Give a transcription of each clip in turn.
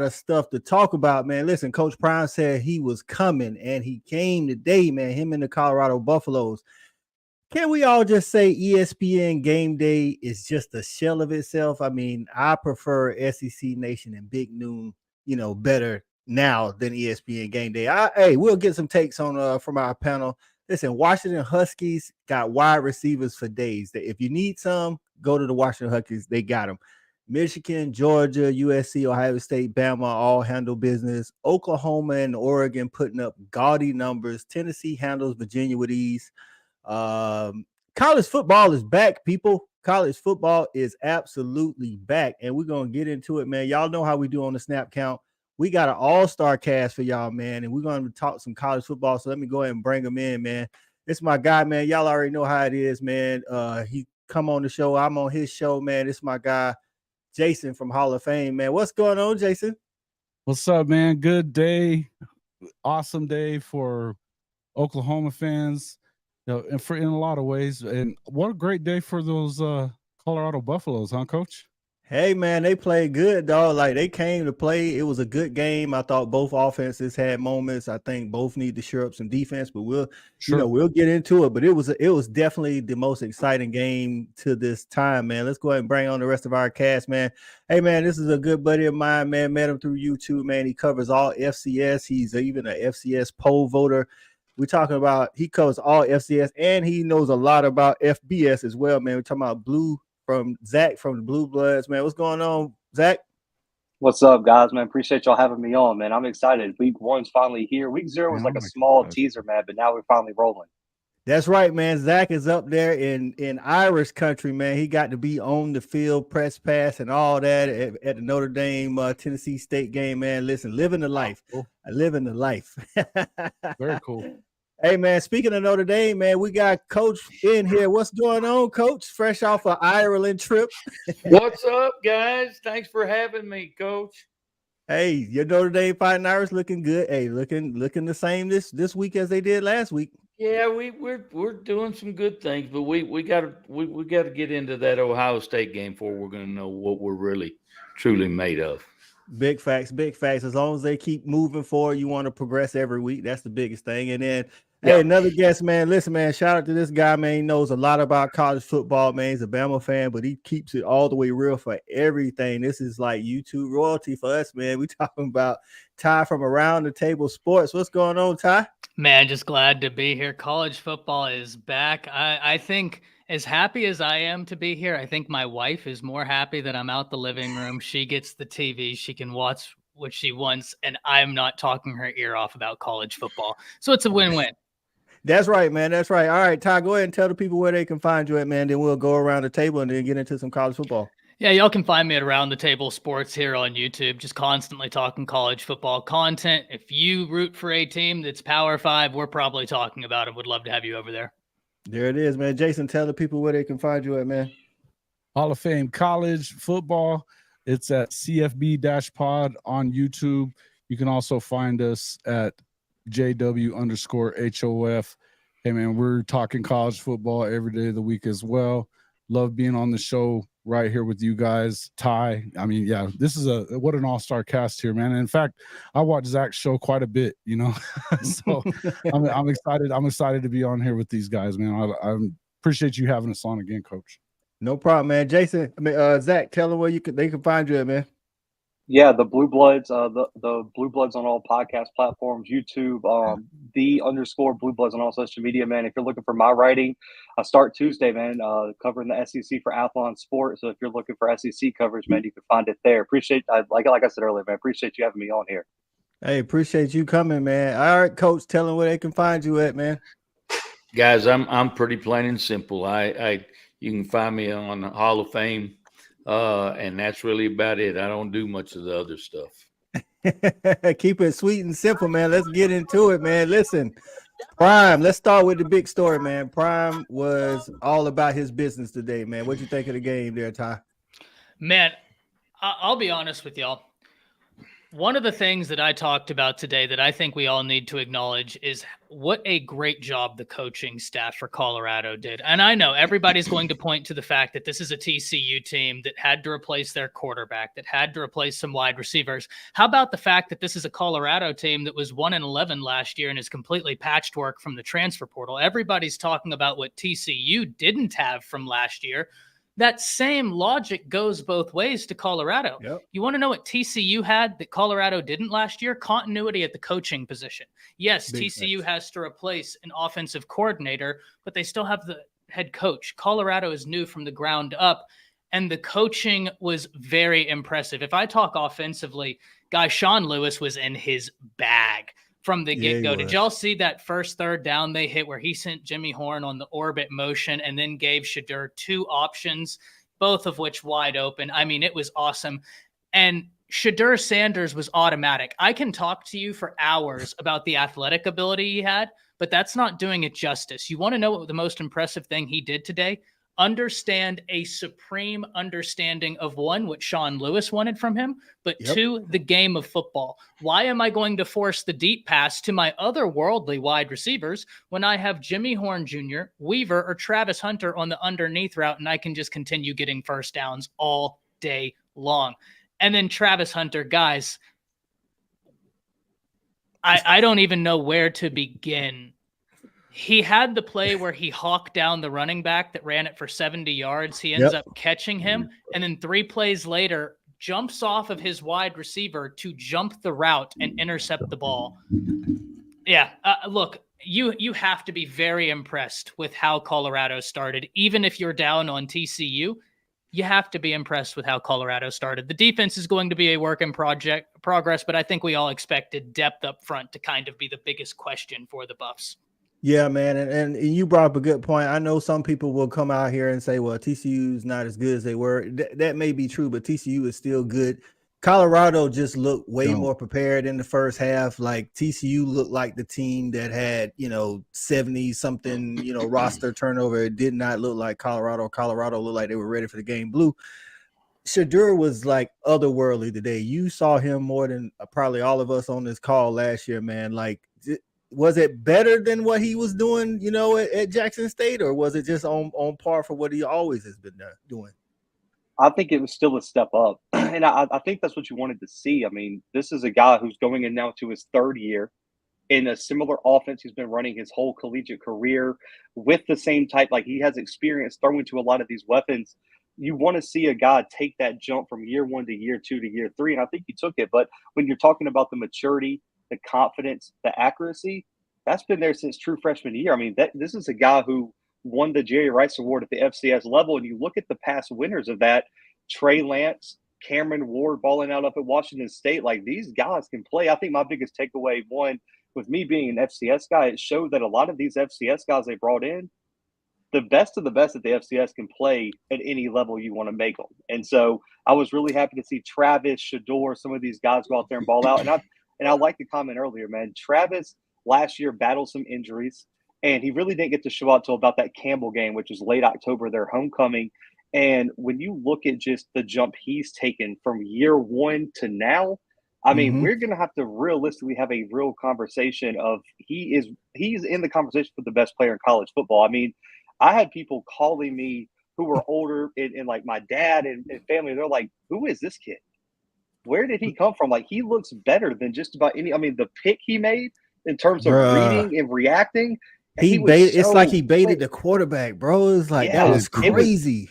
of stuff to talk about, man. Listen, Coach Prime said he was coming, and he came today, man. Him and the Colorado Buffaloes. Can we all just say ESPN Game Day is just a shell of itself? I mean, I prefer SEC Nation and Big Noon, better now than ESPN Game Day. Hey, we'll get some takes on from our panel. Listen, Washington Huskies got wide receivers for days. If you need some, go to the Washington Huskies. They got them. Michigan, Georgia, USC, Ohio State, Bama all handle business. Oklahoma and Oregon putting up gaudy numbers. Tennessee handles Virginia with ease. College football is back, people. College football is absolutely back, and we're gonna get into it, man. Y'all know how we do on the Snap Count. We got an all-star cast for y'all, man, and we're gonna talk some college football. So let me go ahead and bring them in, man. This is my guy, man. Y'all already know how it is, man. He come on the show. I'm on his show, man. This is my guy, Jason from Hall of Fame, man. What's going on, Jason? What's up, man? Good day. Awesome day for Oklahoma fans. And in a lot of ways, and what a great day for those Colorado Buffaloes, huh, Coach? Hey, man, they played good, dog. Like, they came to play. It was a good game. I thought both offenses had moments. I think both need to shore up some defense, but we'll get into it. But it was definitely the most exciting game to this time, man. Let's go ahead and bring on the rest of our cast, man. Hey, man, this is a good buddy of mine, man. Met him through YouTube, man. He covers all FCS. He's even an FCS poll voter. We're talking about he covers all FCS, and he knows a lot about FBS as well, man. We're talking about Zach from the Blue Bloods, man. What's going on, Zach? What's up, guys, man? Appreciate y'all having me on, man. I'm excited. Week 1's finally here. Week 0 was like a small teaser, man, but now we're finally rolling. That's right, man. Zach is up there in Irish country, man. He got to be on the field, press pass, and all that at the Notre Dame Tennessee State game, man. Listen, living the life. Cool. Living the life. Very cool. Hey, man, speaking of Notre Dame, man, we got Coach in here. What's going on, Coach? Fresh off an Ireland trip. What's up, guys? Thanks for having me, Coach. Hey, your Notre Dame Fighting Irish looking good. Hey, looking the same this week as they did last week. Yeah, we're doing some good things, but we gotta get into that Ohio State game before we're gonna know what we're really truly made of. Big facts, big facts. As long as they keep moving forward, you want to progress every week. That's the biggest thing. And then, hey, another guest, man. Listen, man, shout out to this guy, man. He knows a lot about college football, man. He's a Bama fan, but he keeps it all the way real for everything. This is like YouTube royalty for us, man. We talking about Ty from Around the Table Sports. What's going on, Ty? Man, just glad to be here. College football is back. I think as happy as I am to be here, I think my wife is more happy that I'm out the living room. She gets the TV. She can watch what she wants, and I'm not talking her ear off about college football. So it's a win-win. That's right, man. That's right. All right, Ty, go ahead and tell the people where they can find you at, man. Then we'll go around the table and then get into some college football. Yeah, y'all can find me at Around the Table Sports here on YouTube, just constantly talking college football content. If you root for a team that's Power 5, we're probably talking about it. Would love to have you over there. There it is, man. Jason, tell the people where they can find you at, man. Hall of Fame College Football. It's at CFB-pod on YouTube. You can also find us at JW_HOF. Hey, man, we're talking college football every day of the week as well. Love being on the show right here with you guys. Ty, I mean, yeah, this is what an all-star cast here, man. And in fact, I watch Zach's show quite a bit, so I'm excited. I'm excited to be on here with these guys, man. I appreciate you having us on again, Coach. No problem, man. Jason, Zach, tell them where they can find you at, man. Yeah, the Blue Bloods, the Blue Bloods on all podcast platforms, YouTube, _Blue Bloods on all social media, man. If you're looking for my writing, I start Tuesday, man, covering the SEC for Athlon Sport. So if you're looking for SEC coverage, man, you can find it there. Like I said earlier, man, appreciate you having me on here. Hey, appreciate you coming, man. All right, Coach, tell them where they can find you at, man. Guys, I'm pretty plain and simple. You can find me on the Hall of Fame. And that's really about it. I don't do much of the other stuff. Keep it sweet and simple, man. Let's get into it, man. Listen, Prime, let's start with the big story, man. Prime was all about his business today, man. What'd you think of the game there, Ty? Man, I'll be honest with y'all. One of the things that I talked about today that I think we all need to acknowledge is what a great job the coaching staff for Colorado did. And I know everybody's going to point to the fact that this is a TCU team that had to replace their quarterback, that had to replace some wide receivers. How about the fact that this is a Colorado team that was 1-11 last year and is completely patchwork from the transfer portal? Everybody's talking about what TCU didn't have from last year. That same logic goes both ways to Colorado. Yep. You want to know what TCU had that Colorado didn't last year? Continuity at the coaching position. Yes, Big TCU facts. has to replace an offensive coordinator, but they still have the head coach. Colorado is new from the ground up, and the coaching was very impressive. If I talk offensively, guys, Sean Lewis was in his bag from the Yeah, he get-go. Did was. y'all see that first third down they hit where he sent Jimmy Horn on the orbit motion and then gave Shedeur 2 options, both of which wide open? I mean, it was awesome. And Shedeur Sanders was automatic. I can talk to you for hours about the athletic ability he had, but that's not doing it justice. You want to know what the most impressive thing he did today? Understand a supreme understanding of, one, what Sean Lewis wanted from him, but Yep. two, the game of football. Why am I going to force the deep pass to my otherworldly wide receivers when I have Jimmy Horn Jr., Weaver, or Travis Hunter on the underneath route, and I can just continue getting first downs all day long? And then Travis Hunter, guys, I don't even know where to begin. He had the play where he hawked down the running back that ran it for 70 yards. He ends up catching him. And then 3 plays later, jumps off of his wide receiver to jump the route and intercept the ball. Yeah. Look, you have to be very impressed with how Colorado started. Even if you're down on TCU, you have to be impressed with how Colorado started. The defense is going to be a work in progress, but I think we all expected depth up front to kind of be the biggest question for the Buffs. Yeah, man, and you brought up a good point. I know some people will come out here and say, well, TCU is not as good as they were. That may be true, but TCU is still good. Colorado just looked way more prepared in the first half. Like TCU looked like the team that had, 70-something, roster turnover. It did not look like Colorado. Colorado looked like they were ready for the game blue. Shedeur was like otherworldly today. You saw him more than probably all of us on this call last year, man. Like, was it better than what he was doing, at Jackson State, or was it just on par for what he always has been doing? I think it was still a step up. And I think that's what you wanted to see. I mean, this is a guy who's going in now to his 3rd year in a similar offense he's been running his whole collegiate career with the same type. Like, he has experience throwing to a lot of these weapons. You want to see a guy take that jump from year 1 to year 2 to year 3, and I think he took it. But when you're talking about the maturity, the confidence, the accuracy, that's been there since true freshman year. I mean, this is a guy who won the Jerry Rice Award at the FCS level, and you look at the past winners of that, Trey Lance, Cameron Ward balling out up at Washington State. Like, these guys can play. I think my biggest takeaway, one, with me being an FCS guy, it showed that a lot of these FCS guys they brought in, the best of the best at the FCS can play at any level you want to make them. And so I was really happy to see Travis, Shedeur, some of these guys go out there and ball out. And I like the comment earlier, man. Travis last year battled some injuries, and he really didn't get to show out till about that Campbell game, which was late October, their homecoming. And when you look at just the jump he's taken from year 1 to now, I mean, we're going to have to realistically have a real conversation of he's in the conversation for the best player in college football. I mean, I had people calling me who were older and like my dad and family. They're like, who is this kid? Where did he come from? Like, he looks better than just about any. I mean, the pick he made in terms of reading and reacting. It's like he baited the quarterback, bro. It's like, that was crazy.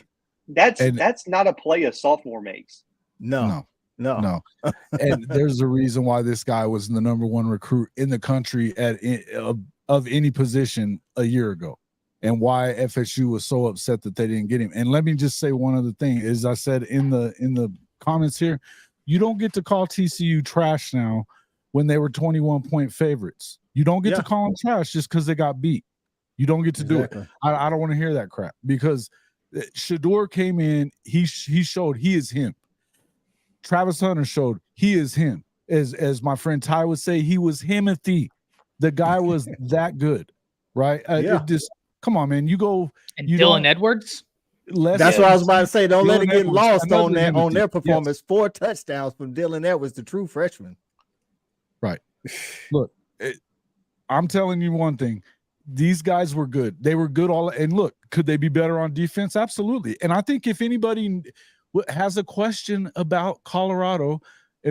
That's not a play a sophomore makes. No. And there's a reason why this guy was the number 1 recruit in the country of any position a year ago, and why FSU was so upset that they didn't get him. And let me just say one other thing. As I said in the comments here, you don't get to call TCU trash now when they were 21-point favorites. You don't get to call them trash just because they got beat. You don't get to do it. I don't want to hear that crap, because Shedeur came in, he showed he is him. Travis Hunter showed he is him. As my friend Ty would say, he was Himothy. The guy was that good, right? It just, come on, man. You go. And Dylan Edwards? That's what I was about to say. Don't let it get lost on their performance. Yes. 4 touchdowns from Dylan Edwards, the true freshman. Right. Look, I'm telling you one thing. These guys were good. They were good all. And look, could they be better on defense? Absolutely. And I think if anybody has a question about Colorado,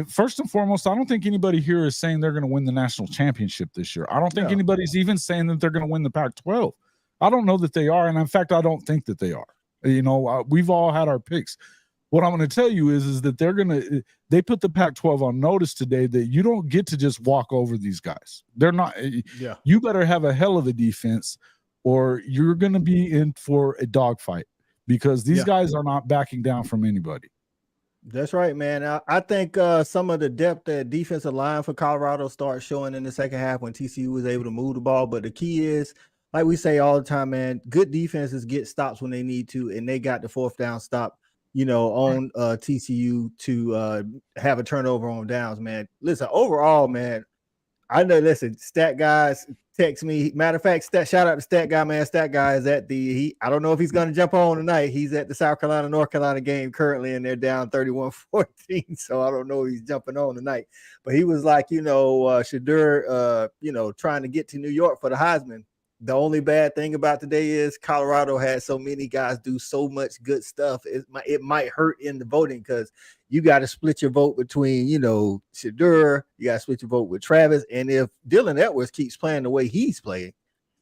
first and foremost, I don't think anybody here is saying they're going to win the national championship this year. I don't think anybody's even saying that they're going to win the Pac-12. I don't know that they are. And in fact, I don't think that they are. You know, we've all had our picks. What I'm going to tell you is that they put the Pac-12 on notice today that you don't get to just walk over these guys. They're not. Yeah. You better have a hell of a defense, or you're going to be in for a dogfight because these guys are not backing down from anybody. That's right, man. I think some of the depth at defensive line for Colorado starts showing in the second half when TCU was able to move the ball. But the key is, like we say all the time, man, good defenses get stops when they need to, and they got the 4th down stop, you know, on TCU to have a turnover on downs, man. Listen, overall, man, I know, listen, stat guys text me. Matter of fact, shout out to stat guy, man. Stat guy is at I don't know if he's going to jump on tonight. He's at the South Carolina, North Carolina game currently, and they're down 31-14. So I don't know if he's jumping on tonight. But he was like, you know, Shadur, you know, trying to get to New York for the Heisman. The only bad thing about today is Colorado had so many guys do so much good stuff. It might hurt in the voting because you got to split your vote between, you know, Shadur. You got to split your vote with Travis. And if Dylan Edwards keeps playing the way he's playing,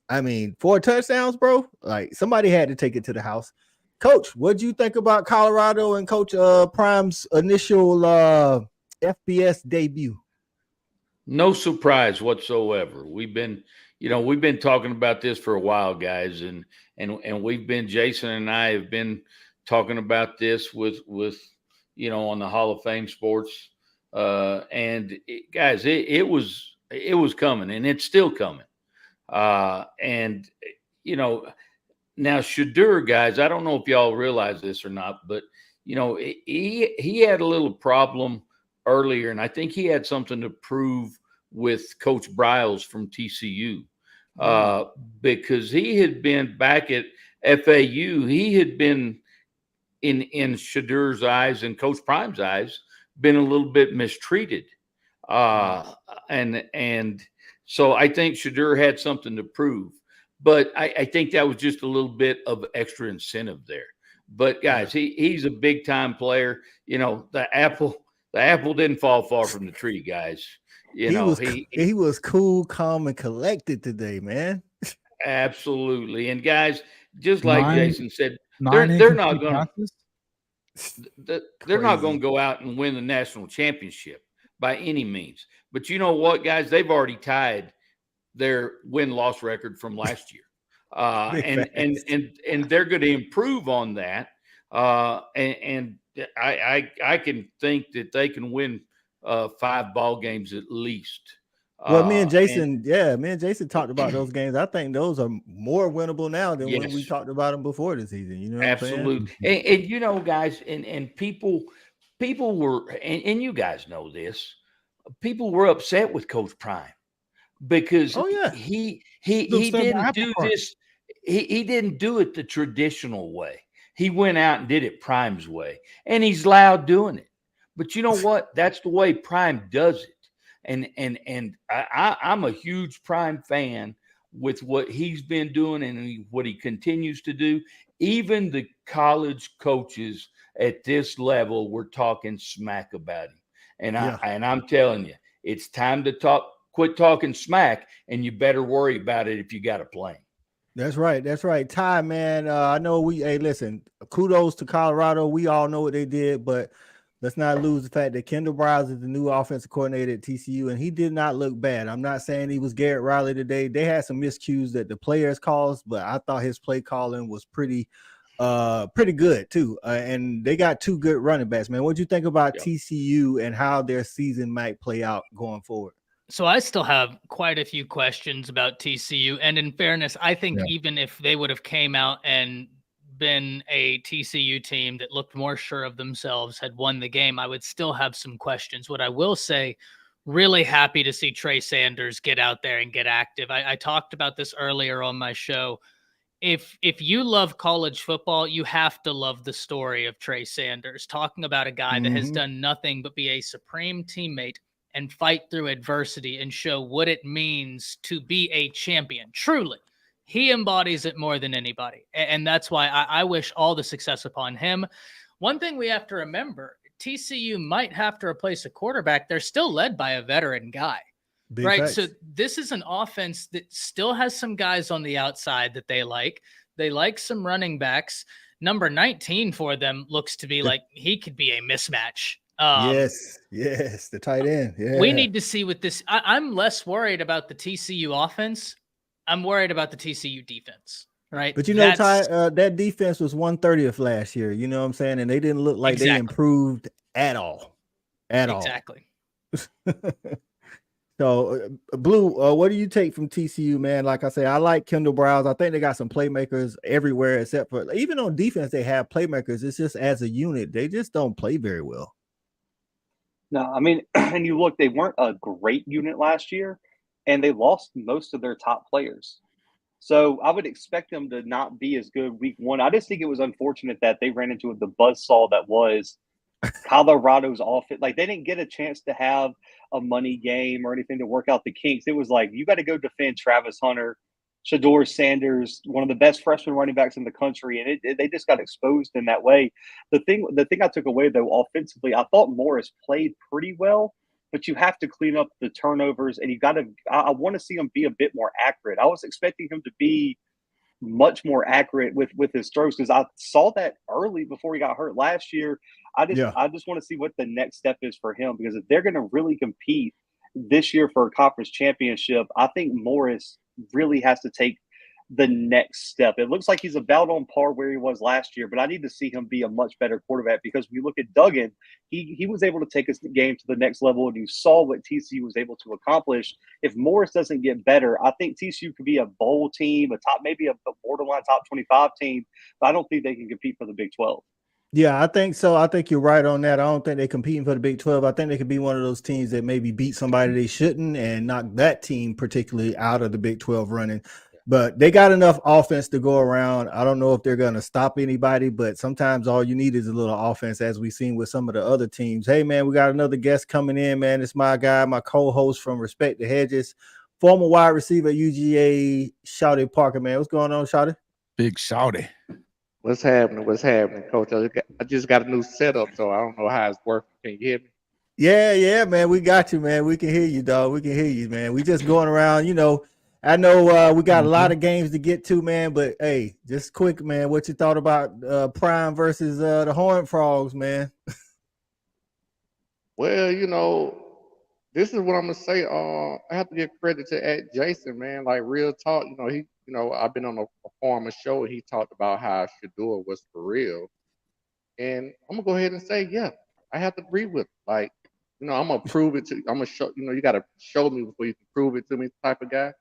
I mean, 4 touchdowns, bro, like somebody had to take it to the house. Coach, what'd you think about Colorado and Coach Prime's initial FBS debut? No surprise whatsoever. We've been talking about this for a while, guys, and we've been, Jason and I have been talking about this with you know, on the Hall of Fame Sports, and guys, it was coming, and it's still coming, and you know, now Shadur, guys, I don't know if y'all realize this or not, but you know, he had a little problem earlier, and I think he had something to prove with Coach Briles from TCU, because he had been back at FAU. He had been in Shadur's eyes and Coach Prime's eyes been a little bit mistreated, and so I think Shadur had something to prove. But I think that was just a little bit of extra incentive there. But guys, he's a big time player. You know, the apple didn't fall far from the tree, guys. You know, he was cool, calm, and collected today, man. Absolutely. And guys, just like Jason said, they're not going to go out and win the national championship by any means. But you know what, guys? They've already tied their win-loss record from last year. And they're going to improve on that. And I can think that they can win 5 ball games at least. Well, me and Jason talked about those games. I think those are more winnable now than when we talked about them before the season. You know, absolutely. And you know, guys, and people were, and you guys know this, people were upset with Coach Prime because he didn't do this. He didn't do it the traditional way. He went out and did it Prime's way, and he's loud doing it. But you know what? That's the way Prime does it. And I'm a huge Prime fan with what he's been doing and what he continues to do. Even the college coaches at this level were talking smack about him. And I'm telling you, it's time to quit talking smack, and you better worry about it if you got a plan. That's right. That's right. Ty, man, I know listen, kudos to Colorado. We all know what they did, but let's not lose the fact that Kendall Briles is the new offensive coordinator at TCU, and he did not look bad. I'm not saying he was Garrett Riley today. They had some miscues that the players caused, but I thought his play calling was pretty good too. And they got 2 good running backs, man. What do you think about TCU and how their season might play out going forward? So I still have quite a few questions about TCU. And in fairness, I think even if they would have came out and been a TCU team that looked more sure of themselves, had won the game, I would still have some questions. What I will say, really happy to see Trey Sanders get out there and get active. I talked about this earlier on my show. if you love college football, you have to love the story of Trey Sanders, talking about a guy that has done nothing but be a supreme teammate and fight through adversity and show what it means to be a champion. Truly, he embodies it more than anybody. And that's why I wish all the success upon him. One thing we have to remember, TCU might have to replace a quarterback. They're still led by a veteran guy. Big right. facts. So this is an offense that still has some guys on the outside that they like. They like some running backs. Number 19 for them looks to be like he could be a mismatch. Yes, the tight end. Yeah. We need to see with this. I'm less worried about the TCU offense. I'm worried about the TCU defense. Right. But Ty, that defense was 130th last year. You know what I'm saying? And they didn't look like they improved at all. Exactly. So, Blue, what do you take from TCU, man? Like I say, I like Kendall Browse. I think they got some playmakers everywhere, except for even on defense, they have playmakers. It's just as a unit, they just don't play very well. No, I mean, and you look, they weren't a great unit last year, and they lost most of their top players. So I would expect them to not be as good week one. I just think it was unfortunate that they ran into the buzzsaw that was Colorado's offense. Like, they didn't get a chance to have a money game or anything to work out the kinks. It was like, you got to go defend Travis Hunter, Shador Sanders, one of the best freshman running backs in the country, and they just got exposed in that way. The thing I took away, though, offensively, I thought Morris played pretty well, but you have to clean up the turnovers, and you got to – I want to see him be a bit more accurate. I was expecting him to be much more accurate with his throws because I saw that early before he got hurt last year. I just want to see what the next step is for him, because if they're going to really compete this year for a conference championship, I think Morris really has to take the next step. It looks like he's about on par where he was last year, but I need to see him be a much better quarterback, because when you look at Duggan, he was able to take his game to the next level, and you saw what TCU was able to accomplish. If Morris doesn't get better, I think TCU could be a bowl team, maybe a borderline top 25 team, but I don't think they can compete for the Big 12. Yeah, I think so. I think you're right on that. I don't think they're competing for the Big 12. I think they could be one of those teams that maybe beat somebody they shouldn't and knock that team particularly out of the Big 12 running. But they got enough offense to go around. I don't know if they're going to stop anybody, but sometimes all you need is a little offense, as we've seen with some of the other teams. Hey, man, we got another guest coming in, man. It's my guy, my co-host from Respect the Hedges, former wide receiver at UGA, Shawty Parker, man. What's going on, Shawty? Big Shawty. What's happening, Coach? I just got a new setup, so I don't know how it's working. Can you hear me? Yeah, man. We got you, man. We can hear you, dog. We can hear you, man. We just going around, I know we got a lot of games to get to, man, but hey, just quick, man, what you thought about Prime versus the Horned Frogs, man? Well, this is what I'm gonna say. I have to give credit to Jason, man. Like, real talk, I've been on a former show, and he talked about how Shador was for real. And I'm gonna go ahead and say, yeah, I have to agree with him. Like, I'm gonna prove it to you. I'm gonna show, you gotta show me before you can prove it to me, type of guy.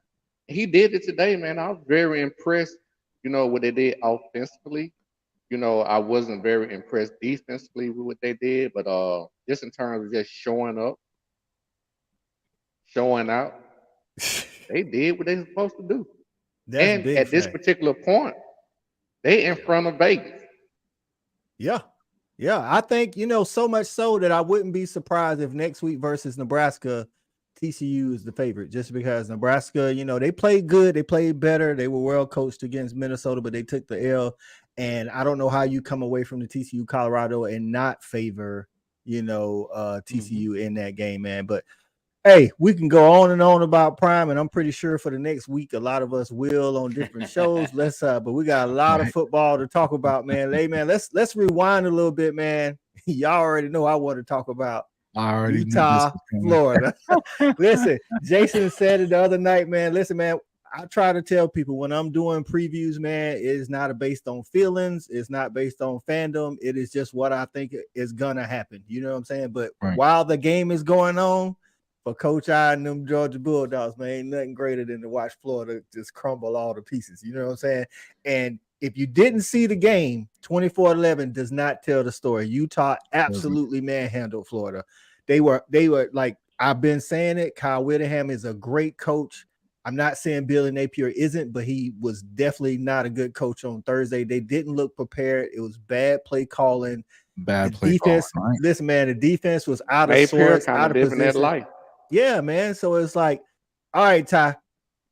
He did it today, man. I was very impressed, what they did offensively. I wasn't very impressed defensively with what they did, but just in terms of just showing up, showing out, they did what they were supposed to do. And at this particular point, they in front of Vegas. Yeah. I think, so much so that I wouldn't be surprised if next week versus Nebraska, TCU is the favorite, just because Nebraska, they played good. They played better. They were well coached against Minnesota, but they took the L. And I don't know how you come away from the TCU Colorado and not favor, TCU in that game, man. But hey, we can go on and on about Prime, and I'm pretty sure for the next week, a lot of us will on different shows. But we got a lot of football to talk about, man. Hey, man, let's rewind a little bit, man. Y'all already know I want to talk about Utah, Florida. Listen, Jason said it the other night, man. Listen, man, I try to tell people when I'm doing previews, man, it is not based on feelings. It's not based on fandom. It is just what I think is going to happen. You know what I'm saying? But while the game is going on, for Coach I and them Georgia Bulldogs, man, ain't nothing greater than to watch Florida just crumble all to pieces. You know what I'm saying? And if you didn't see the game, 24-11 does not tell the story. Utah absolutely manhandled Florida. They were like, I've been saying it. Kyle Whittingham is a great coach. I'm not saying Billy Napier isn't, but he was definitely not a good coach on Thursday. They didn't look prepared. It was bad play calling. Bad The play defense, calling, right? listen, man, the defense was out of Napier sorts, kind out of of living that position. life. Yeah, man. So it's like, all right, Ty,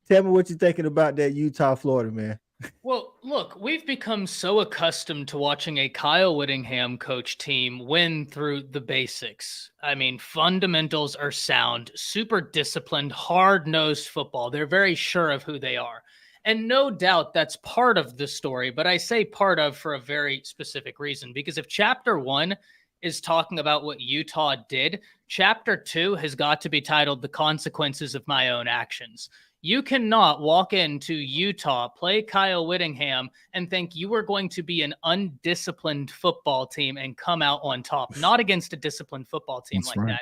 tell me what you're thinking about that Utah, Florida, man. Well, look, we've become so accustomed to watching a Kyle Whittingham coach team win through the basics. I mean, fundamentals are sound, super disciplined, hard-nosed football. They're very sure of who they are. And no doubt that's part of the story, but I say part of for a very specific reason. Because if chapter 1 is talking about what Utah did, chapter 2 has got to be titled The Consequences of My Own Actions. You cannot walk into Utah, play Kyle Whittingham, and think you are going to be an undisciplined football team and come out on top. Not against a disciplined football team That's like right. that.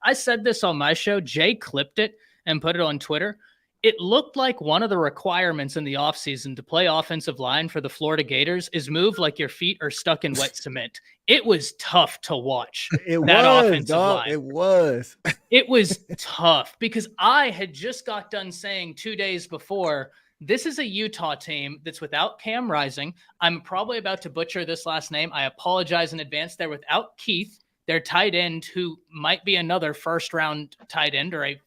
I said this on my show. Jay clipped it and put it on Twitter. It looked like one of the requirements in the offseason to play offensive line for the Florida Gators is move like your feet are stuck in wet cement. It was tough to watch. It that was, offensive dog. line. It was. It was tough because I had just got done saying 2 days before, this is a Utah team that's without Cam Rising. I'm probably about to butcher this last name. I apologize in advance. They're without Keith, their tight end, who might be another first-round tight end or a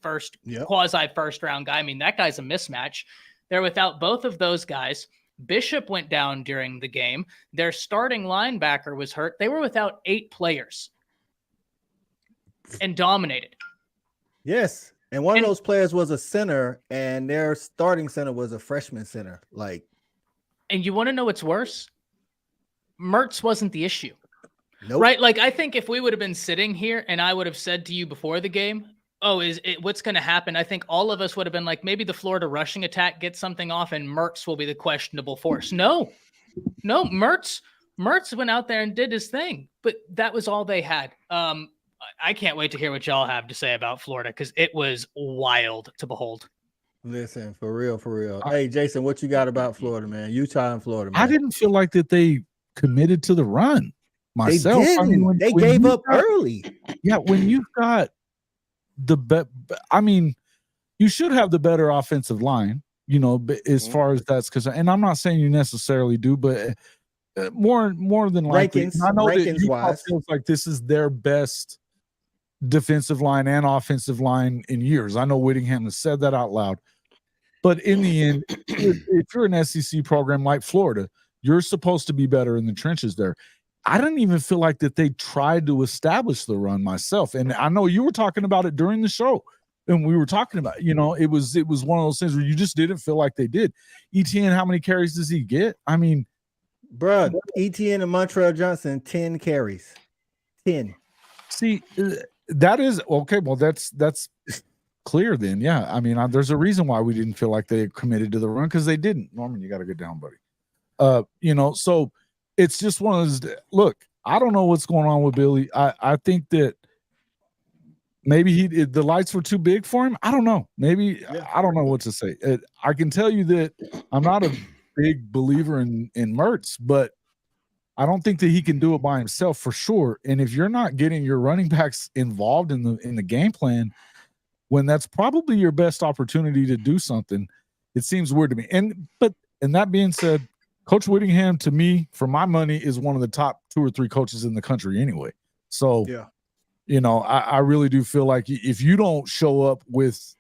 quasi-first-round guy. I mean, that guy's a mismatch. They're without both of those guys. Bishop went down during the game. Their starting linebacker was hurt. They were without 8 players and dominated. Yes. And one of those players was a center, and their starting center was a freshman center. And you want to know what's worse? Mertz wasn't the issue. Nope. Right? Like, I think if we would have been sitting here and I would have said to you before the game, what's going to happen? I think all of us would have been like, maybe the Florida rushing attack gets something off and Mertz will be the questionable force. No, Mertz went out there and did his thing, but that was all they had. I can't wait to hear what y'all have to say about Florida because it was wild to behold. Listen, for real. Hey, Jason, what you got about Florida, man? Utah and Florida, man. I didn't feel like that they committed to the run myself. They didn't. when gave up early. Yeah, when you've got you should have the better offensive line, as far as that's concerned. And I'm not saying you necessarily do, but more than likely, I know that Utah feels like this is their best defensive line and offensive line in years. I know Whittingham has said that out loud, but in the end, if you're an SEC program like Florida, you're supposed to be better in the trenches there. I didn't even feel like that they tried to establish the run myself. And I know you were talking about it during the show, and we were talking about, it was one of those things where you just didn't feel like they did. ETN, how many carries does he get? I mean, bruh, ETN and Montreal Johnson, 10 carries. 10. See, that is okay. Well, that's clear then. Yeah. I mean, there's a reason why we didn't feel like they committed to the run, because they didn't. Norman, you got to get down, buddy. So it's just one of those. Look, I don't know what's going on with Billy. I think that maybe the lights were too big for him. I don't know. Maybe I don't know what to say. I can tell you that I'm not a big believer in Mertz, but I don't think that he can do it by himself for sure. And if you're not getting your running backs involved in the game plan, when that's probably your best opportunity to do something, it seems weird to me. And that being said, Coach Whittingham, to me, for my money, is one of the top 2 or 3 coaches in the country anyway. So, I really do feel like if you don't show up with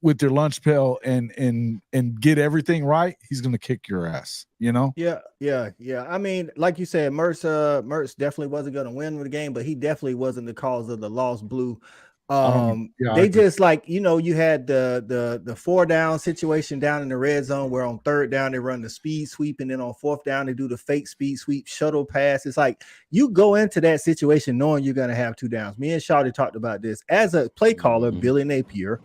your lunch pail and get everything right, he's going to kick your ass, Yeah. I mean, like you said, Mertz definitely wasn't going to win the game, but he definitely wasn't the cause of the loss, Blue. They just you had the 4-down situation down in the red zone where on 3rd down they run the speed sweep, and then on 4th down they do the fake speed sweep shuttle pass. It's like you go into that situation knowing you're going to have 2 downs. Me and Shawty talked about this as a play caller, Billy Napier.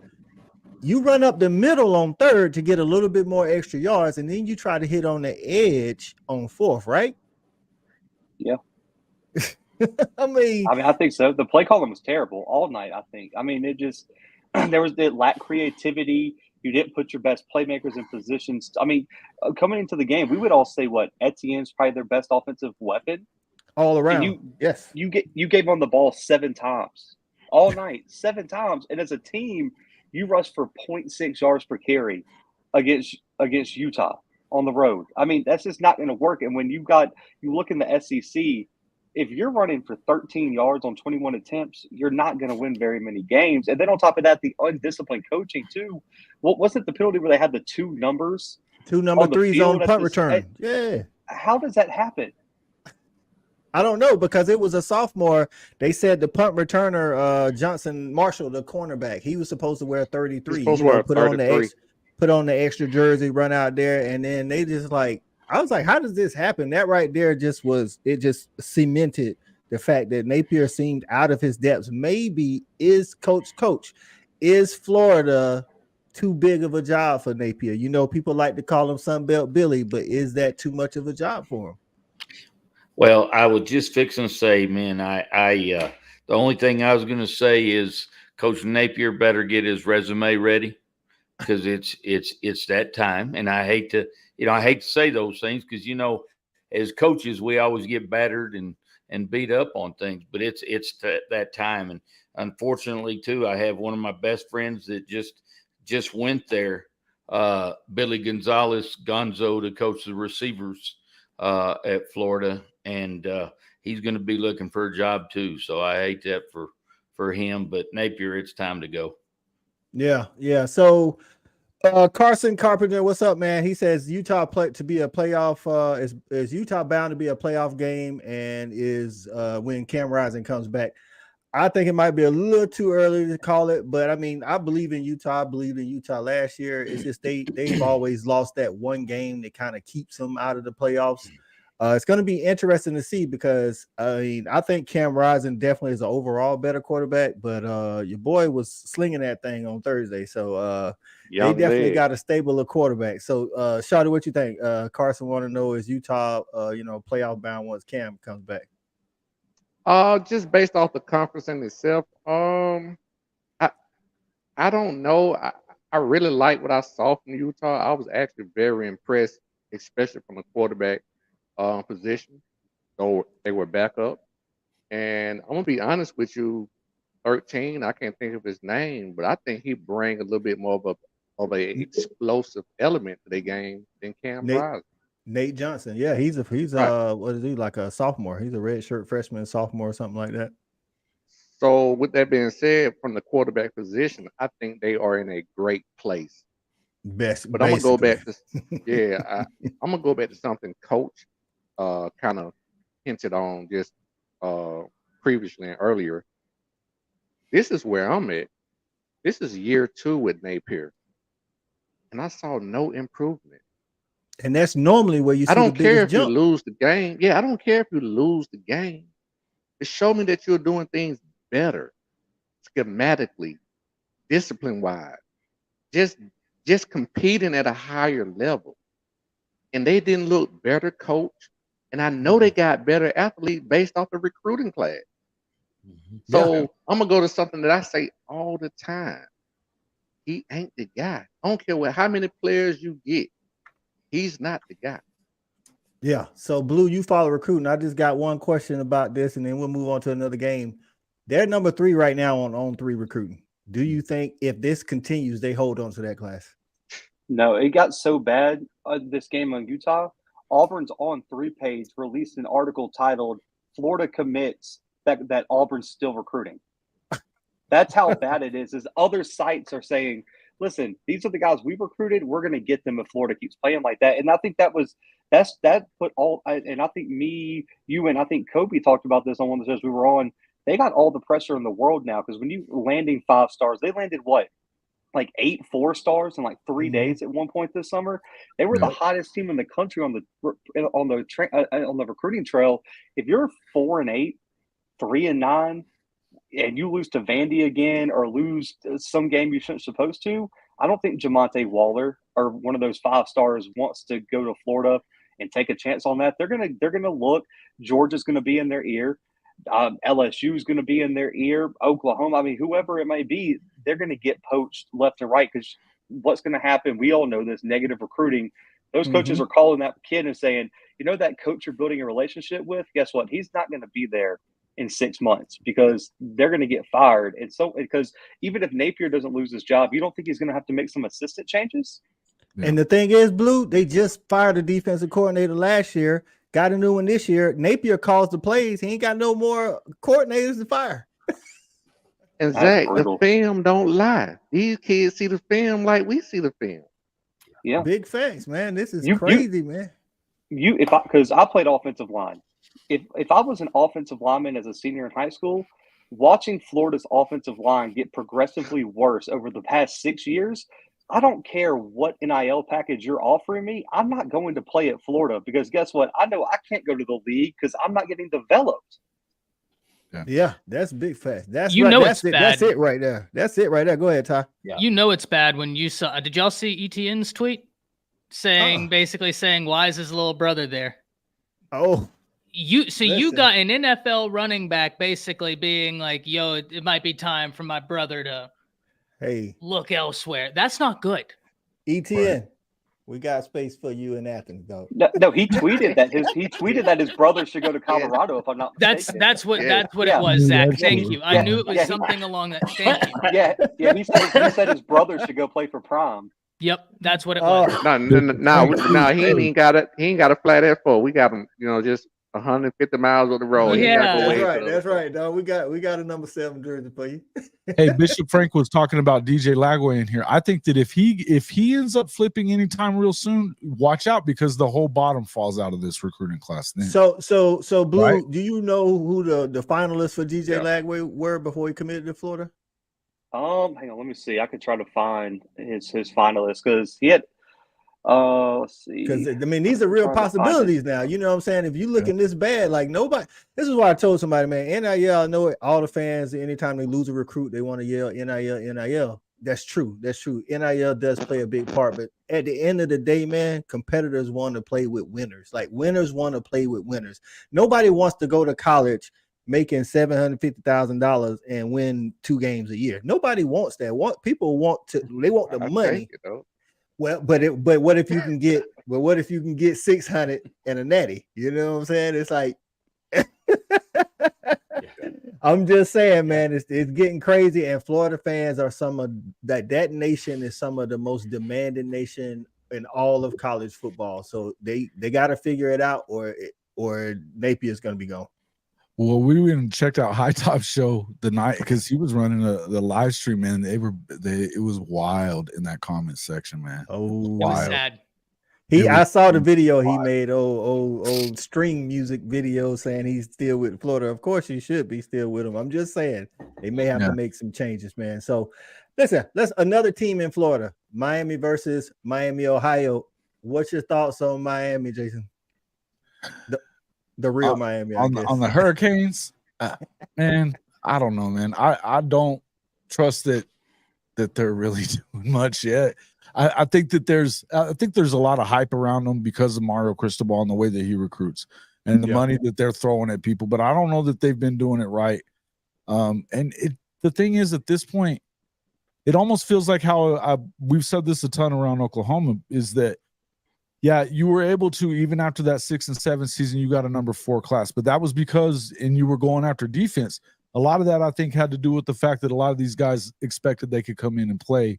You run up the middle on 3rd to get a little bit more extra yards, and then you try to hit on the edge on 4th, right? Yeah. I think so. The play calling was terrible all night, I think. I mean, it just it lacked creativity. You didn't put your best playmakers in positions. I mean, coming into the game, we would all say Etienne's probably their best offensive weapon all around. Yes. You gave on the ball 7 times all night, 7 times, and as a team, You rushed for 0.6 yards per carry against Utah on the road. I mean, that's just not going to work. And when you look in the SEC, if you're running for 13 yards on 21 attempts, you're not going to win very many games. And then on top of that, the undisciplined coaching too. What was it? The penalty where they had the two number threes on punt return. Yeah. How does that happen? I don't know, because it was a sophomore. They said the punt returner, Johnson Marshall, the cornerback, he was supposed to wear 33. Put on the extra jersey, run out there, and then they just like, I was like, how does this happen? That right there just cemented the fact that Napier seemed out of his depths. Maybe is Florida too big of a job for Napier? People like to call him Sunbelt Billy, but is that too much of a job for him? Well, I was just fixing to say, man, the only thing I was going to say is Coach Napier better get his resume ready, because it's that time. And I hate to say those things, because, as coaches, we always get battered and beat up on things, but it's that time. And unfortunately too, I have one of my best friends that just went there, Billy Gonzalez, Gonzo, to coach the receivers at Florida, and he's going to be looking for a job too. So I hate that for him, but Napier, it's time to go. Yeah. So Carson Carpenter, what's up, man? He says Utah to be a playoff. Is Utah bound to be a playoff game, and is when Cam Rising comes back? I think it might be a little too early to call it, but I mean, I believe in Utah. I believed in Utah last year. It's just they've always lost that one game that kind of keeps them out of the playoffs. It's going to be interesting to see, because I think Cam Rising definitely is an overall better quarterback, but your boy was slinging that thing on Thursday, so they definitely got a stable of quarterback. So, Shawty, what you think? Carson want to know, is Utah, playoff bound once Cam comes back? Just based off the conference in itself, I don't know. I really like what I saw from Utah. I was actually very impressed, especially from the quarterback position. So they were back up, and I'm gonna be honest with you. 13, I can't think of his name, but I think he bring a little bit more of a explosive element to the game than Cam Rising. Nate Johnson, yeah, he's Right. What is he, like a sophomore? He's a redshirt freshman, sophomore, or something like that. So with that being said, from the quarterback position, I think they are in a great place. But I'm gonna go back to I'm gonna go back to something Coach kind of hinted on just previously and earlier. This is where I'm at. This is year 2 with Napier, and I saw no improvement. And that's normally where you see I don't the care biggest if jump. you lose the game. Yeah, I don't care if you lose the game. It showed me that you're doing things better, schematically, discipline-wise, just competing at a higher level. And they didn't look better coached. And I know they got better athletes based off the recruiting class. So I'm gonna go to something that I say all the time. He ain't the guy. I don't care how many players you get. He's not the guy. Yeah. So, Blue, you follow recruiting. I just got one question about this, and then we'll move on to another game. They're number 3 right now on 3 recruiting. Do you think if this continues, they hold on to that class? No, it got so bad this game on Utah. Auburn's On 3 page released an article titled "Florida Commits that Auburn's still recruiting." That's how bad it is. Is other sites are saying, "Listen, these are the guys we recruited. We're going to get them if Florida keeps playing like that." And I think that put all. And I think me, you, and I think Kobe talked about this on one of the shows we were on. They got all the pressure in the world now, because when you landing 5 stars, they landed what? Like 8 4-stars in like 3 days at one point this summer. They were the hottest team in the country on the recruiting trail. If you're 4-8, 3-9, and you lose to Vandy again, or lose some game you shouldn't supposed to, I don't think Jamonte Waller, or one of those 5 stars, wants to go to Florida and take a chance on that. They're gonna look. Georgia's gonna be in their ear. LSU is going to be in their ear. Oklahoma, I mean, whoever it may be, they're going to get poached left and right, because what's going to happen, we all know this, negative recruiting. Those coaches are calling that kid and saying, that coach you're building a relationship with, guess what? He's not going to be there in 6 months because they're going to get fired. And so, because even if Napier doesn't lose his job, you don't think he's going to have to make some assistant changes? Yeah. And the thing is, Blue, they just fired a defensive coordinator last year, got a new one this year. Napier calls the plays. He ain't got no more coordinators to fire. And That's Zach, brutal. the film don't lie. These kids see the film like we see the film. Yeah. Big facts, man. This is You- crazy, man. Because I played offensive line. If I was an offensive lineman as a senior in high school, watching Florida's offensive line get progressively worse over the past 6 years, I don't care what NIL package you're offering me. I'm not going to play at Florida because guess what? I know I can't go to the league because I'm not getting developed. Yeah, that's big fact. That's You right. know That's it's it. That's bad. it right there. That's it right there. Go ahead, Ty. Yeah. You know it's bad when you saw. Did y'all see ETN's tweet saying basically saying why is his little brother there? Oh, You Listen. got an NFL running back basically being like, "Yo, it might be time for my brother to hey, look elsewhere." That's not good. ETN, we got space for you in Athens, dog. No, he tweeted that his brother should go to Colorado. If I'm not mistaken. That's what Yeah. it Yeah. was, Zach. Yeah, Thank absolutely. you. I Yeah. knew it was Yeah, he- something along that. Thank you. Yeah. He said his brother should go play for Prime. Yep, that's what it Oh, was. No, he ain't got it. He ain't got a flat F4. We got him, just 150 miles on the road. He ain't gotta go Yeah. way that's to right. the- That's right, dog. We got a number 7 jersey for you. Hey, Bishop Frank was talking about DJ Lagway in here. I think that if he ends up flipping anytime real soon, watch out because the whole bottom falls out of this recruiting class. Then. So Blue, Right. do you know who the finalists for DJ Yeah. Lagway were before he committed to Florida? Hang on, let me see. I could try to find his finalists because he had. Let's see. Because I mean, these are real trying to find possibilities now. You know what I'm saying? If you looking this bad, like nobody. This is why I told somebody, man. NIL. I know it. All the fans, anytime they lose a recruit, they want to yell NIL, NIL. That's true. That's true. NIL does play a big part, but at the end of the day, man, competitors want to play with winners. Like winners want to play with winners. Nobody wants to go to college making $750,000 and win 2 games a year. Nobody wants that. People want to. They want the I money. take it, though. Well, but what if you can get 600 and a natty? You know what I'm saying? It's like I'm just saying, man, it's getting crazy, and Florida fans are some of that nation is some of the most demanding nation in all of college football. So they got to figure it out, or Napier's going to be gone. Well, we went and checked out High Top Show the night because he was running the live stream, man. It was wild in that comment section, man. Oh, It was Wild. sad. I saw the video he made, old string music video saying he's still with Florida. Of course, he should be still with him. I'm just saying they may have to make some changes, man. So, listen, let's another team in Florida, Miami versus Miami, Ohio. What's your thoughts on Miami, Jason? The real Miami, I guess. On the Hurricanes, man. I don't know, man. I don't trust that they're really doing much yet. I think that there's a lot of hype around them because of Mario Cristobal and the way that he recruits and the money that they're throwing at people. But I don't know that they've been doing it right. The thing is, at this point, it almost feels like how we've said this a ton around Oklahoma is that, yeah, you were able to, even after that 6 and 7 season, you got a number 4 class, but that was because, and you were going after defense. A lot of that, I think, had to do with the fact that a lot of these guys expected they could come in and play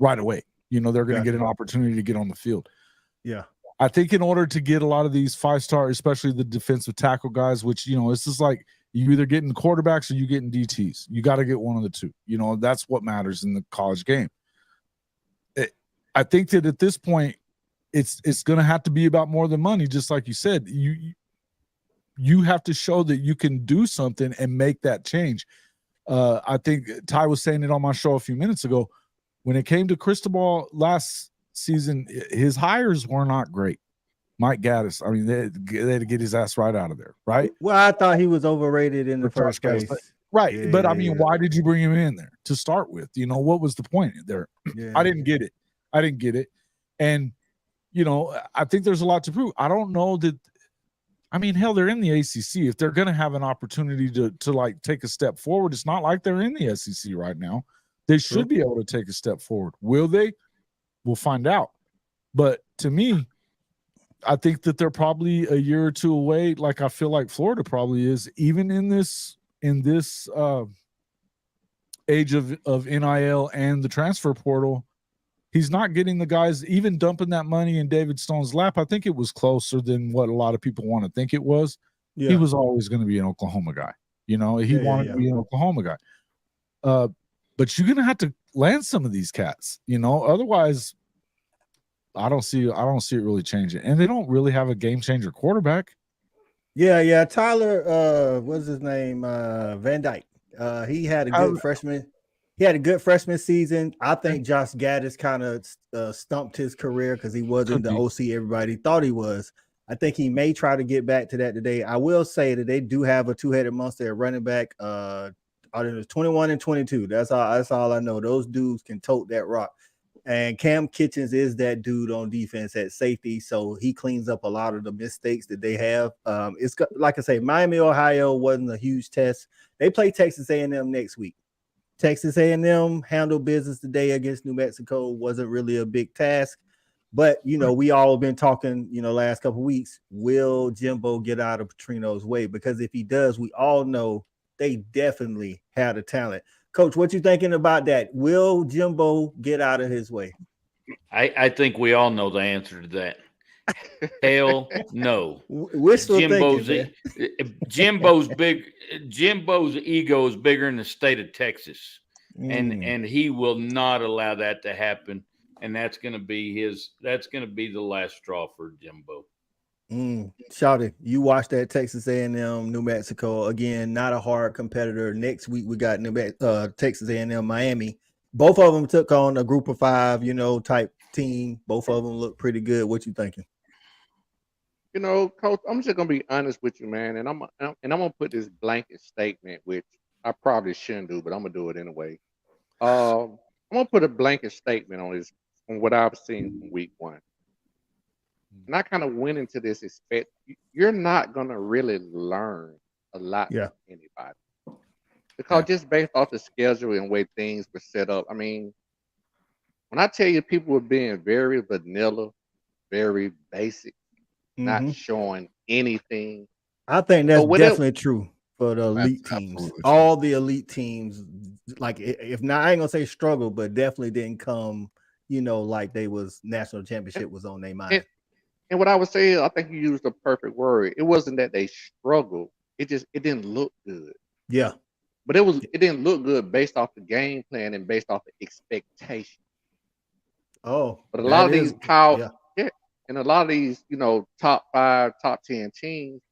right away. You know, they're going to get an opportunity to get on the field. Yeah. I think in order to get a lot of these 5-star, especially the defensive tackle guys, which, you know, it's just like you either getting quarterbacks or you getting DTs. You got to get one of the two. You know, that's what matters in the college game. I think that at this point, it's going to have to be about more than money. Just like you said, you have to show that you can do something and make that change. I think Ty was saying it on my show a few minutes ago. When it came to Cristobal last season, his hires were not great. Mike Gaddis, I mean, they had to get his ass right out of there, right? Well, I thought he was overrated in the first place. Right. Yeah, but I yeah, mean, yeah. why did you bring him in there to start with? You know, what was the point there? Yeah. I didn't get it. And, you know, I think there's a lot to prove. I don't know that. I mean, hell, they're in the ACC. If they're going to have an opportunity to like take a step forward, it's not like they're in the SEC right now. They should be able to take a step forward. Will they? We'll find out. But to me, I think that they're probably a year or two away. Like I feel like Florida probably is, even in this age of NIL and the transfer portal. He's not getting the guys, even dumping that money in David Stone's lap. I think it was closer than what a lot of people want to think it was. Yeah. He was always going to be an Oklahoma guy. You know, he wanted to be an Oklahoma guy. But you're going to have to land some of these cats, you know, otherwise I don't see it really changing. And they don't really have a game changer quarterback. Yeah. Tyler, what's his name? Van Dyke. He had a good freshman. He had a good freshman season. I think Josh Gaddis kind of stumped his career because he wasn't the OC everybody thought he was. I think he may try to get back to that today. I will say that they do have a two-headed monster at running back. There's 21 and 22. That's all I know. Those dudes can tote that rock. And Cam Kitchens is that dude on defense at safety, so he cleans up a lot of the mistakes that they have. It's like I say, Miami, Ohio wasn't a huge test. They play Texas A&M next week. Texas A&M handled business today against New Mexico. Wasn't really a big task, but you know we all have been talking. You know, last couple of weeks, will Jimbo get out of Petrino's way? Because if he does, we all know they definitely had a talent. Coach, what you thinking about that? Will Jimbo get out of his way? I think we all know the answer to that. Hell no. Jimbo's big. Jimbo's ego is bigger in the state of Texas, and he will not allow that to happen. And that's going to be the last straw for Jimbo. Shouty, you watch that Texas A&M, New Mexico again. Not a hard competitor. Next week we got Texas A&M, Miami. Both of them took on a group of 5, you know, type team. Both of them look pretty good. What you thinking? You know, Coach, I'm just gonna be honest with you, man, and I'm gonna put this blanket statement, which I probably shouldn't do, but I'm gonna do it anyway. I'm gonna put a blanket statement on what I've seen from week 1. And I kind of went into this expect you're not gonna really learn a lot from anybody. Because just based off the schedule and way things were set up, I mean, when I tell you people were being very vanilla, very basic, not showing anything. I think that's definitely true for the elite teams. All the elite teams, like if not, I ain't gonna say struggle, but definitely didn't come, you know, like they was national championship was on their mind. And what I would say is, I think you used the perfect word. It wasn't that they struggled. It didn't look good. Yeah. But it didn't look good based off the game plan and based off the expectation. Oh. But a lot of these and a lot of these, you know, top 5, top 10 teams,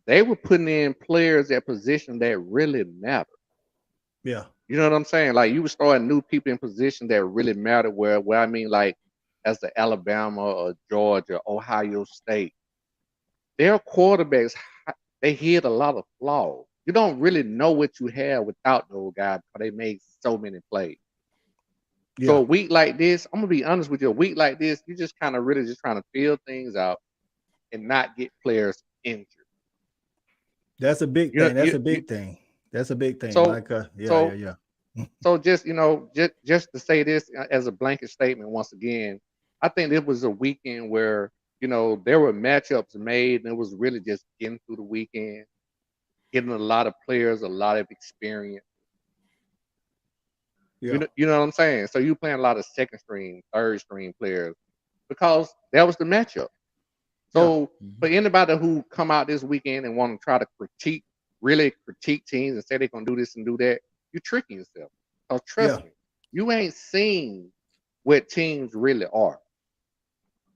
they were putting in players at position that really matter. Yeah. You know what I'm saying? Like you were starting new people in position that really matter where I mean, like as the Alabama or Georgia, Ohio State, their quarterbacks, they hit a lot of flaws. You don't really know what you have without those guys because they made so many plays. Yeah. So a week like this, I'm gonna be honest with you, a week like this, you just kind of really just trying to feel things out and not get players injured. That's a big thing. That's a big thing. That's a big thing. So, yeah. So just, you know, just to say this as a blanket statement once again, I think it was a weekend where, you know, there were matchups made and it was really just getting through the weekend, getting a lot of players, a lot of experience. Yeah. You know what I'm saying? So you playing a lot of second string, third string players because that was the matchup. So for anybody who come out this weekend and want to try to really critique teams and say they're going to do this and do that, you're tricking yourself. Because trust me, you ain't seen what teams really are.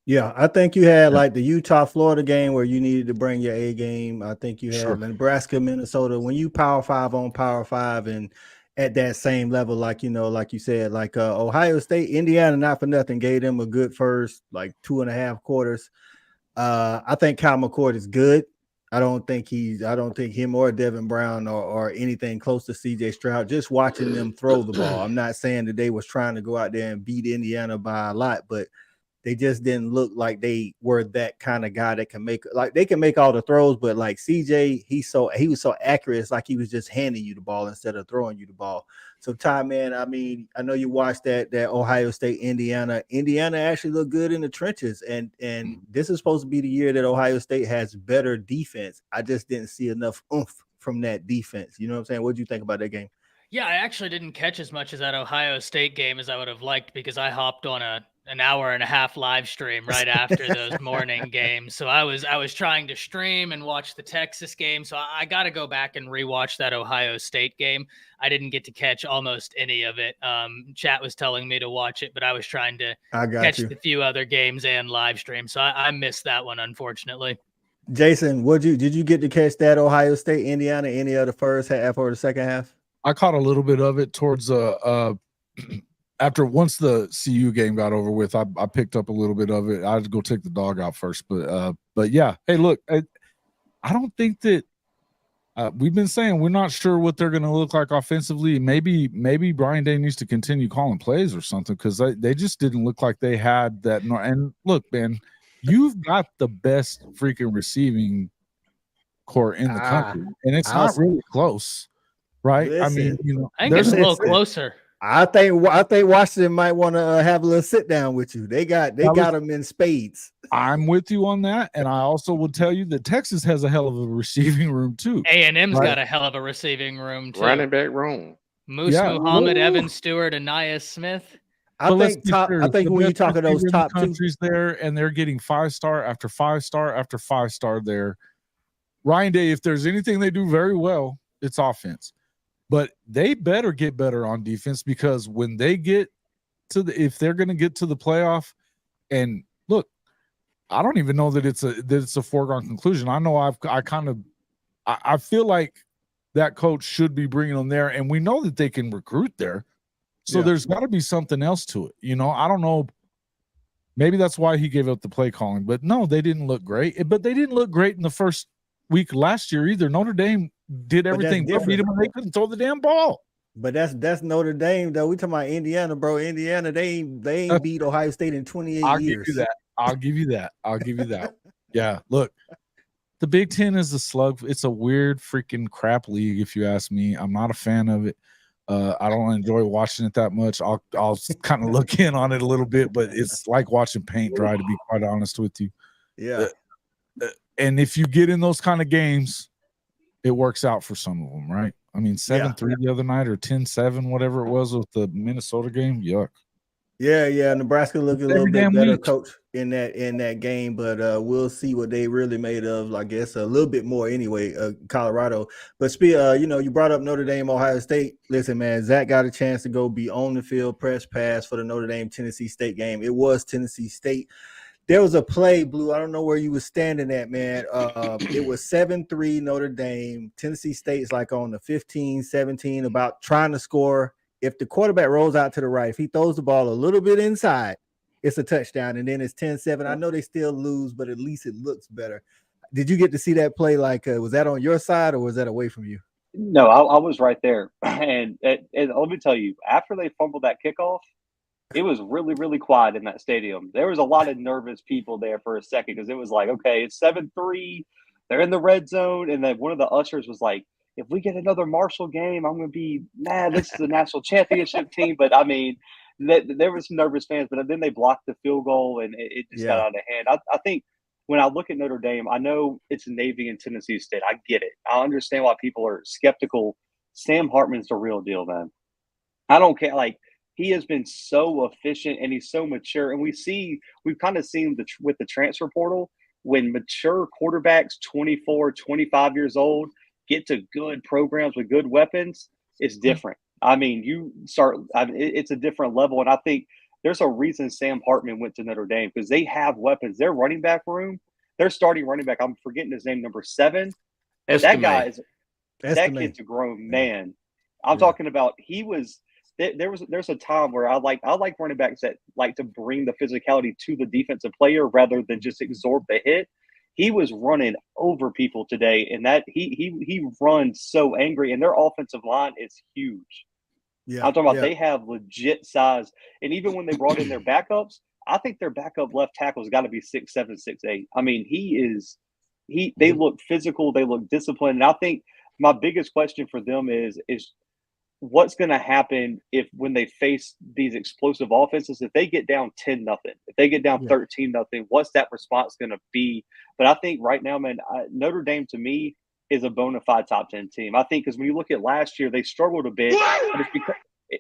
Yeah, I think you had like the Utah-Florida game where you needed to bring your A game. I think you had Nebraska, Minnesota. When you Power 5 on Power 5 and at that same level, like, you know, like you said, like Ohio State, Indiana, not for nothing, gave them a good first, like 2.5 quarters. I think Kyle McCord is good. I don't think him or Devin Brown or anything close to CJ Stroud. Just watching them throw the ball. I'm not saying that they was trying to go out there and beat Indiana by a lot, but they just didn't look like they were that kind of guy that can make, like, they can make all the throws, but like CJ, he was so accurate. It's like he was just handing you the ball instead of throwing you the ball. So, Ty, man, I mean, I know you watched that Ohio State Indiana. Indiana actually looked good in the trenches, and this is supposed to be the year that Ohio State has better defense. I just didn't see enough oomph from that defense. You know what I'm saying? What do you think about that game? Yeah, I actually didn't catch as much of that Ohio State game as I would have liked because I hopped on an hour and a half live stream right after those morning games. So I was trying to stream and watch the Texas game. So I got to go back and rewatch that Ohio State game. I didn't get to catch almost any of it. Chat was telling me to watch it, but I was trying to catch the few other games and live stream. So I missed that one, unfortunately. Jason, did you get to catch that Ohio State Indiana any of the first half or the second half? I caught a little bit of it towards after once the CU game got over with. I picked up a little bit of it. I had to go take the dog out first, but yeah. Hey, look, I don't think that we've been saying we're not sure what they're going to look like offensively. Maybe Brian Day needs to continue calling plays or something because they just didn't look like they had that. And look, man, you've got the best freaking receiving core in the country, and it's not really close. Right. Listen, I mean, you know, I think it's a little closer. I think Washington might want to have a little sit down with you. They got them in spades. I'm with you on that, and I also will tell you that Texas has a hell of a receiving room too. A&M's got a hell of a receiving room too. Running back room. Moose Muhammad, Evan Stewart, Anais Smith. I think when you talk of those top countries there, and they're getting 5-star after 5-star after 5-star there. Ryan Day, if there's anything they do very well, it's offense. But they better get better on defense because when they get if they're going to get to the playoff, and look, I don't even know that it's a foregone conclusion. I know I feel like that coach should be bringing them there, and we know that they can recruit there. So there's got to be something else to it. You know, I don't know. Maybe that's why he gave up the play calling. But no, they didn't look great. But they didn't look great in the first week last year either. Notre Dame did everything but beat them and they couldn't throw the damn ball. But that's Notre Dame though. We talking about Indiana, bro. Indiana, they ain't beat Ohio State in 28 years. I'll give you that. Yeah, look, the Big Ten is a slug. It's a weird freaking crap league, if you ask me. I'm not a fan of it. I don't enjoy watching it that much. I'll kind of look in on it a little bit, but it's like watching paint dry, to be quite honest with you. Yeah. And if you get in those kind of games, it works out for some of them, right? I mean, 7-3 the other night or 10-7, whatever it was with the Minnesota game. Yuck. Yeah. Nebraska looked a little bit better, coach, in that game, but we'll see what they really made of. I guess a little bit more anyway. Colorado, but you brought up Notre Dame, Ohio State. Listen, man, Zach got a chance to go be on the field, press pass for the Notre Dame Tennessee State game. It was Tennessee State. There was a play, Blue. I don't know where you were standing at, man. It was 7-3 Notre Dame. Tennessee State's like on the 15-17, about trying to score. If the quarterback rolls out to the right, if he throws the ball a little bit inside, it's a touchdown, and then it's 10-7. I know they still lose, but at least it looks better. Did you get to see that play? Like, was that on your side or was that away from you? No, I was right there. And let me tell you, after they fumbled that kickoff, it was really, really quiet in that stadium. There was a lot of nervous people there for a second because it was like, okay, it's 7-3. They're in the red zone. And then one of the ushers was like, if we get another Marshall game, I'm going to be mad. This is a national championship team. But, I mean, there were some nervous fans. But then they blocked the field goal, and it just got out of hand. I think when I look at Notre Dame, I know it's Navy and Tennessee State. I get it. I understand why people are skeptical. Sam Hartman's the real deal, man. I don't care. Like, he has been so efficient and he's so mature. And we've kind of seen with the transfer portal, when mature quarterbacks, 24, 25 years old, get to good programs with good weapons, it's different. I mean, it's a different level. And I think there's a reason Sam Hartman went to Notre Dame because they have weapons. Their running back room, their starting running back, I'm forgetting his name, number 7. That guy that kid's a grown man. I'm talking about there's a time where I like running backs that like to bring the physicality to the defensive player rather than just absorb the hit. He was running over people today, and that he runs so angry, and their offensive line is huge. Yeah, I'm talking about they have legit size, and even when they brought in their backups, I think their backup left tackle's got to be 6'7", 6'8". I mean, they look physical, they look disciplined, and I think my biggest question for them is what's going to happen when they face these explosive offenses, if they get down 10-0, if they get down 13-0, what's that response going to be? But I think right now, man, Notre Dame to me is a bona fide top 10 team. I think because when you look at last year, they struggled a bit. But it's because,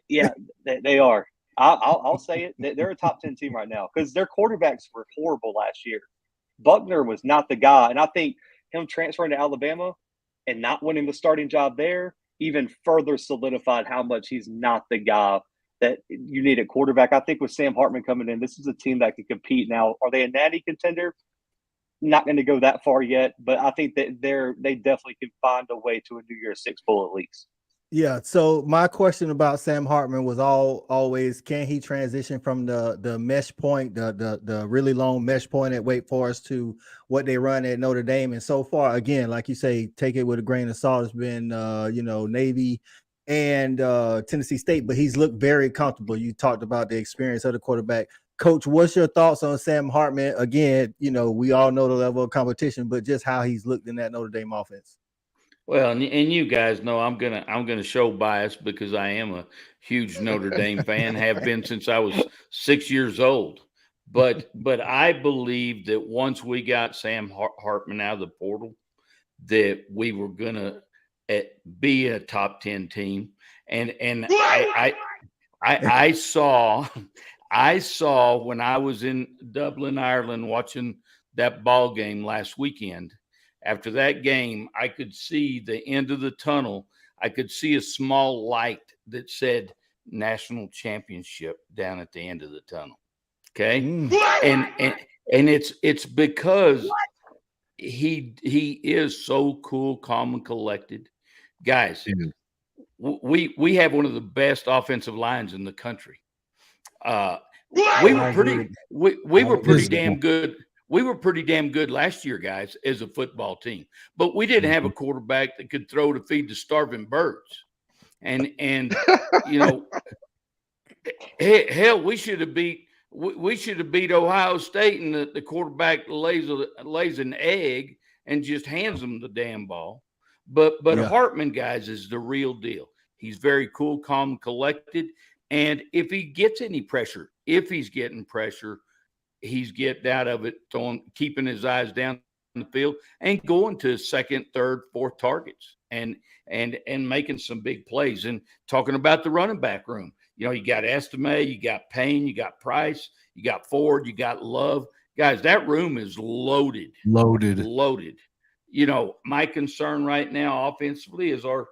yeah, they are. I'll say it. They're a top 10 team right now because their quarterbacks were horrible last year. Buckner was not the guy. And I think him transferring to Alabama and not winning the starting job there even further solidified how much he's not the guy that you need at quarterback. I think with Sam Hartman coming in, this is a team that can compete. Now, are they a natty contender? Not going to go that far yet, but I think that they definitely can find a way to a New Year's Six bowl at least. Yeah. So my question about Sam Hartman was always, can he transition from the mesh point, the really long mesh point at Wake Forest to what they run at Notre Dame? And so far, again, like you say, take it with a grain of salt. It's been Navy and Tennessee State, but he's looked very comfortable. You talked about the experience of the quarterback. Coach, what's your thoughts on Sam Hartman? Again, we all know the level of competition, but just how he's looked in that Notre Dame offense. Well, and you guys know I'm gonna show bias because I am a huge Notre Dame fan, have been since I was 6 years old. But I believe that once we got Sam Hartman out of the portal, that we were gonna be a top 10 team. And I saw when I was in Dublin, Ireland, watching that ball game last weekend. After that game, I could see the end of the tunnel. I could see a small light that said national championship down at the end of the tunnel. Okay. And it's because he is so cool, calm, and collected. Guys, we have one of the best offensive lines in the country. We were pretty damn good. We were pretty damn good last year, guys, as a football team. But we didn't have a quarterback that could throw to feed the starving birds. And hell, we should have beat Ohio State, and the quarterback lays an egg and just hands them the damn ball. But Hartman, guys, is the real deal. He's very cool, calm, collected. And if he gets any pressure, if he's getting pressure, he's getting out of it, keeping his eyes down the field and going to second, third, fourth targets and making some big plays. And talking about the running back room, you got Estime, you got Payne, you got Price, you got Ford, you got Love. Guys, that room is loaded. My concern right now offensively is our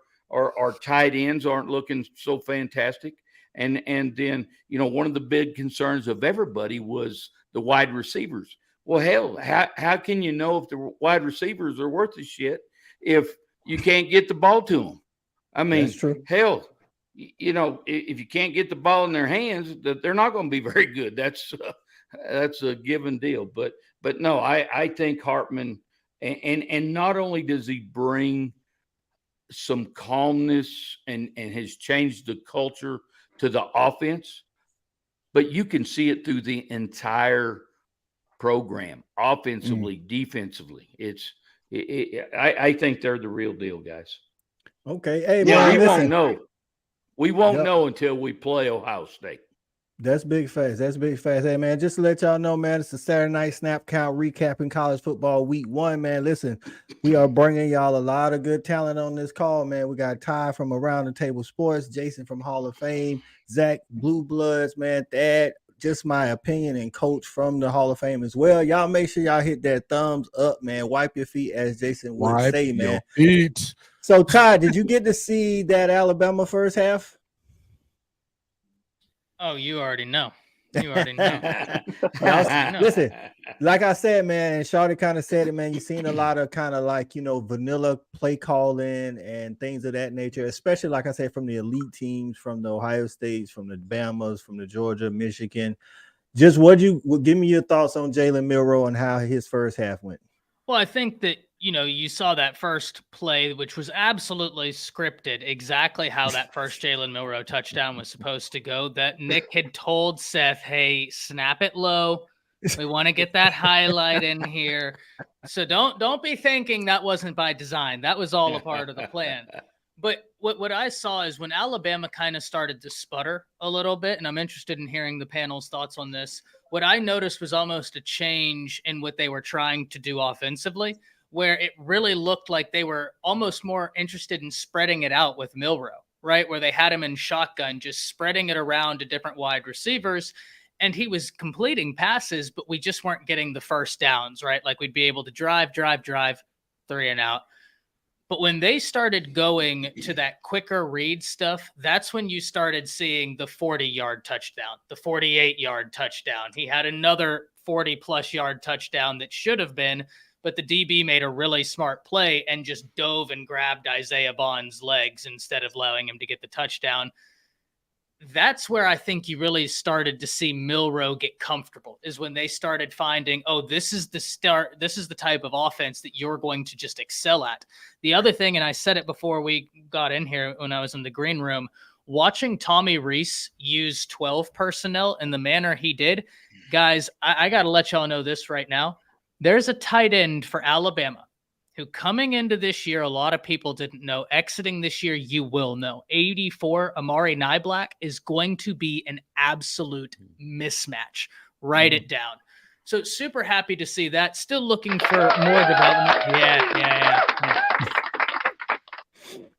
tight ends aren't looking so fantastic. And then, one of the big concerns of everybody was the wide receivers. Well, hell, how can you know if the wide receivers are worth the shit if you can't get the ball to them? I mean, hell, if you can't get the ball in their hands, they're not going to be very good. That's a given deal. But no, I think Hartman, and not only does he bring some calmness and has changed the culture to the offense, but you can see it through the entire program, offensively, defensively. I think they're the real deal, guys. Okay. Hey, man, we won't know until we play Ohio State. That's big facts. Hey, man, just to let y'all know, man, it's a Saturday night snap count recapping college football week 1, man. Listen, we are bringing y'all a lot of good talent on this call, man. We got Ty from Around the Table Sports, Jason from Hall of Fame, Zach, Blue Bloods, man, Thad, just my opinion, and Coach from the Hall of Fame as well. Y'all make sure y'all hit that thumbs up, man. Wipe your feet, as Jason would say, man. So, Ty, did you get to see that Alabama first half? Oh, you already know. Listen, like I said, man, and Shawty kind of said it, man, you've seen a lot of kind of like, vanilla play calling and things of that nature, especially, like I said, from the elite teams, from the Ohio States, from the Bamas, from the Georgia, Michigan. Just give me your thoughts on Jalen Milroe and how his first half went. Well, I think that, you saw that first play, which was absolutely scripted, exactly how that first Jalen Milroe touchdown was supposed to go, that Nick had told Seth, hey, snap it low. We want to get that highlight in here. So don't be thinking that wasn't by design. That was all a part of the plan. But what I saw is when Alabama kind of started to sputter a little bit, and I'm interested in hearing the panel's thoughts on this. What I noticed was almost a change in what they were trying to do offensively, where it really looked like they were almost more interested in spreading it out with Milroe, right? Where they had him in shotgun, just spreading it around to different wide receivers. And he was completing passes, but we just weren't getting the first downs, right? Like we'd be able to drive, 3 and out. But when they started going to that quicker read stuff, that's when you started seeing the 40-yard touchdown, the 48-yard touchdown. He had another 40-plus yard touchdown that should have been, but the DB made a really smart play and just dove and grabbed Isaiah Bond's legs instead of allowing him to get the touchdown. That's where I think you really started to see Milroe get comfortable, is when they started finding, oh, this is the start. This is the type of offense that you're going to just excel at. The other thing, and I said it before we got in here when I was in the green room, watching Tommy Rees use 12 personnel in the manner he did, guys, I got to let y'all know this right now. There's a tight end for Alabama who coming into this year, a lot of people didn't know. Exiting this year, you will know. 84, Amari Niblack is going to be an absolute mismatch. Write it down. So super happy to see that. Still looking for more development. Yeah.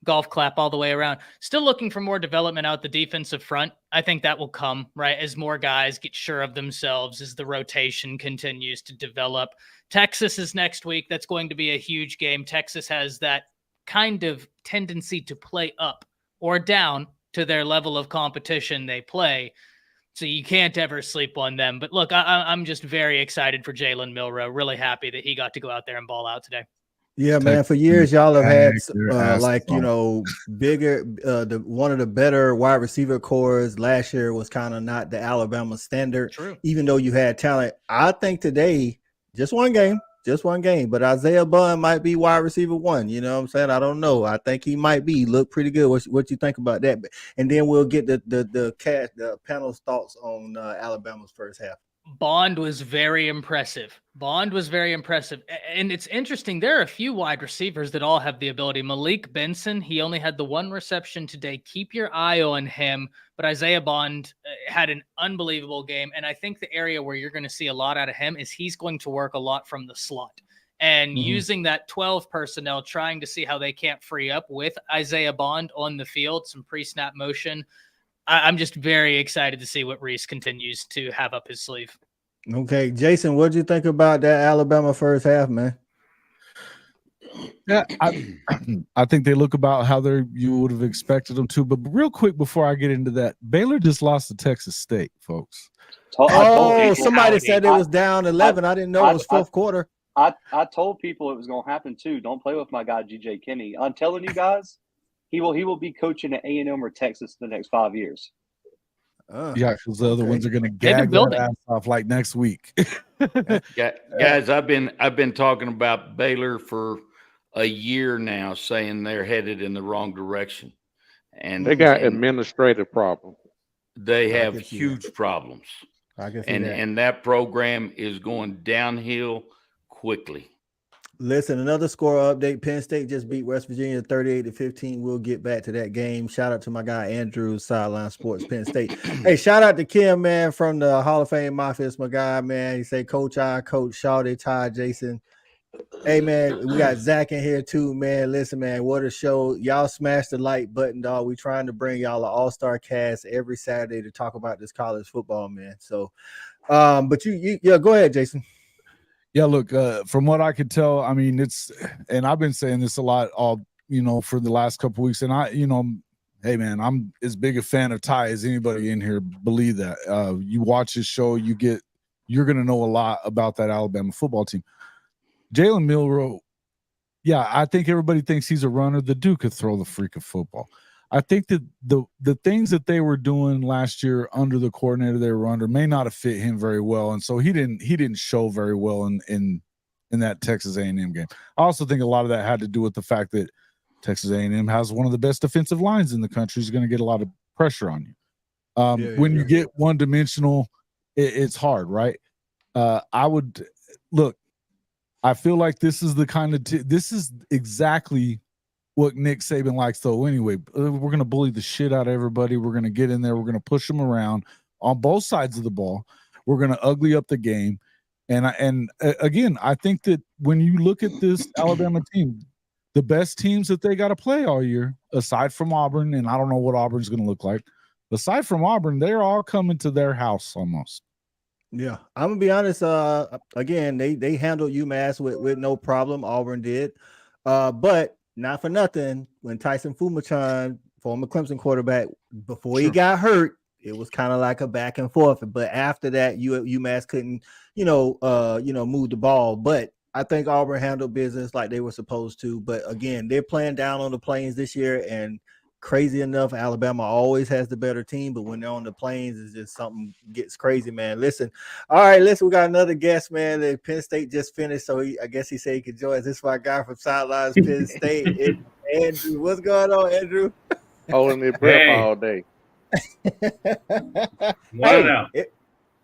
Golf clap all the way around. Still looking for more development out the defensive front. I think that will come, right, as more guys get sure of themselves, as the rotation continues to develop. Texas is next week. That's going to be a huge game. Texas has that kind of tendency to play up or down to their level of competition they play. So you can't ever sleep on them. But look, I'm just very excited for Jalen Milroe. Really happy that he got to go out there and ball out today. Yeah, man. For years, y'all have had bigger, one of the better wide receiver cores. Last year was kind of not the Alabama standard. True. Even though you had talent. I think today, just one game, but Isaiah Bond might be wide receiver 1. You know what I'm saying? I don't know. I think he might be. Look pretty good. What you think about that? And then we'll get the panel's thoughts on Alabama's first half. Bond was very impressive. And it's interesting. There are a few wide receivers that all have the ability. Malik Benson, he only had the 1 reception today. Keep your eye on him. But Isaiah Bond had an unbelievable game. And I think the area where you're going to see a lot out of him is he's going to work a lot from the slot. And using that 12 personnel, trying to see how they can't free up with Isaiah Bond on the field, some pre-snap motion. I'm just very excited to see what Rees continues to have up his sleeve. Okay, Jason, what did you think about that Alabama first half, man? Yeah, I think they look about how you would have expected them to. But real quick before I get into that, Baylor just lost to Texas State, folks. Somebody said it was down 11. I didn't know it was fourth quarter. I told people it was going to happen too. Don't play with my guy G.J. Kinney. I'm telling you guys. He will be coaching at A&M or Texas the next 5 years. Yeah, because the other ones are going to gag their ass off like next week. Guys, I've been talking about Baylor for a year now, saying they're headed in the wrong direction, and they got administrative problems. They have huge problems, and that program is going downhill quickly. Listen, another score update. Penn State just beat West Virginia 38-15. We'll get back to that game. Shout out to my guy Andrew, Sideline Sports, Penn State. Hey, shout out to Kim, man, from the Hall of Fame Mafia. It's my guy, man. He say, Coach I, Coach Shawty, Ty, Jason. Hey, man, we got Zach in here too, man. Listen, man, what a show. Y'all smash the like button, dog. We trying to bring y'all an all-star cast every Saturday to talk about this college football, man. So, but you go ahead, Jason. Yeah, look, from what I could tell, I mean, and I've been saying this a lot for the last couple of weeks. And hey, man, I'm as big a fan of Ty as anybody in here. Believe that. You watch his show, you're going to know a lot about that Alabama football team. Jalen Milroe, yeah, I think everybody thinks he's a runner. The dude could throw the freak of football. I think that the things that they were doing last year under the coordinator they were under may not have fit him very well, and so he didn't show very well in that Texas A&M game. I also think a lot of that had to do with the fact that Texas A&M has one of the best defensive lines in the country. Is going to get a lot of pressure on you. When you get one-dimensional, it's hard, right? I feel like this is the kind of this is exactly what Nick Saban likes, though. Anyway, we're going to bully the shit out of everybody. We're going to get in there. We're going to push them around on both sides of the ball. We're going to ugly up the game. And again, I think that when you look at this Alabama team, the best teams that they got to play all year, aside from Auburn, and I don't know what Auburn's going to look like, aside from Auburn, they're all coming to their house almost. Yeah, I'm gonna be honest. Again, they handled UMass with no problem. Auburn did, but not for nothing. When Tyson Fumachan, former Clemson quarterback, before he got hurt, it was kind of like a back and forth. But after that, UMass couldn't, move the ball. But I think Auburn handled business like they were supposed to. But again, they're playing down on the Plains this year, and crazy enough, Alabama always has the better team, but when they're on the Plains, it's just something gets crazy, man. Listen, all right, we got another guest, man. That Penn State just finished, so I guess he said he could join us. This is my guy from Sidelines Penn State, Andrew. What's going on, Andrew? Holding their breath all day.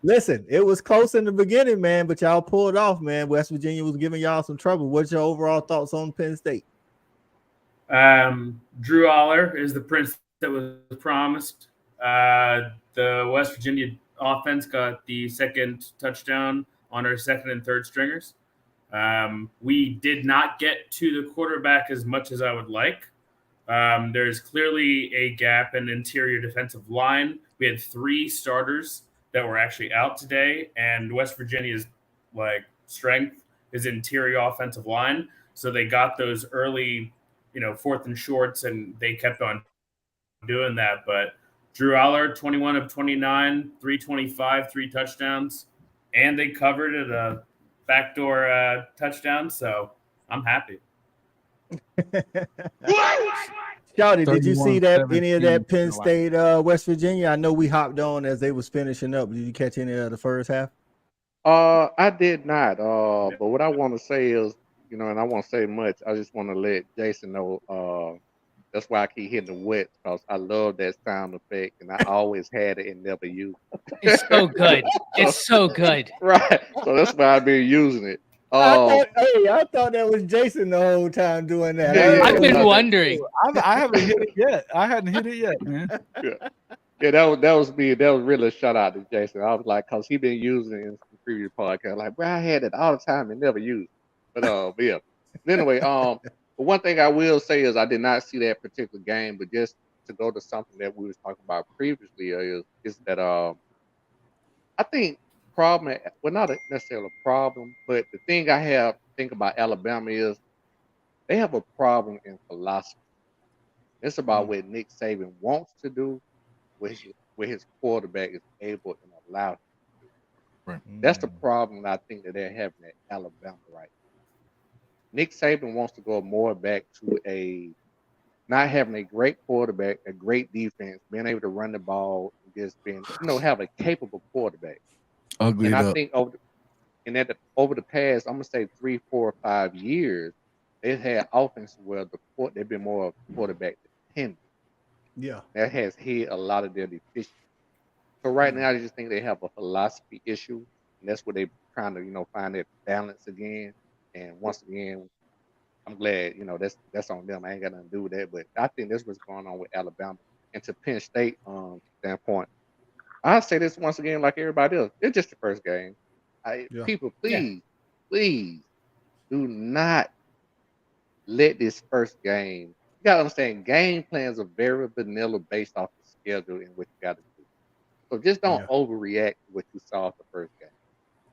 Listen, it was close in the beginning, man, but y'all pulled off, man. West Virginia was giving y'all some trouble. What's your overall thoughts on Penn State? Drew Aller is the prince that was promised. The West Virginia offense got the second touchdown on our second and third stringers. We did not get to the quarterback as much as I would like. There's clearly a gap in interior defensive line. We had 3 starters that were actually out today, and West Virginia's strength is interior offensive line. So they got those early, 4th and shorts, and they kept on doing that. But Drew Aller, 21 of 29, 325, 3 touchdowns, and they covered at a backdoor touchdown. So I'm happy. Shouty, did you see that any of that Penn State West Virginia? I know we hopped on as they was finishing up. Did you catch any of the first half? I did not. But what I want to say is, and I won't say much. I just want to let Jason know. That's why I keep hitting the wet, because I love that sound effect, and I always had it and never used it. It's so good. It's so good. Right. So that's why I've been using it. I thought that was Jason the whole time doing that. I've been wondering. I haven't hit it yet. I hadn't hit it yet, man. Yeah, that was me. That was really a shout out to Jason. I was like, because he been using it in some previous podcasts. Like, bro, I had it all the time and never used it. But yeah. Anyway, but one thing I will say is I did not see that particular game, but just to go to something that we was talking about previously is that I think not necessarily a problem, but the thing I think about Alabama is they have a problem in philosophy. It's about what Nick Saban wants to do, what his quarterback is able and allowed to do. Right. That's the problem I think that they're having at Alabama right now. Nick Saban wants to go more back to not having a great quarterback, a great defense, being able to run the ball, and just being, have a capable quarterback. I think over the past, I'm gonna say 3, 4, or 5 years, they've had offense where they've been more quarterback dependent. Yeah, that has hid a lot of their deficiencies. So right now, I just think they have a philosophy issue, and that's what they're trying to, find that balance again. And once again, I'm glad, that's on them. I ain't got nothing to do with that, but I think that's what's going on with Alabama. And to Penn State standpoint, I'll say this once again, like everybody else, it's just the first game. People, please do not let this first game. You gotta understand, game plans are very vanilla based off the schedule and what you got to do. So just don't overreact to what you saw at the first game.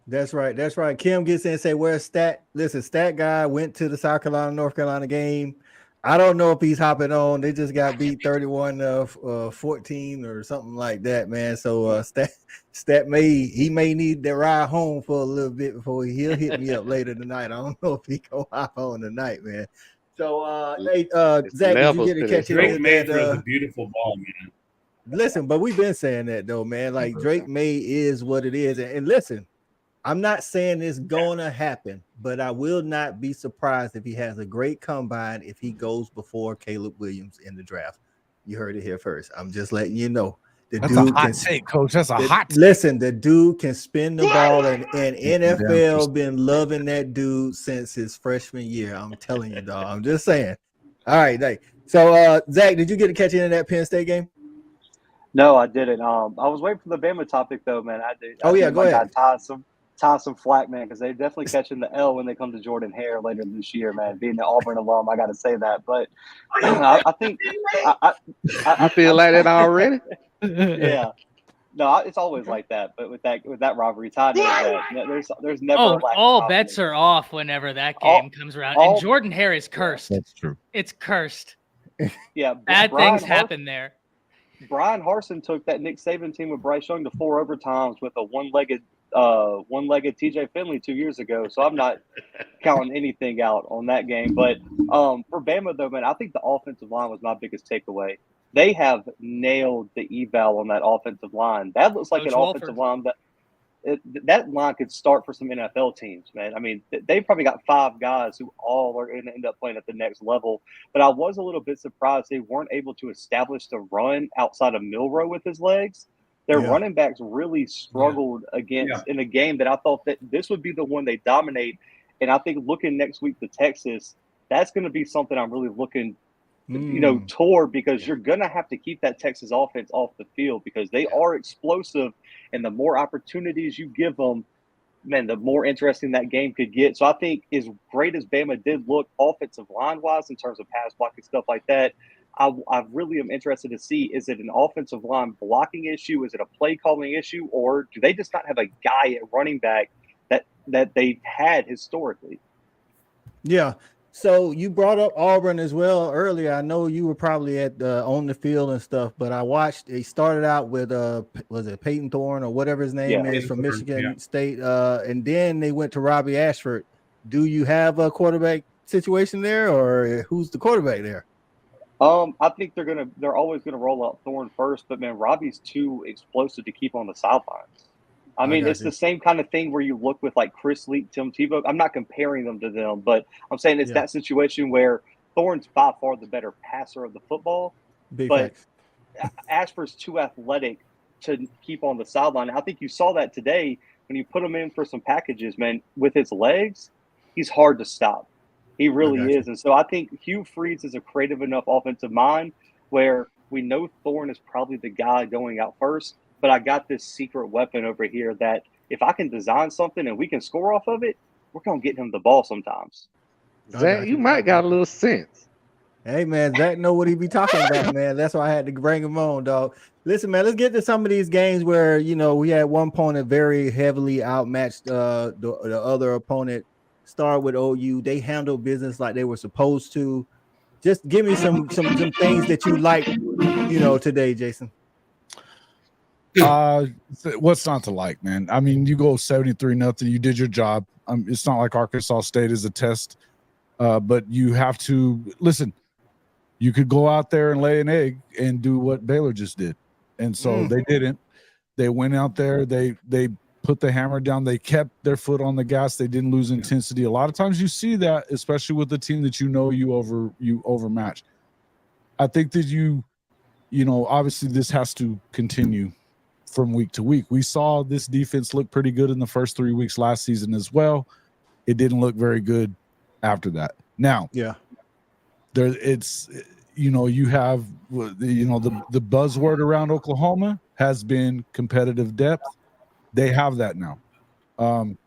That's right. Kim gets in and say, "Where's Stat?" Listen, Stat guy went to the South Carolina North Carolina game. I don't know if he's hopping on. They just got beat 31-14 or something like that, man. So Stat may need to ride home for a little bit before he'll hit me up later tonight. I don't know if he go hop on tonight, man. So Zach, did you get to catch Drake May that? throws a beautiful ball, man. Listen, but we've been saying that though, man. Like Drake May is what it is, and listen. I'm not saying it's gonna happen, but I will not be surprised if he has a great combine if he goes before Caleb Williams in the draft. You heard it here first. I'm just letting you know. That's a hot take, Coach. That's a hot take. Listen, the dude can spin the ball, and NFL been loving that dude since his freshman year. I'm telling you, dog. I'm just saying. All right. So, Zach, did you get to catch any of that Penn State game? No, I didn't. I was waiting for the Bama topic though, man. I did. Oh, yeah, go ahead. Tie some flack, man, because they're definitely catching the L when they come to Jordan Hare later this year, man. Being an Auburn alum, I got to say that. But I think I feel like that already. Yeah. No, it's always like that. But with that rivalry, Todd knows that. There's never. a lack of all confidence. bets are off whenever that game comes around. And Jordan Hare is cursed. That's true. It's cursed. Yeah, Bad things happen there. Brian Harsin took that Nick Saban team with Bryce Young to 4 overtimes with a one-legged TJ Finley 2 years ago. So I'm not counting anything out on that game. But for Bama though, man, I think the offensive line was my biggest takeaway. They have nailed the eval on that offensive line. That looks like Coach an Wolford. offensive line that line could start for some NFL teams, man. I mean, they probably got 5 guys who all are going to end up playing at the next level. But I was a little bit surprised they weren't able to establish the run outside of Milroe with his legs. Their running backs really struggled against in a game that I thought that this would be the one they dominate. And I think looking next week to Texas, that's going to be something I'm really looking toward, because you're going to have to keep that Texas offense off the field because they are explosive, and the more opportunities you give them, man, the more interesting that game could get. So I think as great as Bama did look offensive line-wise in terms of pass blocking, stuff like that, I really am interested to see, is it an offensive line blocking issue? Is it a play calling issue? Or do they just not have a guy at running back that they had historically? Yeah. So you brought up Auburn as well earlier. I know you were probably at on the field and stuff, but I watched. They started out with was it Peyton Thorne or whatever his name is from Michigan State, and then they went to Robbie Ashford. Do you have a quarterback situation there, or who's the quarterback there? I think they're always gonna roll out Thorne first, but man, Robbie's too explosive to keep on the sidelines. I mean, it's the same kind of thing where you look with like Chris Leak, Tim Tebow. I'm not comparing them to them, but I'm saying it's that situation where Thorne's by far the better passer of the football, but Ashford's too athletic to keep on the sideline. I think you saw that today when you put him in for some packages, man. With his legs, he's hard to stop. He really is. And so I think Hugh Freeze is a creative enough offensive mind where we know Thorne is probably the guy going out first. But I got this secret weapon over here that if I can design something and we can score off of it, we're going to get him the ball sometimes. Zach, you might got a little sense. Hey, man, Zach know what he be talking about, man. That's why I had to bring him on, dog. Listen, man, let's get to some of these games where, we had one opponent very heavily outmatched the other opponent. Start with OU. They handled business like they were supposed to. Just give me some things that you like, today, Jason. What's not to like, man? I mean, you go 73-0. You did your job. It's not like Arkansas State is a test, but you have to listen. You could go out there and lay an egg and do what Baylor just did, and so they didn't. They went out there. They put the hammer down. They kept their foot on the gas. They didn't lose intensity. A lot of times you see that, especially with the team that you overmatch. I think that obviously this has to continue from week to week. We saw this defense look pretty good in the first 3 weeks last season as well. It didn't look very good after that. Now, you have the buzzword around Oklahoma has been competitive depth. They have that now. And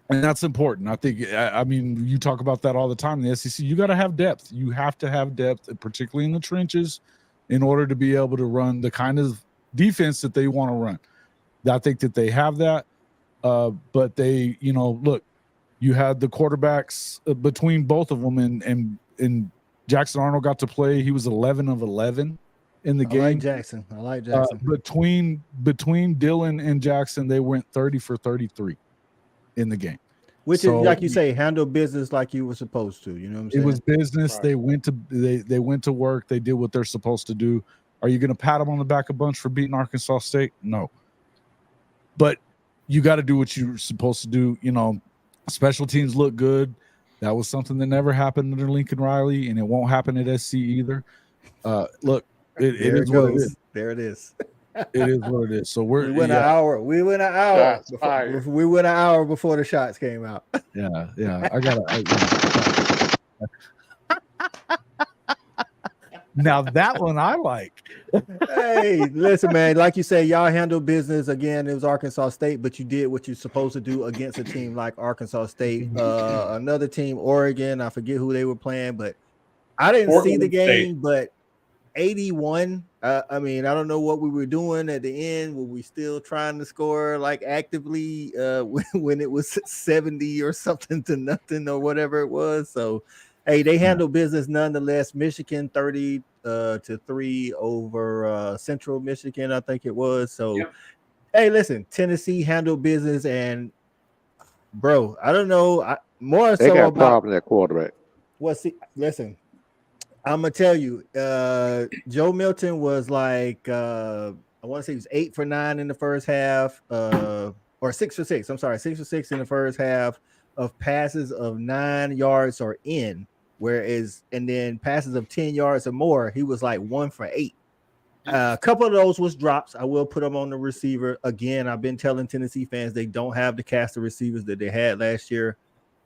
that's important. I think, you talk about that all the time in the SEC. You got to have depth. You have to have depth, particularly in the trenches, in order to be able to run the kind of defense that they want to run. I think that they have that. But they, look, you had the quarterbacks between both of them, and Jackson Arnold got to play. He was 11 of 11 in the game. I like Jackson. Between Dylan and Jackson, they went 30 for 33 in the game. Which is, like you say, handle business like you were supposed to. You know what I'm saying? It was business. Right. They went to work. They did what they're supposed to do. Are you going to pat them on the back a bunch for beating Arkansas State? No. But you got to do what you're supposed to do. Special teams look good. That was something that never happened under Lincoln Riley, and it won't happen at SC either. Look, it is what it is. There it is. It is what it is. So we went an hour. We went an hour. We went an hour before the shots came out. Yeah. I got Now that one I like. Hey, listen, man. Like you said, y'all handle business. Again, it was Arkansas State, but you did what you're supposed to do against a team like Arkansas State. Another team, Oregon. I forget who they were playing, but I didn't see the Portland game. State. But 81. I mean, I don't know what we were doing at the end. Were we still trying to score like actively when it was 70 or something to nothing or whatever it was? So, hey, they handled business nonetheless. Michigan 30-3 over Central Michigan, I think it was. So, hey, listen, Tennessee handled business, and bro, I don't know. More They so got about problem at quarterback. listen. I'm gonna tell you, Joe Milton was like, I want to say he was 8 for 9 in the first half, or 6 for 6. I'm sorry, 6 for 6 in the first half of passes of 9 yards or in, whereas and then passes of 10 yards or more, he was like 1 for 8. A couple of those was drops. I will put them on the receiver. Again, I've been telling Tennessee fans they don't have the cast of receivers that they had last year,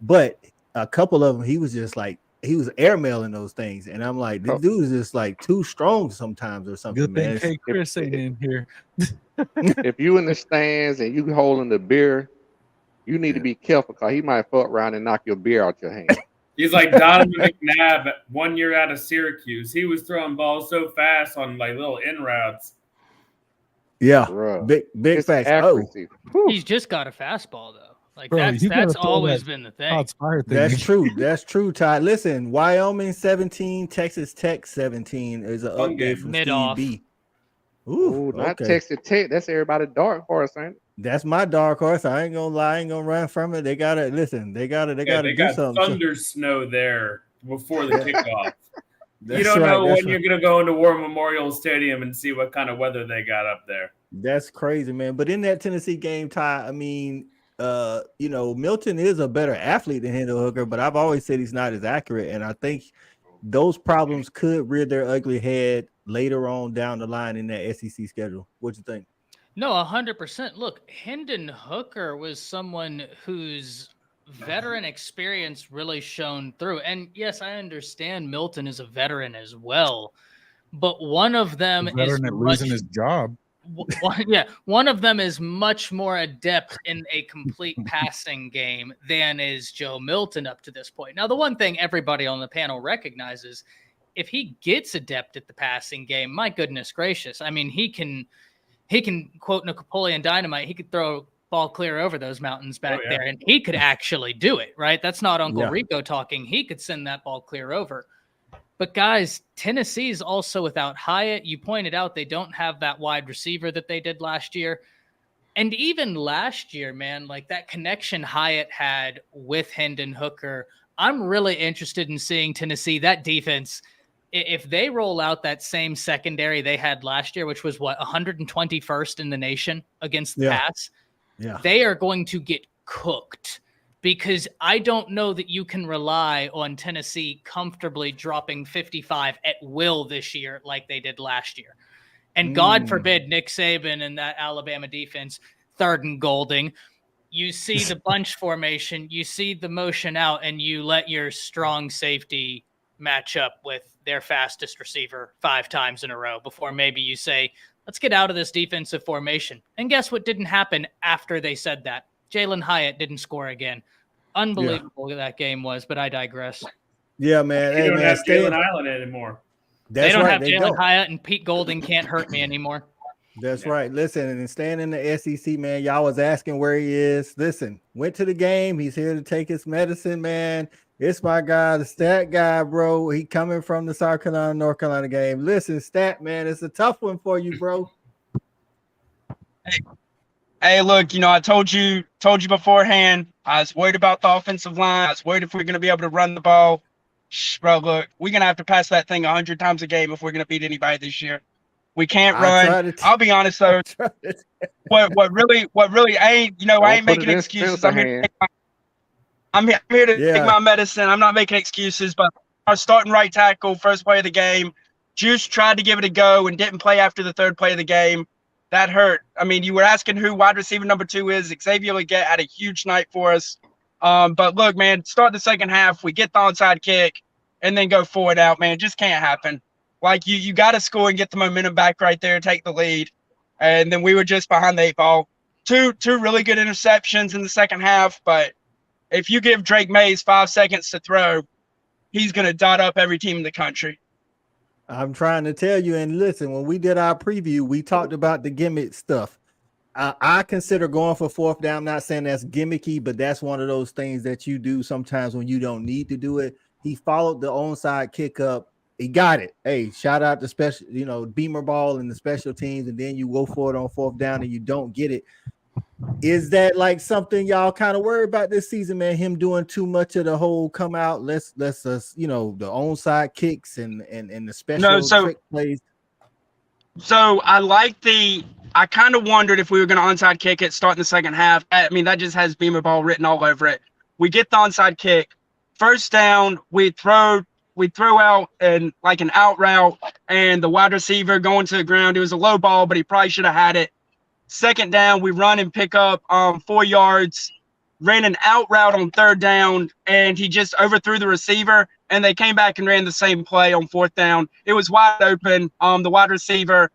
but a couple of them, he was just like, he was airmailing those things, and I'm like, this dude is just like too strong sometimes or something. Good thing Man. K. Chris ain't in here. If you in the stands and you holding the beer, you need to be careful because he might fuck around and knock your beer out your hand. He's like Donovan McNabb 1 year out of Syracuse. He was throwing balls so fast on like little in routes. Yeah, Bruh. big It's facts. accuracy. He's just got a fastball though. Like Bro, you gotta that's throw always that been the thing. Shots fired thing. That's true. That's true, Ty. Listen, Wyoming 17, Texas Tech 17 is an Fun update game. from Mid Steve off. B. Ooh, not okay. Texas Tech. That's everybody dark horse, ain't it? That's my dark horse. I ain't gonna lie. I ain't gonna run from it. They gotta listen. They gotta They do got something. thunder snow there before the kickoff. You That's don't right, know that's when right. you're going to go into War Memorial Stadium and see what kind of weather they got up there. That's crazy, man. But in that Tennessee game, Ty, I mean, Milton is a better athlete than Hendon Hooker, but I've always said he's not as accurate. And I think those problems could rear their ugly head later on down the line in that SEC schedule. What you think? No, 100%. Look, Hendon Hooker was someone whose veteran experience really shone through. And yes, I understand Milton is a veteran as well, but one of them The veteran at losing his job. One of them is much more adept in a complete passing game than is Joe Milton up to this point. Now, the one thing everybody on the panel recognizes, if he gets adept at the passing game, my goodness gracious, I mean, he can quote Napoleon Dynamite. He could throw a ball clear over those mountains back there, and he could actually do it, right? That's not Uncle Rico talking. He could send that ball clear over. But guys, Tennessee is also without Hyatt. You pointed out they don't have that wide receiver that they did last year. And even last year, man, like that connection Hyatt had with Hendon Hooker, I'm really interested in seeing Tennessee, that defense, if they roll out that same secondary they had last year, which was 121st in the nation against the pass, they are going to get cooked, because I don't know that you can rely on Tennessee comfortably dropping 55 at will this year like they did last year. And God forbid Nick Saban and that Alabama defense, 3rd and Golding, you see the bunch formation, you see the motion out, and you let your strong safety match up with their fastest receiver 5 times in a row before maybe you say, let's get out of this defensive formation. And guess what didn't happen after they said that? Jalen Hyatt didn't score again. Unbelievable that game was, but I digress. Yeah, man. They don't have Jalen Island anymore. They don't have Jalen Hyatt, and Pete Golding can't hurt me anymore. That's right. Listen, and staying in the SEC, man, y'all was asking where he is. Listen, went to the game. He's here to take his medicine, man. It's my guy, the stat guy, bro. He coming from the South Carolina, North Carolina game. Listen, stat, man, it's a tough one for you, bro. Hey, look, I told you beforehand, I was worried about the offensive line. I was worried if we're going to be able to run the ball. Bro, look, we're going to have to pass that thing 100 times a game if we're going to beat anybody this year. We can't run. I'll be honest, though. What really ain't, I ain't making excuses. I'm here to take my medicine. I'm not making excuses, but our starting right tackle, first play of the game, Juice tried to give it a go and didn't play after the 3rd play of the game. That hurt. I mean, you were asking who wide receiver number 2 is. Xavier Legette had a huge night for us. But look, man, start the second half. We get the onside kick and then go forward out, man. Just can't happen. Like you got to score and get the momentum back right there, take the lead, and then we were just behind the 8 ball. Two really good interceptions in the second half, but if you give Drake Mays 5 seconds to throw, he's gonna dot up every team in the country. I'm trying to tell you, and listen, when we did our preview, we talked about the gimmick stuff. I consider going for 4th down. I'm not saying that's gimmicky, but that's one of those things that you do sometimes when you don't need to do it. He followed the onside kick up. He got it. Hey, shout out to special, Beamer ball and the special teams, and then you go for it on 4th down and you don't get it. Is that like something y'all kind of worry about this season, man? Him doing too much of the whole come out, let's the onside kicks and the special trick plays. So I kind of wondered if we were going to onside kick it, start in the second half. I mean, that just has Beamer ball written all over it. We get the onside kick. 1st down, we throw out and like an out route, and the wide receiver going to the ground. It was a low ball, but he probably should have had it. 2nd down, we run and pick up 4 yards, ran an out route on 3rd down, and he just overthrew the receiver, and they came back and ran the same play on 4th down. It was wide open. The wide receiver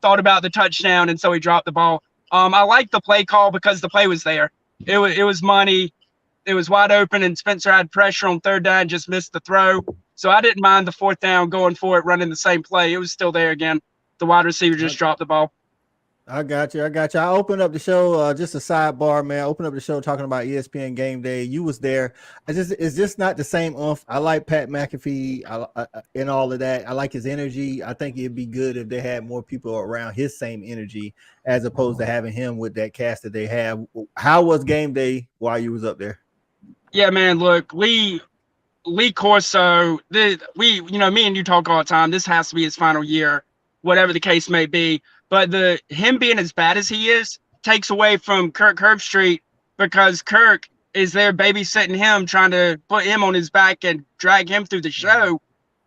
thought about the touchdown, and so he dropped the ball. I like the play call because the play was there. It was money. It was wide open, and Spencer had pressure on 3rd down, just missed the throw. So I didn't mind the 4th down going for it, running the same play. It was still there again. The wide receiver just dropped the ball. I got you. I opened up the show, just a sidebar, man. I opened up the show talking about ESPN Game Day. You was there. It's just not the same oomph. I like Pat McAfee and all of that. I like his energy. I think it'd be good if they had more people around his same energy as opposed to having him with that cast that they have. How was Game Day while you was up there? Yeah, man, look, Lee Corso, me and you talk all the time. This has to be his final year, whatever the case may be. But him being as bad as he is takes away from Kirk Herbstreit, because Kirk is there babysitting him, trying to put him on his back and drag him through the show.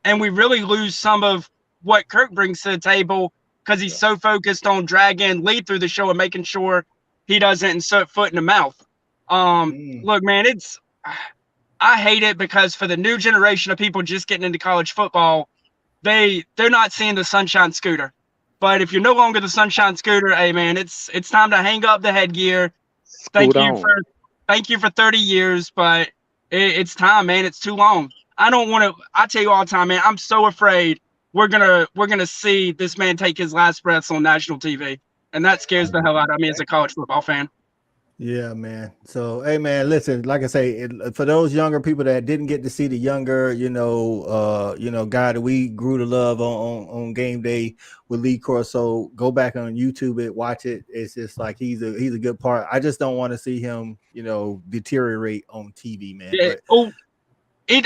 And we really lose some of what Kirk brings to the table because he's so focused on dragging Lee through the show and making sure he doesn't insert foot in the mouth. Look, man, I hate it because for the new generation of people just getting into college football, they're not seeing the Sunshine Scooter. But if you're no longer the Sunshine Scooter, hey man, it's time to hang up the headgear. Thank you for 30 years, but it's time, man. It's too long. I don't want to. I tell you all the time, man. I'm so afraid we're gonna see this man take his last breaths on national TV, and that scares the hell out of me as a college football fan. Yeah, man. So, hey, man, listen, like I say, for those younger people that didn't get to see the younger, guy that we grew to love on Game Day with Lee Corso, go back on YouTube and watch it. It's just like he's a good part. I just don't want to see him, deteriorate on TV, man. Yeah.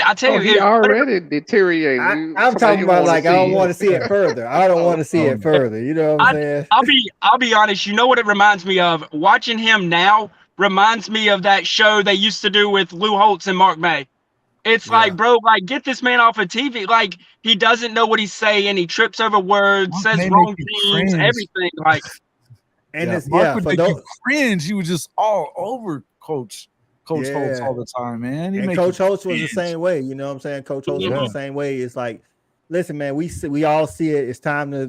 I tell you, he already deteriorated. I'm talking about like I don't want to see it further. I don't want to see it further. You know what I'm saying? I'll be honest. You know what it reminds me of? Watching him now reminds me of that show they used to do with Lou Holtz and Mark May. It's like, bro, like get this man off of TV. Like he doesn't know what he's saying. He trips over words, says wrong things, everything. Like, and it's Mark would make you cringe. He was just all over Coach Holtz all the time, man. And Coach Holtz was the same way. You know what I'm saying? Coach Holtz was the same way. It's like, listen, man, we all see it. It's time to,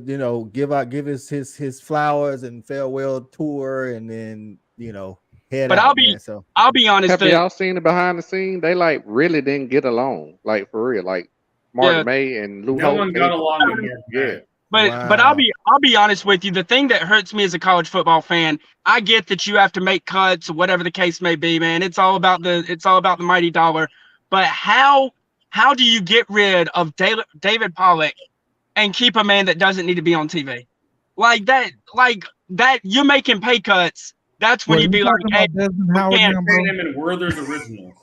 give his flowers and farewell tour, and then, head but out. I'll be honest. Have y'all seen the behind the scene? They like really didn't get along, like for real. Like Mark May and Lou Holtz. No one got along with Mark May. But I'll be honest with you. The thing that hurts me as a college football fan, I get that you have to make cuts or whatever the case may be, man. It's all about the mighty dollar. But how do you get rid of David Pollock and keep a man that doesn't need to be on TV? Like that you're making pay cuts. That's when you be like, hey, Desmond Howard now, bro? Him in Werther's Originals.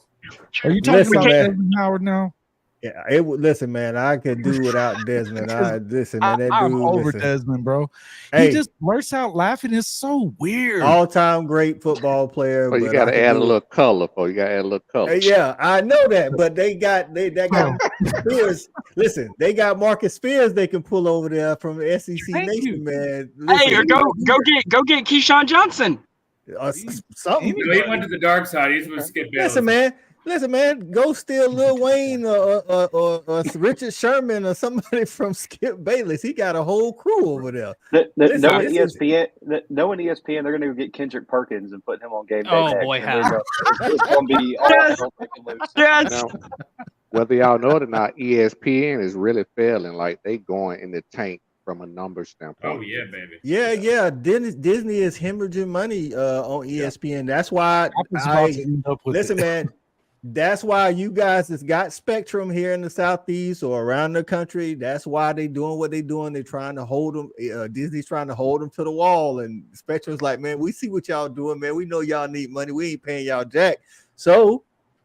Are you talking about Desmond Howard now? Yeah, listen, man. I could do without Desmond. I'm over Desmond, bro. Hey, he just bursts out laughing. It's so weird. All-time great football player. But you got to add a little color. Yeah, I know that, but they got Spears. Listen, they got Marcus Spears. They can pull over there from the SEC Nation, man. Listen, hey, go get Keyshawn Johnson. Something. He went to the dark side. He's going to skip. Listen, man. Listen, man, go steal Lil Wayne or Richard Sherman or somebody from Skip Bayless. He got a whole crew over there. Listen, knowing this is- ESPN, knowing ESPN, they're going to go get Kendrick Perkins and put him on game day. Oh, next, boy, and how? it's going to be all hell breaking loose. Yes. Now, whether y'all know it or not, ESPN is really failing. Like they going in the tank from a number standpoint. Oh yeah, baby. Yeah. Disney is hemorrhaging money on ESPN. That's why listen, man. That's why you guys has got Spectrum here in the Southeast or around the country. That's why they doing what they doing. They're trying to hold them. Disney's trying to hold them to the wall, and Spectrum's like, man, we see what y'all doing, man. We know y'all need money. We ain't paying y'all jack. So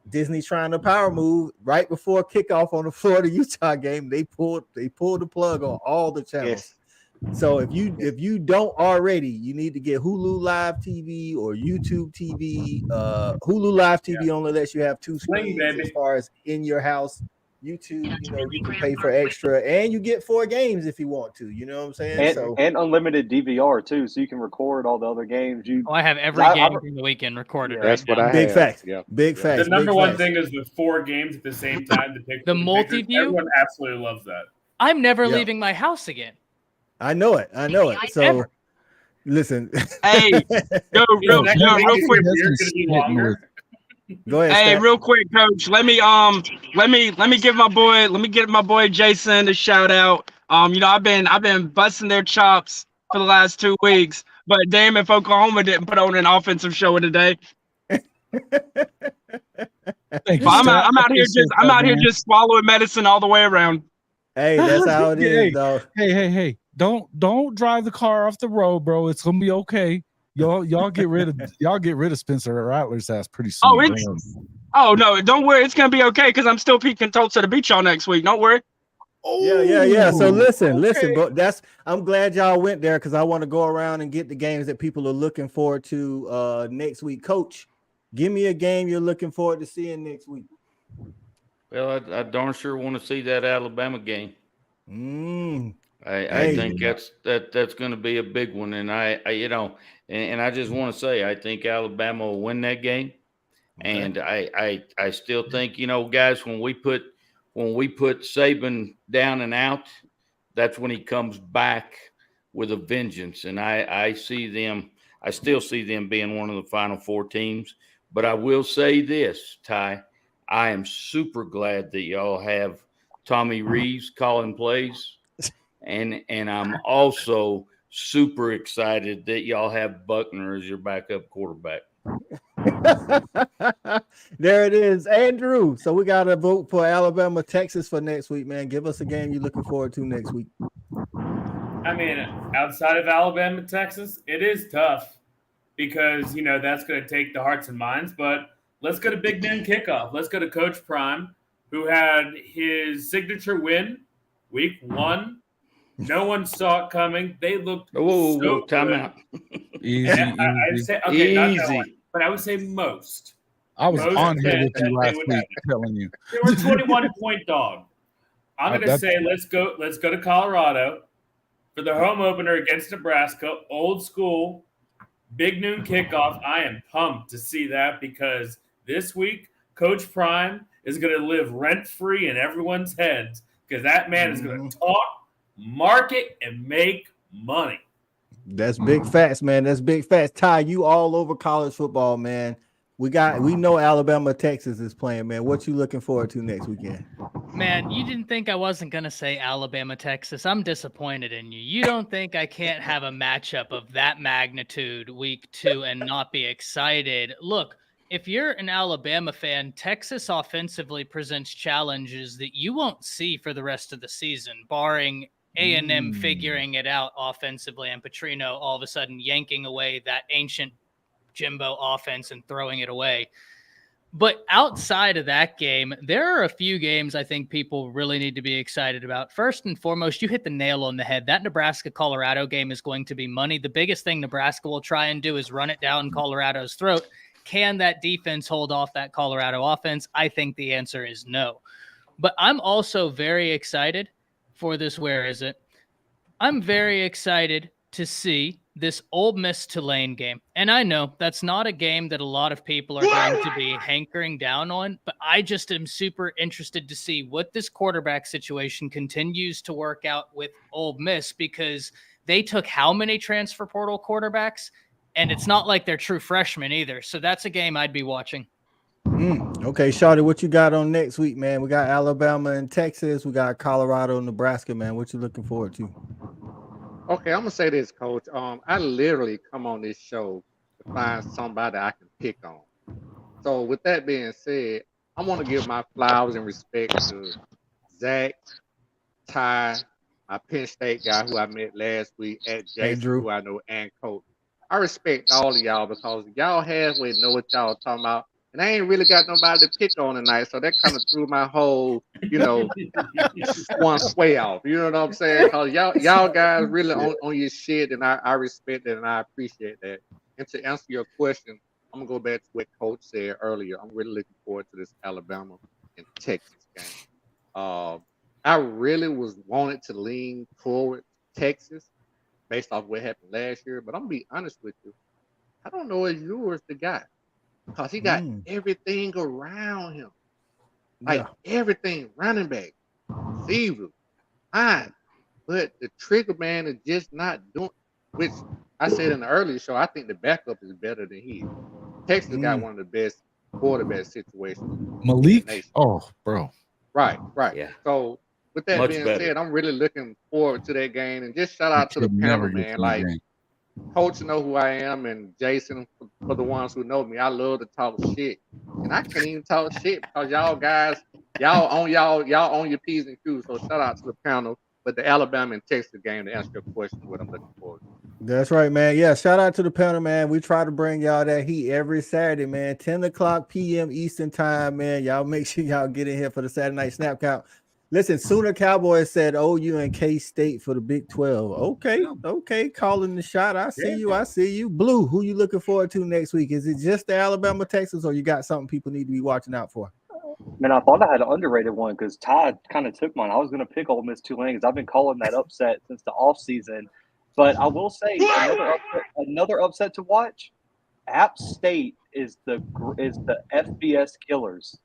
Disney's trying to power move right before kickoff on the Florida Utah game. They pulled the plug on all the channels. Yes. So if you don't already, you need to get Hulu Live TV or YouTube TV. Hulu Live TV only lets you have 2 screens baby. as far as in your house. YouTube, you can pay for extra, and you get 4 games if you want to. You know what I'm saying? And unlimited DVR too, so you can record all the other games. I have every game from the weekend recorded. That's what I big have. facts. Yeah. Big facts. The number big one facts. thing is the 4 games at the same time. The multi-view? Everyone absolutely loves that. I'm never Yeah. leaving my house again. I know it. So Ever. listen. Hey, real quick. Go ahead. Hey, Stat. real quick, Coach. Let me give my boy Jason a shout out. I've been busting their chops for the last 2 weeks, but damn if Oklahoma didn't put on an offensive show today. I'm out here just swallowing medicine all the way around. Hey, that's how it is, though. Hey. Don't drive the car off the road, bro. It's gonna be okay. Y'all get rid of Spencer Rattler's ass pretty soon. Oh no, don't worry, it's gonna be okay because I'm still peeking totes to the beach all next week. Don't worry. Yeah. So listen, bro. I'm glad y'all went there because I want to go around and get the games that people are looking forward to next week. Coach, give me a game you're looking forward to seeing next week. Well, I darn sure want to see that Alabama game. I think that's going to be a big one, and I just want to say I think Alabama will win that game, and I still think guys when we put Saban down and out, that's when he comes back with a vengeance, and I still see them being one of the Final Four teams. But I will say this, Ty, I am super glad that y'all have Tommy Reeves calling plays. And I'm also super excited that y'all have Buckner as your backup quarterback. There it is, Andrew. So we got to vote for Alabama, Texas for next week, man. Give us a game you're looking forward to next week. I mean, outside of Alabama, Texas, it is tough because, that's going to take the hearts and minds. But let's go to Big Noon Kickoff. Let's go to Coach Prime, who had his signature win week 1. No one saw it coming. They looked so time good. out. Easy. I'd say, okay, not that Easy. one, but I would say most. I was Most on here said with that you they last would week have telling you. They were 21-point dog. I'm going to say let's go to Colorado for the home opener against Nebraska. Old school, Big Noon Kickoff. I am pumped to see that because this week Coach Prime is going to live rent-free in everyone's heads because that man is going to talk, market, and make money. That's big facts, man. That's big facts. Ty, you all over college football, man. We know Alabama, Texas is playing, man. What you looking forward to next weekend? Man, you didn't think I wasn't going to say Alabama, Texas. I'm disappointed in you. You don't think I can't have a matchup of that magnitude week 2 and not be excited. Look, if you're an Alabama fan, Texas offensively presents challenges that you won't see for the rest of the season, barring A&M figuring it out offensively and Petrino all of a sudden yanking away that ancient Jimbo offense and throwing it away. But outside of that game, there are a few games I think people really need to be excited about. First and foremost, you hit the nail on the head. That Nebraska-Colorado game is going to be money. The biggest thing Nebraska will try and do is run it down Colorado's throat. Can that defense hold off that Colorado offense? I think the answer is no. But I'm also very excited for this. Where is it? I'm very excited to see this Ole Miss Tulane game. And I know that's not a game that a lot of people are going to be hankering down on, but I just am super interested to see what this quarterback situation continues to work out with Ole Miss, because they took how many transfer portal quarterbacks? And it's not like they're true freshmen either. So that's a game I'd be watching. Okay, Shawty, what you got on next week, man? We got Alabama and Texas. We got Colorado and Nebraska, man. What you looking forward to? Okay, I'm gonna say this, Coach. I literally come on this show to find somebody I can pick on. So with that being said, I want to give my flowers and respect to Zach, Ty, my Penn State guy who I met last week, at Jason, Andrew, who I know, and Coach. I respect all of y'all because y'all halfway know what y'all talking about. And I ain't really got nobody to pick on tonight, so that kind of threw my whole, one sway off. You know what I'm saying? Because y'all guys really on your shit, and I respect that and I appreciate that. And to answer your question, I'm gonna go back to what Coach said earlier. I'm really looking forward to this Alabama and Texas game. I really was wanted to lean toward Texas based off what happened last year, but I'm gonna be honest with you. I don't know if yours the guy. Because he got everything around him. Like everything, running back, receiver, fine. But the trigger man is just not doing, which I said in the earlier show, I think the backup is better than he is. Texas got one of the best quarterback situations. Malik? Oh, bro. Right. Yeah. So with that Much being better. said, I'm really looking forward to that game. And just shout out to the panel, man. Like, Coach know who I am, and Jason, for the ones who know me, I love to talk shit, and I can't even talk shit because y'all guys, y'all on your P's and Q's. So shout out to the panel. But the Alabama and Texas game, to answer your question, what I'm looking for. That's right, man. Yeah, shout out to the panel, man. We try to bring y'all that heat every Saturday, man. 10 o'clock p.m. Eastern time, man. Y'all make sure y'all get in here for the Saturday night snap count. Listen, Sooner Cowboys said OU and K-State for the Big 12. Okay, calling the shot. I see you. Blue, who you looking forward to next week? Is it just the Alabama, Texas, or you got something people need to be watching out for? Man, I thought I had an underrated one because Todd kind of took mine. I was going to pick Ole Miss Tulane because I've been calling that upset since the offseason. But I will say another upset to watch. App State is the FBS killers,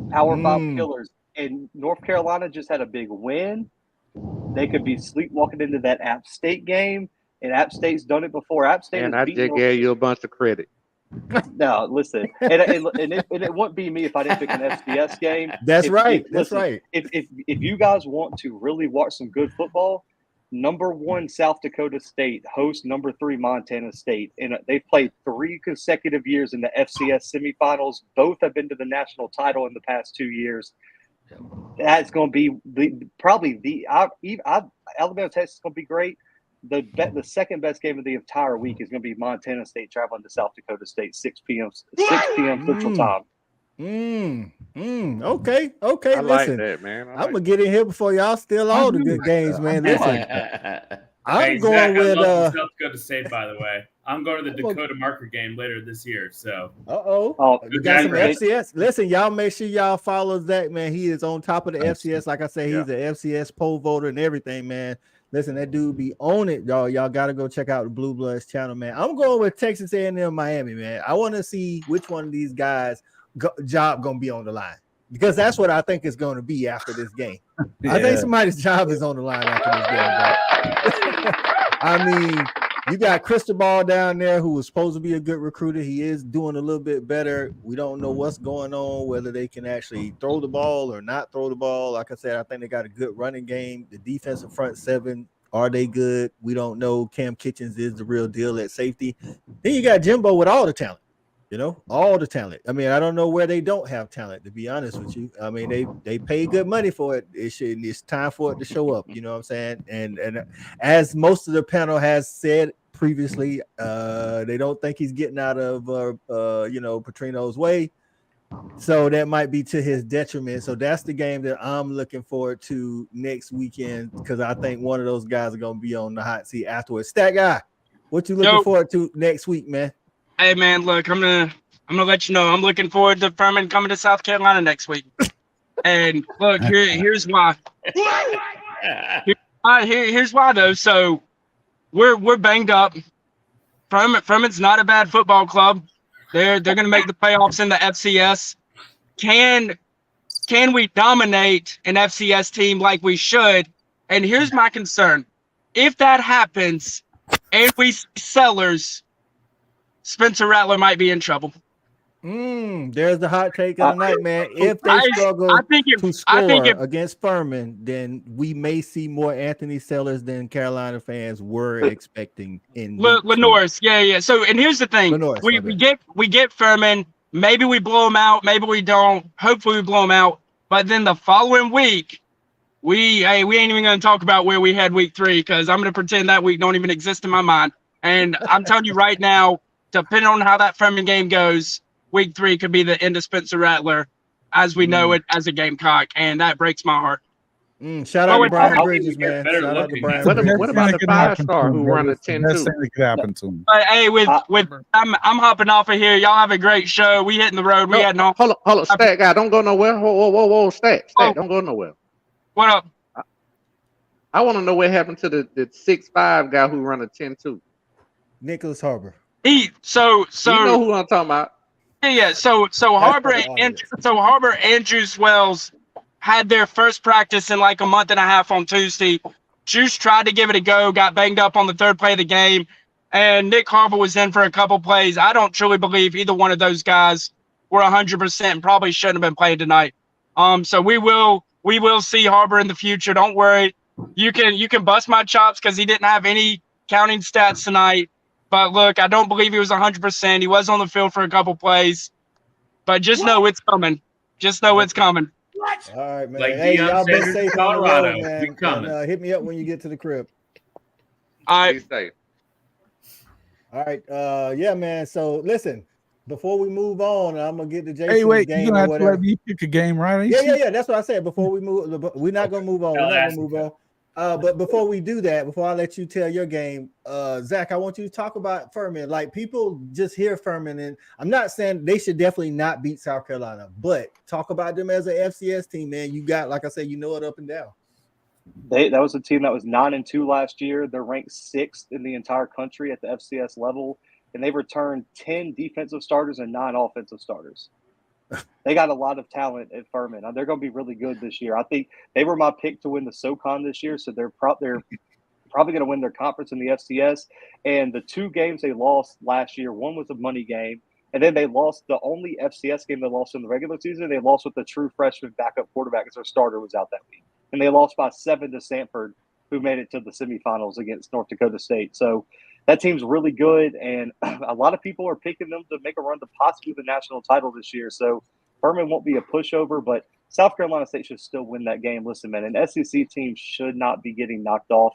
Power 5 killers. And North Carolina just had a big win. They could be sleepwalking into that App State game, and App State's done it before. App State and I just gave you a bunch of credit. No, listen, and it wouldn't be me if I didn't pick an FCS game. That's right. If you guys want to really watch some good football, number 1 South Dakota State hosts number 3 Montana State, and they've played 3 consecutive years in the FCS semifinals. Both have been to the national title in the past 2 years. That's going to be Alabama Texas is going to be great. The second best game of the entire week is going to be Montana State traveling to South Dakota State, 6 p.m. Central Time. Okay. I Listen, like that, man. I'm gonna get in here before y'all steal all the good games, man. Listen, I'm going with South Dakota State, by the way. I'm going to the Dakota Marker game later this year. So you got some FCS. Listen, y'all make sure y'all follow Zach, man. He is on top of the FCS. Like I say, he's an FCS poll voter and everything, man. Listen, that dude be on it, y'all. Y'all gotta go check out the Blue Bloods channel, man. I'm going with Texas A&M Miami, man. I want to see which one of these guys' job gonna be on the line, because that's what I think is going to be after this game. I think somebody's job is on the line after this game, bro. I mean, you got Cristobal down there who was supposed to be a good recruiter. He is doing a little bit better. We don't know what's going on, whether they can actually throw the ball or not throw the ball. Like I said, I think they got a good running game. The defensive front 7, are they good? We don't know. Cam Kitchens is the real deal at safety. Then you got Jimbo with all the talent. All the talent. I mean, I don't know where they don't have talent, to be honest with you. I mean, they pay good money for it. It's time for it to show up. You know what I'm saying? And as most of the panel has said previously, they don't think he's getting out of Petrino's way. So that might be to his detriment. So that's the game that I'm looking forward to next weekend, because I think one of those guys are going to be on the hot seat afterwards. Stat guy, what you looking forward to next week, man? Hey man, look, I'm gonna let you know I'm looking forward to Furman coming to South Carolina next week. And look, here's why. Here's why though. So we're banged up. Furman's not a bad football club. They're going to make the playoffs in the FCS. Can we dominate an FCS team like we should? And here's my concern. If that happens and we see Sellers, Spencer Rattler might be in trouble. There's the hot take of the night, man. If they struggle to score against Furman, then we may see more Anthony Sellers than Carolina fans were expecting in Lenore's. Yeah. So, and here's the thing: we get Furman. Maybe we blow them out. Maybe we don't. Hopefully, we blow them out. But then the following week, we ain't even going to talk about where we had week 3 because I'm going to pretend that week don't even exist in my mind. And I'm telling you right now, depending on how that Furman game goes, week 3 could be the end of Spencer Rattler as we know it as a Gamecock, and that breaks my heart. Shout out to Brian Bridges, man. Shout out to Brian Bridges. What about the 5-star who run a 10-2? Best thing that could happen to him. But hey, I'm hopping off of here. Y'all have a great show. We hitting the road. We had no. Hold on, Stat guy, don't go nowhere. Whoa, Stat, don't go nowhere. What up? I want to know what happened to the 6'5" guy who run a 10-2. Nicholas Harbor. So you know who I'm talking about. Yeah. So Harbor and Juice Wells had their first practice in like a month and a half on Tuesday. Juice tried to give it a go, got banged up on the 3rd play of the game, and Nick Harbor was in for a couple plays. I don't truly believe either one of those guys were 100% and probably shouldn't have been playing tonight. So we will see Harbor in the future. Don't worry. You can bust my chops because he didn't have any counting stats tonight. But look, I don't believe he was 100%. He was on the field for a couple plays. But just know it's coming. Just know it's coming. All right, man. Like hey, y'all be Sanders, safe Colorado. on the road, man. Coming. And, hit me up when you get to the crib. All right. Be safe. All right. Yeah, man. So listen, before we move on, I'm gonna get to Jason's Hey, wait, game you or have to whatever. let me pick a game, right? Yeah. That's what I said. Before we move, we're not gonna move on. We're not gonna move on. But before we do that, before I let you tell your game, Zach, I want you to talk about Furman. Like, people just hear Furman, and I'm not saying they should definitely not beat South Carolina, but talk about them as an FCS team, man. You got, like I said, you know it up and down. That was a team that was 9-2 last year. They're ranked 6th in the entire country at the FCS level, and they've returned 10 defensive starters and 9 offensive starters. They got a lot of talent at Furman. They're going to be really good this year. I think they were my pick to win the SoCon this year, so they're probably going to win their conference in the FCS. And the 2 games they lost last year, one was a money game, and then they lost the only FCS game they lost in the regular season. They lost with the true freshman backup quarterback as their starter was out that week. And they lost by 7 to Sanford, who made it to the semifinals against North Dakota State. So that team's really good, and a lot of people are picking them to make a run to possibly the national title this year. So Furman won't be a pushover, but South Carolina State should still win that game. Listen, man, an SEC team should not be getting knocked off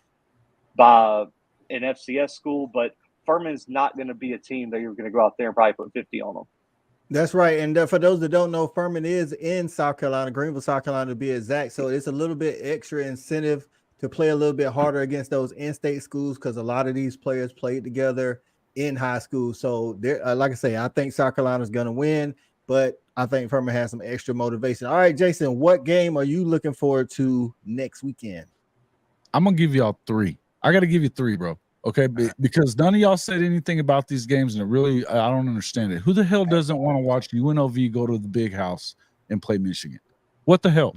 by an FCS school, but Furman's not going to be a team that you're going to go out there and probably put 50 on them. That's right. And for those that don't know, Furman is in South Carolina, Greenville, South Carolina, to be exact. So it's a little bit extra incentive to play a little bit harder against those in-state schools because a lot of these players played together in high school. So, like I say, I think South Carolina's going to win, but I think Furman has some extra motivation. All right, Jason, what game are you looking forward to next weekend? I'm going to give y'all 3. I got to give you 3, bro. Okay, because none of y'all said anything about these games, and it really, I don't understand it. Who the hell doesn't want to watch UNLV go to the big house and play Michigan? What the hell?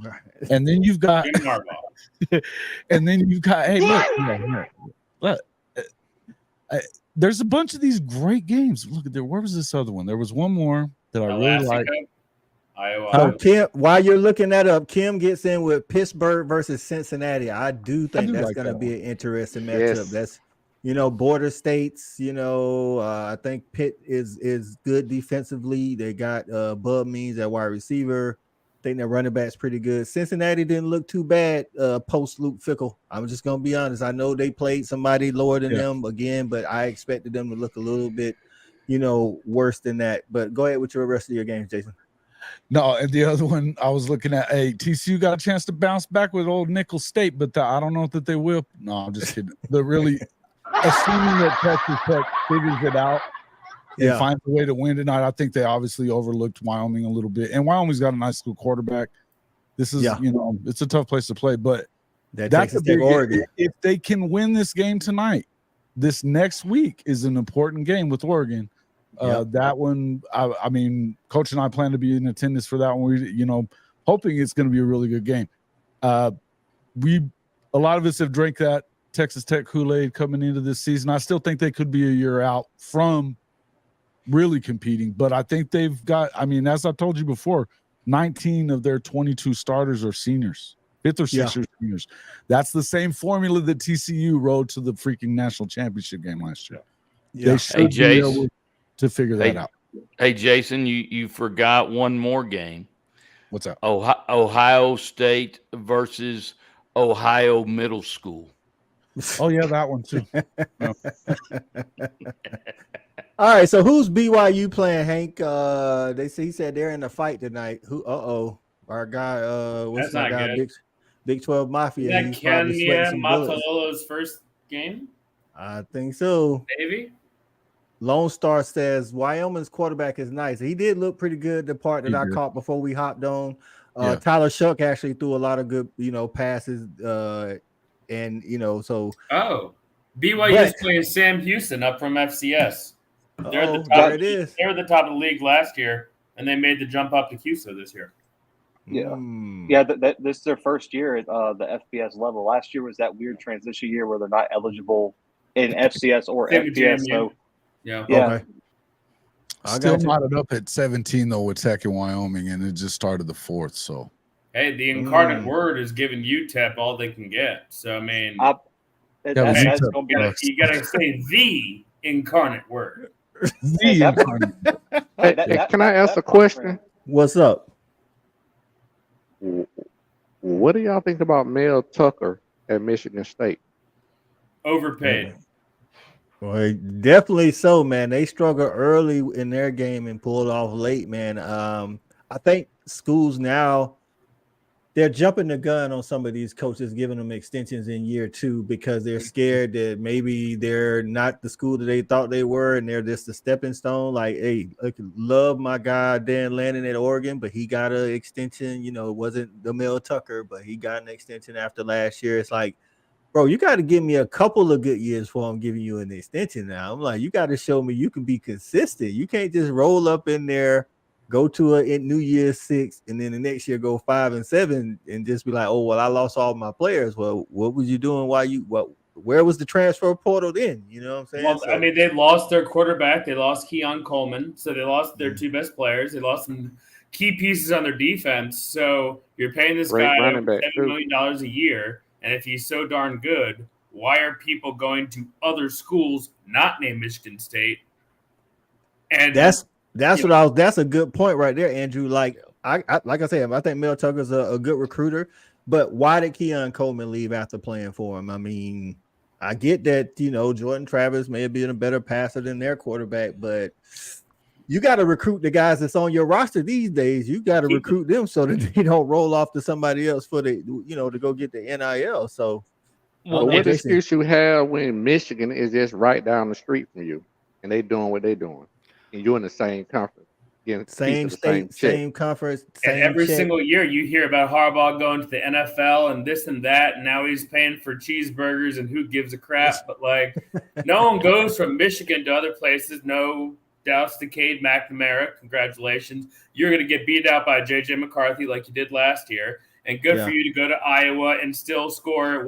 And then you've got, and then you've got, hey, look, there's a bunch of these great games. Look at there. Where was this other one? There was one more that I really liked. Iowa. So Kim, while you're looking that up, Kim gets in with Pittsburgh versus Cincinnati. I do think that's going to be an interesting matchup. Yes. That's, border states. I think Pitt is good defensively. They got Bub Means at wide receiver. I think their running back's pretty good. Cincinnati didn't look too bad post Luke Fickell. I'm just going to be honest. I know they played somebody lower than them again, but I expected them to look a little bit, worse than that. But go ahead with your rest of your games, Jason. No, and the other one I was looking at, TCU got a chance to bounce back with old Nicholls State, but I don't know that they will. No, I'm just kidding. They're really assuming that Texas Tech figures it out and finds a way to win tonight. I think they obviously overlooked Wyoming a little bit, and Wyoming's got a nice little quarterback. This is, it's a tough place to play, but That's a big Oregon. If they can win this game tonight, this next week is an important game with Oregon. Yep. That one, I mean, Coach and I plan to be in attendance for that one. We, hoping it's going to be a really good game. A lot of us have drank that Texas Tech Kool-Aid coming into this season. I still think they could be a year out from really competing, but I think they've got, I mean, as I told you before, 19 of their 22 starters are seniors, fifth or sixth year seniors. That's the same formula that TCU rode to the freaking national championship game last year. Yeah. They should be able to figure that out. Hey, Jason, you forgot one more game. What's that? Ohio State versus Ohio Middle School. Oh, yeah, that one too. No. All right, so who's BYU playing, Hank? He said they're in the fight tonight. Our guy, what's my guy? Big 12 Mafia. Is that Kenya Matalolo's first game? I think so. Maybe. Lone Star says Wyoming's quarterback is nice. He did look pretty good. The part that I caught before we hopped on. Tyler Shuck actually threw a lot of good, passes. And so. Oh, BYU is playing Sam Houston up from FCS. They're the top. There it is. They were the top of the league last year, and they made the jump up to CUSA this year. Yeah, yeah. This is their first year at the FBS level. Last year was that weird transition year where they're not eligible in FCS or FBS. So, yeah. Okay. Still knotted up at 17 though with Tech in Wyoming, and it just started the 4th. So, hey, the incarnate word is giving UTEP all they can get. So I mean, you got to say the incarnate word. Can I ask a question? What's up? What do y'all think about Mel Tucker at Michigan State? Overpaid. Well, definitely so, man. They struggled early in their game and pulled off late, man. I think schools now, they're jumping the gun on some of these coaches, giving them extensions in year 2 because they're scared that maybe they're not the school that they thought they were, and they're just a stepping stone. Like, hey, I love my guy Dan Lannon at Oregon, but he got an extension. It wasn't the Mel Tucker, but he got an extension after last year. It's like, bro, you got to give me a couple of good years before I'm giving you an extension now. I'm like, you got to show me you can be consistent. You can't just roll up in there, go to a New Year's 6, and then the next year go 5-7 and just be like, oh, well, I lost all my players. Well, what was you doing where was the transfer portal then? You know what I'm saying? Well, I mean, they lost their quarterback. They lost Keon Coleman. So they lost their 2 best players. They lost some key pieces on their defense. So you're paying this guy $7 million a year. And if he's so darn good, why are people going to other schools not named Michigan State? And that's a good point right there, Andrew. Like I said, I think Mel Tucker's a good recruiter, but why did Keon Coleman leave after playing for him? I mean, I get that, Jordan Travis may have been a better passer than their quarterback, but you got to recruit the guys that's on your roster these days. You got to recruit them so that they don't roll off to somebody else for to go get the NIL. So, what excuse you have when Michigan is just right down the street from you and they doing what they doing, and you're in the same conference, same state, same conference, and every single year you hear about Harbaugh going to the NFL and this and that, and now he's paying for cheeseburgers and who gives a crap? But like, no one goes from Michigan to other places. No. Dallas to Cade McNamara, congratulations. You're going to get beat out by J.J. McCarthy like you did last year. And good for you to go to Iowa and still score,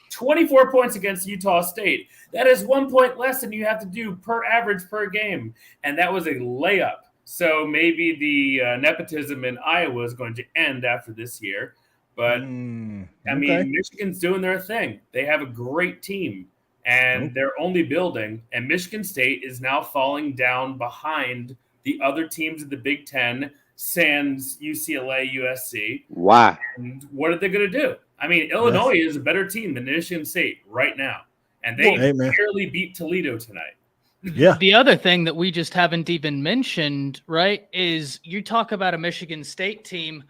24 points against Utah State. That is 1 point less than you have to do per average per game. And that was a layup. So maybe the nepotism in Iowa is going to end after this year. But, I mean, Michigan's doing their thing. They have a great team. And they're only building, and Michigan State is now falling down behind the other teams of the Big Ten, sans UCLA, USC. Why? And what are they going to do? I mean, Illinois is a better team than Michigan State right now, and they barely beat Toledo tonight. Yeah. The other thing that we just haven't even mentioned, right, is you talk about a Michigan State team.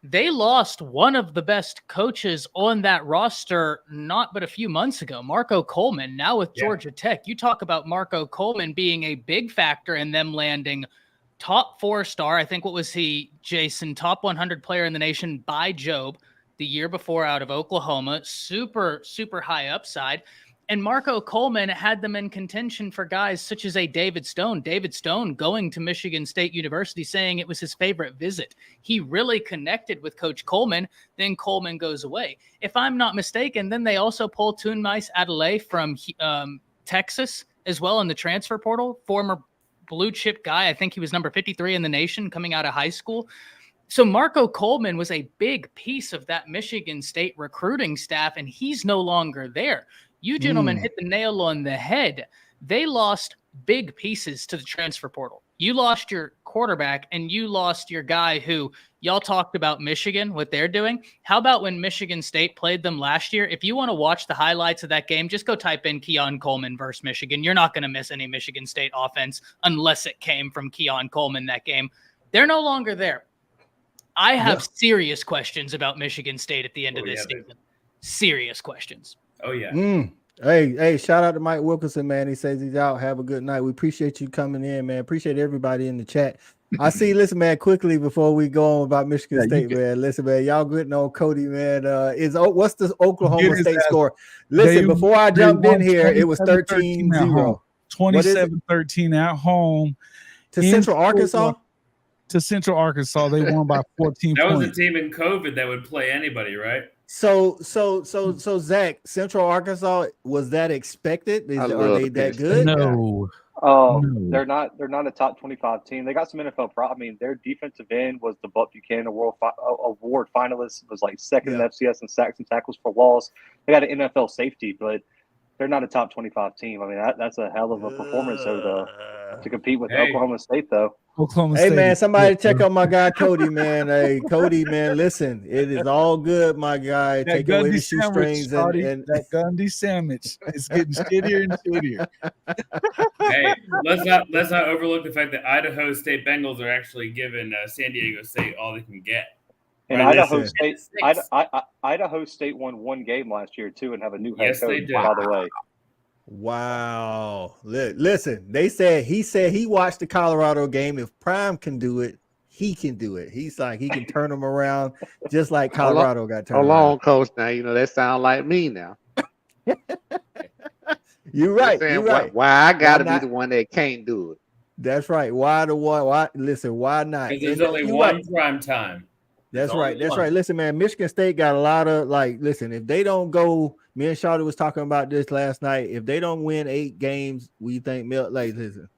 They lost one of the best coaches on that roster not but a few months ago, Marco Coleman, now with Georgia Tech. You talk about Marco Coleman being a big factor in them landing top 4-star. I think, what was he, Jason, top 100 player in the nation by Job the year before out of Oklahoma. Super, super high upside. And Marco Coleman had them in contention for guys such as a David Stone. David Stone going to Michigan State University saying it was his favorite visit. He really connected with Coach Coleman. Then Coleman goes away. If I'm not mistaken, then they also pulled Tunmais Adelaide from Texas as well in the transfer portal. Former blue chip guy. I think he was number 53 in the nation coming out of high school. So Marco Coleman was a big piece of that Michigan State recruiting staff, and he's no longer there. You gentlemen hit the nail on the head. They lost big pieces to the transfer portal. You lost your quarterback, and you lost your guy who y'all talked about Michigan, what they're doing. How about when Michigan State played them last year? If you want to watch the highlights of that game, just go type in Keon Coleman versus Michigan. You're not going to miss any Michigan State offense unless it came from Keon Coleman that game. They're no longer there. I have serious questions about Michigan State at the end of this season. Serious questions. Oh, yeah. Hey, shout out to Mike Wilkinson, man. He says he's out. Have a good night. We appreciate you coming in, man. Appreciate everybody in the chat. I see, listen, man, quickly before we go on about Michigan State, man. Listen, man, y'all getting on Cody, man. What's the Oklahoma State score? Listen, before I jumped in here, it was 13-0. 27-13 at home. To Central Arkansas? To Central Arkansas. They won by 14 That points. was a team in COVID that would play anybody, right? So Zach, Central Arkansas, was that expected? Are they that good? No. They're not a top 25 team. They got some NFL I mean, their defensive end was the Buck Buchanan Award finalist. Was like second in FCS in sacks and tackles for loss. They got an NFL safety, but they're not a top 25 team. I mean, that's a hell of a performance to compete with Oklahoma State, though. Hey, man, somebody check on my guy Cody, man. Hey, Cody, man, listen, it is all good, my guy. That Take away the shoestrings and that Gundy sandwich. It's getting shittier and shittier. Hey, let's not overlook the fact that Idaho State Bengals are actually giving San Diego State all they can get. And Idaho State won one game last year too, and have a new head coach. By the way. Wow. Listen, he said he watched the Colorado game. If Prime can do it, he can do it. He's like, he can turn them around just like Colorado got turned around. Hold on, Coach. Now, that sounds like me now. You're right. You're right. Why I got to be the one that can't do it? That's right. Why the one? Why? Listen, why not? Because there's only one prime time. That's right. That's right. Listen, man, Michigan State got a lot of listen, if they don't go, me and Shawty was talking about this last night. If they don't win 8 games, we think listen,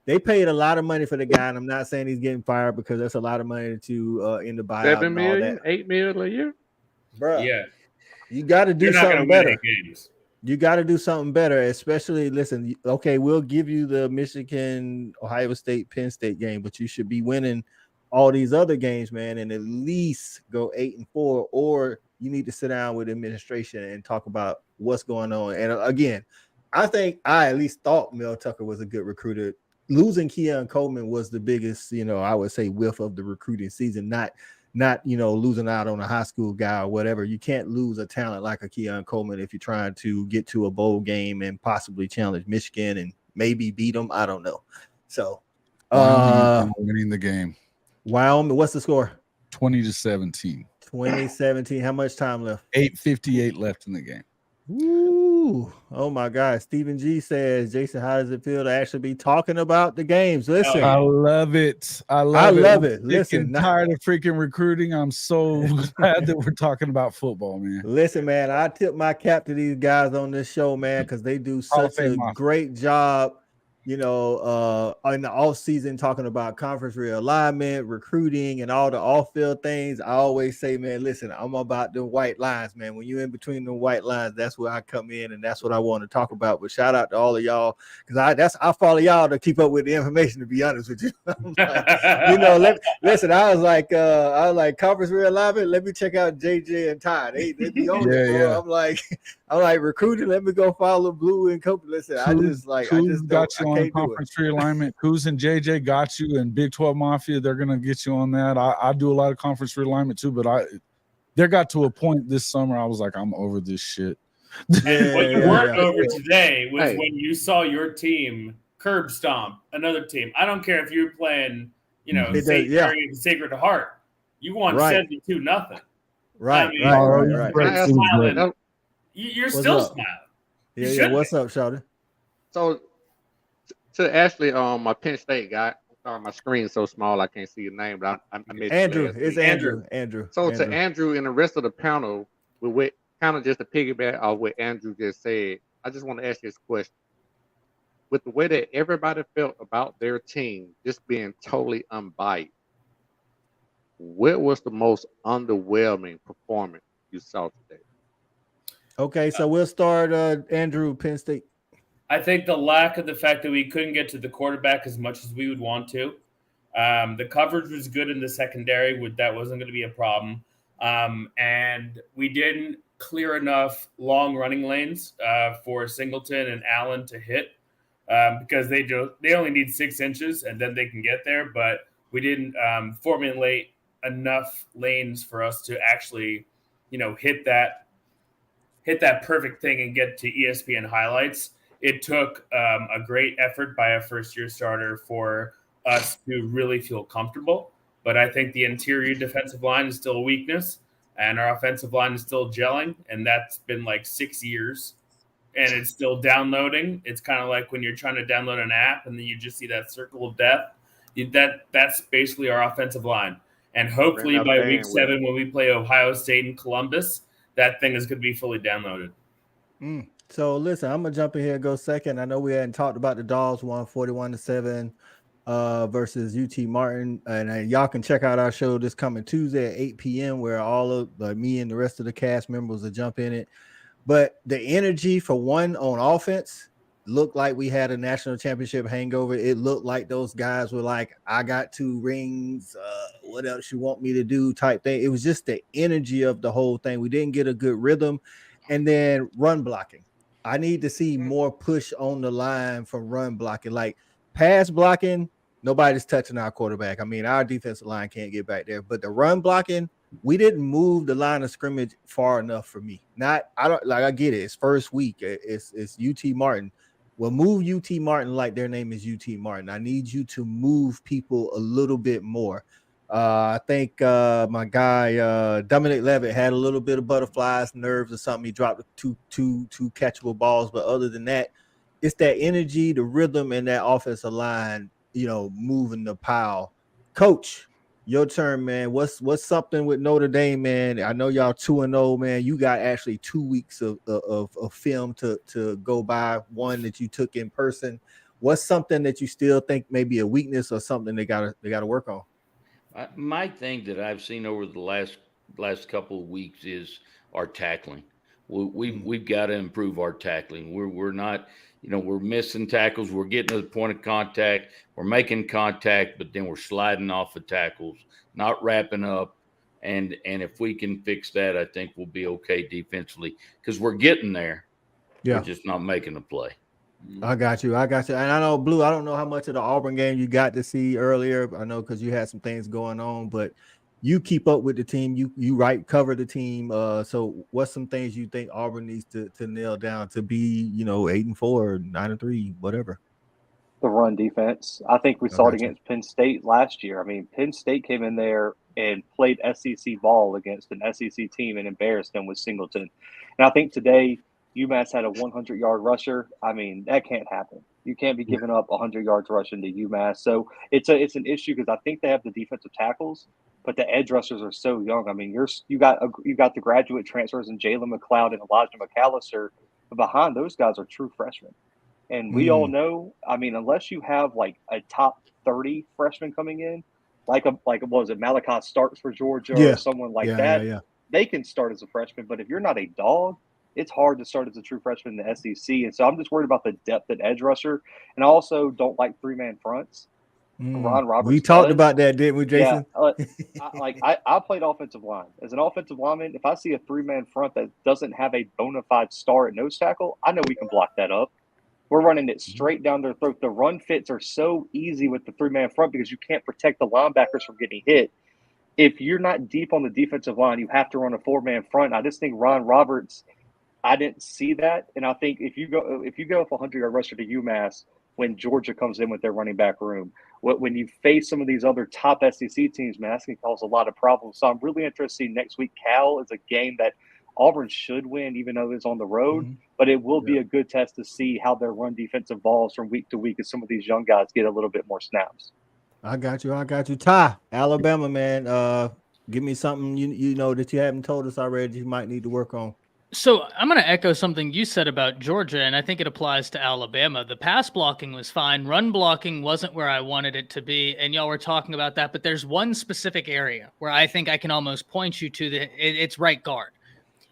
they paid a lot of money for the guy, and I'm not saying he's getting fired because that's a lot of money to in the buyout. 7 million, 8 million a year. Bro, yeah. You got to do something better. You got to do something better, especially listen, okay, we'll give you the Michigan, Ohio State, Penn State game, but you should be winning all these other games, man, and at least go 8-4, or you need to sit down with administration and talk about what's going on. And again, I at least thought Mel Tucker was a good recruiter. Losing Keon Coleman was the biggest, I would say, whiff of the recruiting season, not losing out on a high school guy or whatever. You can't lose a talent like a Keon Coleman if you're trying to get to a bowl game and possibly challenge Michigan and maybe beat them. I don't know. So winning the game. Wyoming, what's the score? 20-17. 2017. How much time left? 8:58 left in the game. Ooh, oh my God. Stephen G says, Jason, how does it feel to actually be talking about the games? Listen, I love it. I love it. Listen, tired of freaking recruiting. I'm so glad that we're talking about football, man. Listen, man, I tip my cap to these guys on this show, man, because they do such a great job. In the offseason, talking about conference realignment, recruiting, and all the off-field things. I always say, man, listen, I'm about the white lines, man. When you're in between the white lines, that's where I come in, and that's what I want to talk about. But shout out to all of y'all, because I follow y'all to keep up with the information, to be honest with you. Listen, I was like conference realignment. Let me check out JJ and Ty. They be on it, bro. I'm like recruiting. Let me go follow Blue and Cope. Listen, I just got you on conference realignment. Kuz and JJ got you, and Big 12 Mafia, they're gonna get you on that. I do a lot of conference realignment too, but there got to a point this summer I was like, I'm over this shit. And what you weren't over today was when you saw your team curb stomp another team. I don't care if you're playing, Sacred Heart. You won 72-0. Right. I mean, right. You're still smiling. Yeah, should what's up, Shawty? So to Ashley, my Penn State guy. I'm sorry, my screen's so small I can't see your name, but I met Andrew, you last it's week. Andrew. So to Andrew and the rest of the panel, with kind of just to piggyback off what Andrew just said, I just want to ask you this question. With the way that everybody felt about their team, just being totally unbiased, what was the most underwhelming performance you saw today? Okay, so we'll start Andrew, Penn State. I think the lack of the fact that we couldn't get to the quarterback as much as we would want to. The coverage was good in the secondary. That wasn't going to be a problem. And we didn't clear enough long running lanes for Singleton and Allen to hit because they only need 6 inches and then they can get there. But we didn't formulate enough lanes for us to actually, hit that perfect thing and get to ESPN highlights. It took a great effort by a first-year starter for us to really feel comfortable. But I think the interior defensive line is still a weakness, and our offensive line is still gelling, and that's been like 6 years, and it's still downloading. It's kind of like when you're trying to download an app, and then you just see that circle of death. That's basically our offensive line. And hopefully by week 7, when we play Ohio State and Columbus, that thing is going to be fully downloaded. So listen, I'm gonna jump in here and go second. I know we hadn't talked about the Dogs won 41-7 versus UT Martin, and y'all can check out our show this coming Tuesday at 8 p.m. where all of me and the rest of the cast members will jump in it. But the energy for one on offense looked like we had a national championship hangover. It looked like those guys were like, I got 2 rings. What else you want me to do type thing. It was just the energy of the whole thing. We didn't get a good rhythm. And then run blocking. I need to see more push on the line from run blocking. Like pass blocking, nobody's touching our quarterback. I mean, our defensive line can't get back there. But the run blocking, we didn't move the line of scrimmage far enough for me. I get it. It's first week. It's UT Martin. Well, move UT Martin like their name is UT Martin. I need you to move people a little bit more. I think my guy Dominic Levitt had a little bit of butterflies, nerves, or something. He dropped two catchable balls, but other than that, it's that energy, the rhythm, and that offensive line, moving the pile. Coach, your turn, man. What's something with Notre Dame, man? I know y'all 2-0, man. You got actually 2 weeks of film to go by. One that you took in person. What's something that you still think may be a weakness or something they gotta work on? My thing that I've seen over the last couple of weeks is our tackling. We've got to improve our tackling. We're not, we're missing tackles. We're getting to the point of contact. We're making contact, but then we're sliding off the tackles, not wrapping up. And if we can fix that, I think we'll be okay defensively because we're getting there. Yeah. We're just not making a play. I got you. And I know, Blue, I don't know how much of the Auburn game you got to see earlier. I know because you had some things going on, but you keep up with the team. You cover the team. So what's some things you think Auburn needs to nail down to be, 8-4, 9-3, whatever? The run defense. I think we saw it against Penn State last year. I mean, Penn State came in there and played SEC ball against an SEC team and embarrassed them with Singleton. And I think today UMass had a 100-yard rusher. I mean, that can't happen. You can't be giving up 100 yards rushing to UMass. So it's an issue because I think they have the defensive tackles, but the edge rushers are so young. I mean, you got the graduate transfers in Jalen McLeod and Elijah McAllister, but behind those guys are true freshmen. And we all know, I mean, unless you have like a top 30 freshman coming in, like what was it, Malachi Starks for Georgia or someone like that, they can start as a freshman. But if you're not a dog, it's hard to start as a true freshman in the SEC. And so I'm just worried about the depth at edge rusher. And I also don't like 3-man fronts. Ron Roberts. We talked about that, didn't we, Jason? Yeah, I played offensive line. As an offensive lineman, if I see a 3-man front that doesn't have a bona fide star at nose tackle, I know we can block that up. We're running it straight down their throat. The run fits are so easy with the 3-man front because you can't protect the linebackers from getting hit. If you're not deep on the defensive line, you have to run a 4-man front. I just think Ron Roberts, I didn't see that. And I think if you go with a 100-yard rusher to UMass when Georgia comes in with their running back room, when you face some of these other top SEC teams, man, that's going to cause a lot of problems. So I'm really interested in next week. Cal is a game that Auburn should win, even though it's on the road. Mhm. But it will be a good test to see how their run defense evolves from week to week as some of these young guys get a little bit more snaps. I got you. Ty, Alabama, man. Give me something you know that you haven't told us already that you might need to work on. So I'm going to echo something you said about Georgia, and I think it applies to Alabama. The pass blocking was fine. Run blocking wasn't where I wanted it to be, and y'all were talking about that. But there's one specific area where I think I can almost point you to it's right guard.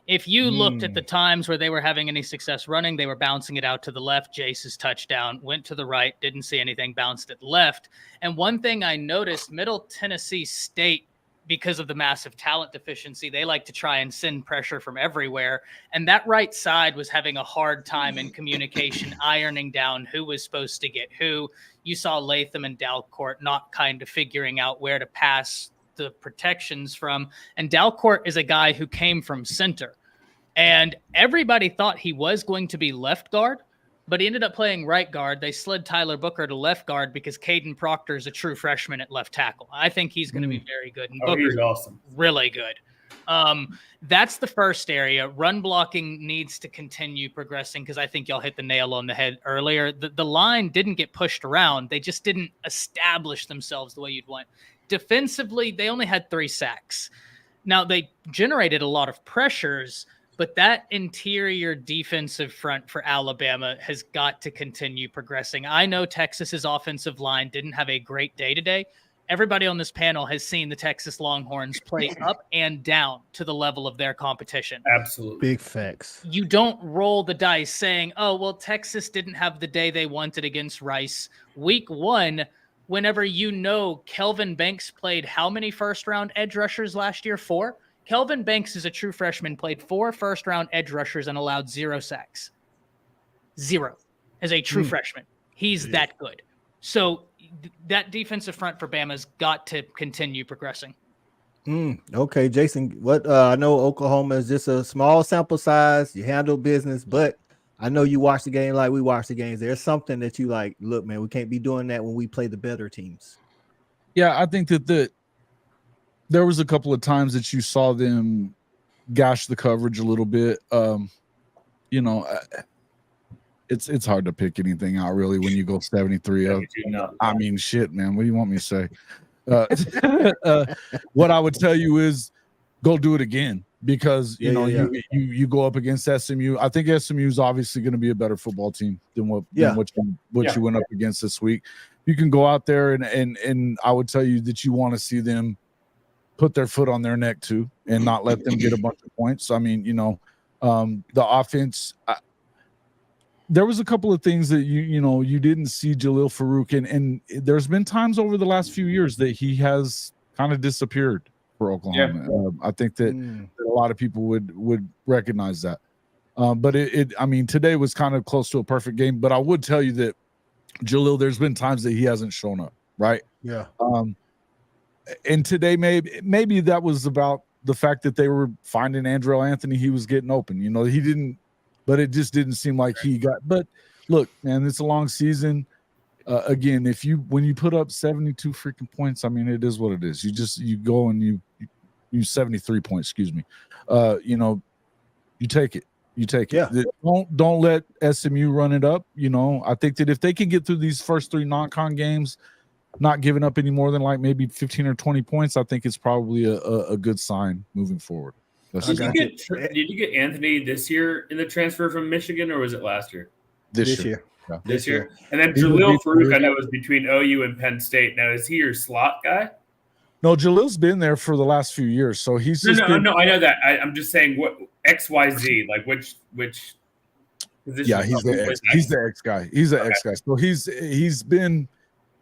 If you looked at the times where they were having any success running, they were bouncing it out to the left. Jace's touchdown went to the right, didn't see anything, bounced it left. And one thing I noticed, Middle Tennessee State, because of the massive talent deficiency, they like to try and send pressure from everywhere. And that right side was having a hard time in communication, ironing down who was supposed to get who. You saw Latham and Dalcourt not kind of figuring out where to pass the protections from. And Dalcourt is a guy who came from center. And everybody thought he was going to be left guard, but he ended up playing right guard. They slid Tyler Booker to left guard because Caden Proctor is a true freshman at left tackle. I think he's going to be very good. And Booker's he's awesome. Really good. That's the first area. Run blocking needs to continue progressing because I think y'all hit the nail on the head earlier. The line didn't get pushed around. They just didn't establish themselves the way you'd want. Defensively, they only had 3 sacks. Now, they generated a lot of pressures, but that interior defensive front for Alabama has got to continue progressing. I know Texas's offensive line didn't have a great day today. Everybody on this panel has seen the Texas Longhorns play up and down to the level of their competition. Absolutely. Big facts. You don't roll the dice saying, oh, well, Texas didn't have the day they wanted against Rice. Week 1, whenever you know Kelvin Banks played how many first-round edge rushers last year? 4? Kelvin Banks is a true freshman, played 4 first-round edge rushers and allowed 0 sacks. 0 as a true freshman. He's that good. So that defensive front for Bama's got to continue progressing. Okay, Jason, what I know Oklahoma is just a small sample size. You handle business, but I know you watch the game like we watch the games. There's something that you like, look, man, we can't be doing that when we play the better teams. Yeah, I think that there was a couple of times that you saw them gash the coverage a little bit. You know, it's hard to pick anything out really when you go 73-0. I mean, shit, man. What do you want me to say? What I would tell you is go do it again because you go up against SMU. I think SMU is obviously going to be a better football team than what you went up against this week. You can go out there and I would tell you that you want to see them put their foot on their neck too and not let them get a bunch of points. I mean, the offense. There was a couple of things that you didn't see Jalil Farouk and there's been times over the last few years that he has kind of disappeared for Oklahoma. Yeah. I think that a lot of people would recognize that. But I mean, today was kind of close to a perfect game. But I would tell you that Jalil, there's been times that he hasn't shown up, right? Yeah. And today maybe that was about the fact that they were finding Andrell Anthony. He was getting open. He didn't. But it just didn't seem like he got. But look, man, it's a long season. Again, when you put up 72 freaking points, I mean, it is what it is. You go and you 73 points. Excuse me. You take it. You take it. Yeah. Don't let SMU run it up. I think that if they can get through these first 3 non-con games, not giving up any more than like maybe 15 or 20 points, I think it's probably a good sign moving forward. Did you get Anthony this year in the transfer from Michigan, or was it last year? This year. Yeah. This year. And then Jalil Farouk, I know, was between OU and Penn State. Now, is he your slot guy? No, Jalil's been there for the last few years, so he's no. I know that. I'm just saying what XYZ, like which position? Yeah, he's the X guy. He's the X guy. So he's been,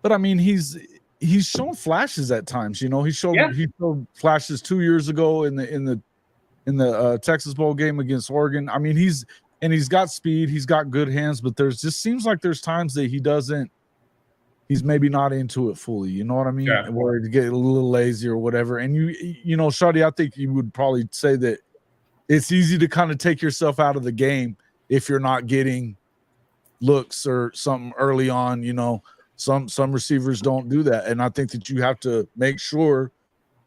but I mean he's shown flashes at times. He showed flashes 2 years ago in the Texas Bowl game against Oregon. I mean, he's got speed, he's got good hands, but just seems like there's times that he's maybe not into it fully. You know what I mean? Yeah. Where to get a little lazy or whatever. And Shawty, I think you would probably say that it's easy to kind of take yourself out of the game if you're not getting looks or something early on. Some receivers don't do that. And I think that you have to make sure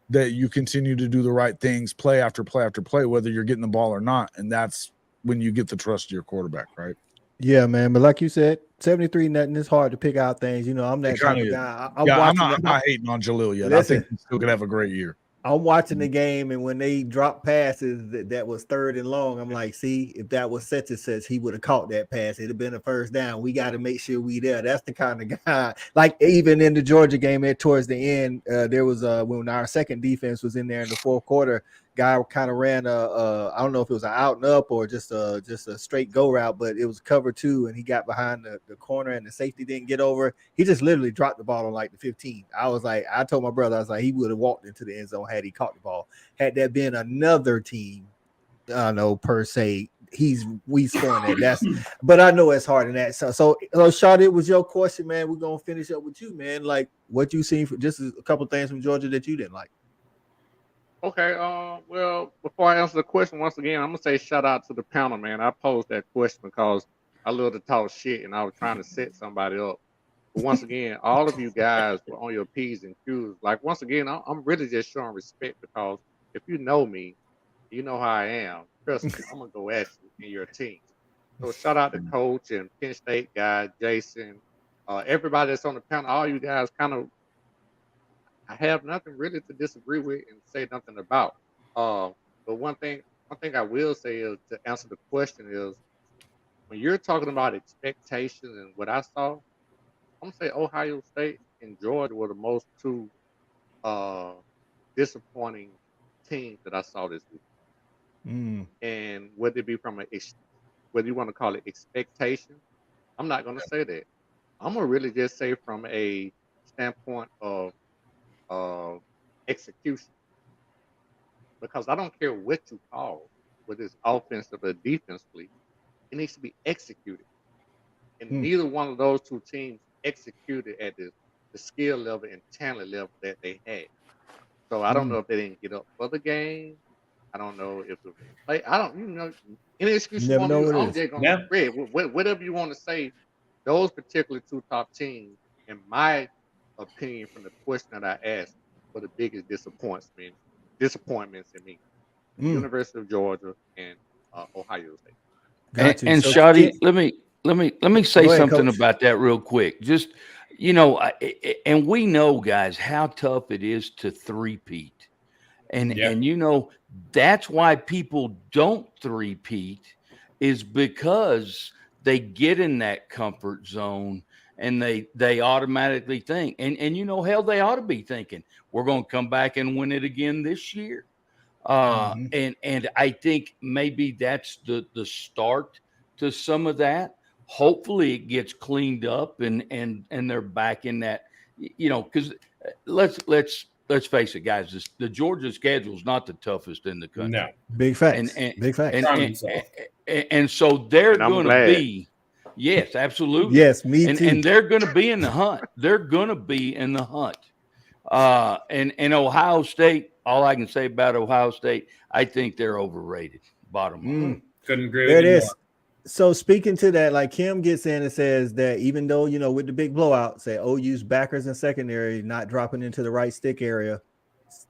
that you continue to do the right things, play after play after play, whether you're getting the ball or not. And that's when you get the trust of your quarterback, right? Yeah, man. But like you said, 73-0, it's hard to pick out things. You know, I'm that type of Is. guy. I'm not hating on Jalil yet. Listen, I think he's still gonna have a great year. I'm watching the game, and when they drop passes that was 3rd and long, I'm like, see, if that was such and such, he would have caught that pass. It'd have been a first down. We got to make sure we there. That's the kind of guy. Like even in the Georgia game, towards the end, there was when our second defense was in there in the 4th quarter, guy kind of ran I don't know if it was an out and up or just a straight go route, but it was cover 2, and he got behind the corner, and the safety didn't get over. He just literally dropped the ball on like the 15. I told my brother, I was like, he would have walked into the end zone had he caught the ball. Had that been another team, I don't know per se, we scoring that. But I know it's hard in that. So Shad, it was your question, man. We're gonna finish up with you, man. Like what you seen for just a couple things from Georgia that you didn't like. Okay. Well, before I answer the question, once again, I'm gonna say shout out to the panel, man. I posed that question because I love to talk shit, and I was trying to set somebody up. But once again, all of you guys were on your P's and Q's. Like once again, I'm really just showing respect because if you know me, you know how I am. Trust me, I'm gonna go at you in your team. So shout out to Coach and Penn State guy, Jason, everybody that's on the panel. All you guys kind of. I have nothing really to disagree with and say nothing about. But one thing I will say is to answer the question is when you're talking about expectations and what I saw, I'm gonna say Ohio State and Georgia were the most 2 disappointing teams that I saw this week. And whether it be from whether you want to call it expectation, I'm not gonna say that. I'm gonna really just say from a standpoint of execution, because I don't care what you call, whether it's offensive or defensively, it needs to be executed. And neither one of those 2 teams executed at the skill level and talent level that they had. So I don't know if they didn't get up for the game. I don't know if it was play. I don't, any excuse you want to use, I'm just gonna spread whatever you want to say. Those particular 2 top teams, in my opinion, from the question that I asked, were the biggest disappointments in me. University of Georgia and Ohio State. And so, Shadi, let me say something about that real quick. Just and we know, guys, how tough it is to three-peat. And that's why people don't three-peat, is because they get in that comfort zone and they automatically think, and hell, they ought to be thinking, we're going to come back and win it again this year. And I think maybe that's the start to some of that. Hopefully it gets cleaned up and they're back in that, because let's face it, guys, the Georgia schedule is not the toughest in the country. No. Big facts. Big facts. And so they're going to be, yes, absolutely. Yes, me too. And they're going to be in the hunt. They're going to be in the hunt. And Ohio State, all I can say about Ohio State, I think they're overrated. Bottom line. Couldn't agree with you. There it is. More. So speaking to that, like Kim gets in and says that even though, with the big blowout, say OU's backers and secondary not dropping into the right stick area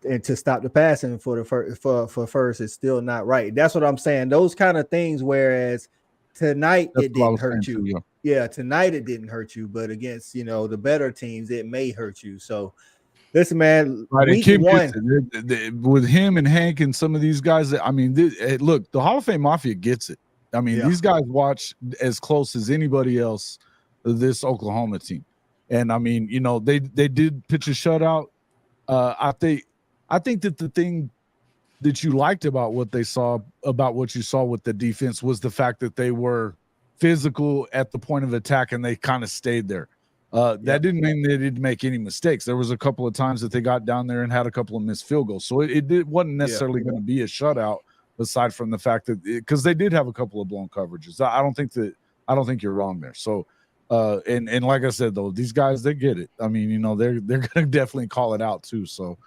and to stop the passing for first is still not right. That's what I'm saying. Those kind of things, whereas tonight it didn't hurt you. Yeah, tonight it didn't hurt you, but against, the better teams, it may hurt you. So listen, man, week one. With him and Hank and some of these guys, look, the Hall of Fame Mafia gets it. These guys watch as close as anybody else this Oklahoma team. And they did pitch a shutout. I think that the thing that you liked about what you saw with the defense was the fact that they were physical at the point of attack and they kind of stayed there. That didn't mean they didn't make any mistakes. There was a couple of times that they got down there and had a couple of missed field goals. So it wasn't necessarily going to be a shutout, aside from the fact that because they did have a couple of blown coverages. I don't think you're wrong there. So and like I said, though, these guys, they get it. They're going to definitely call it out too. So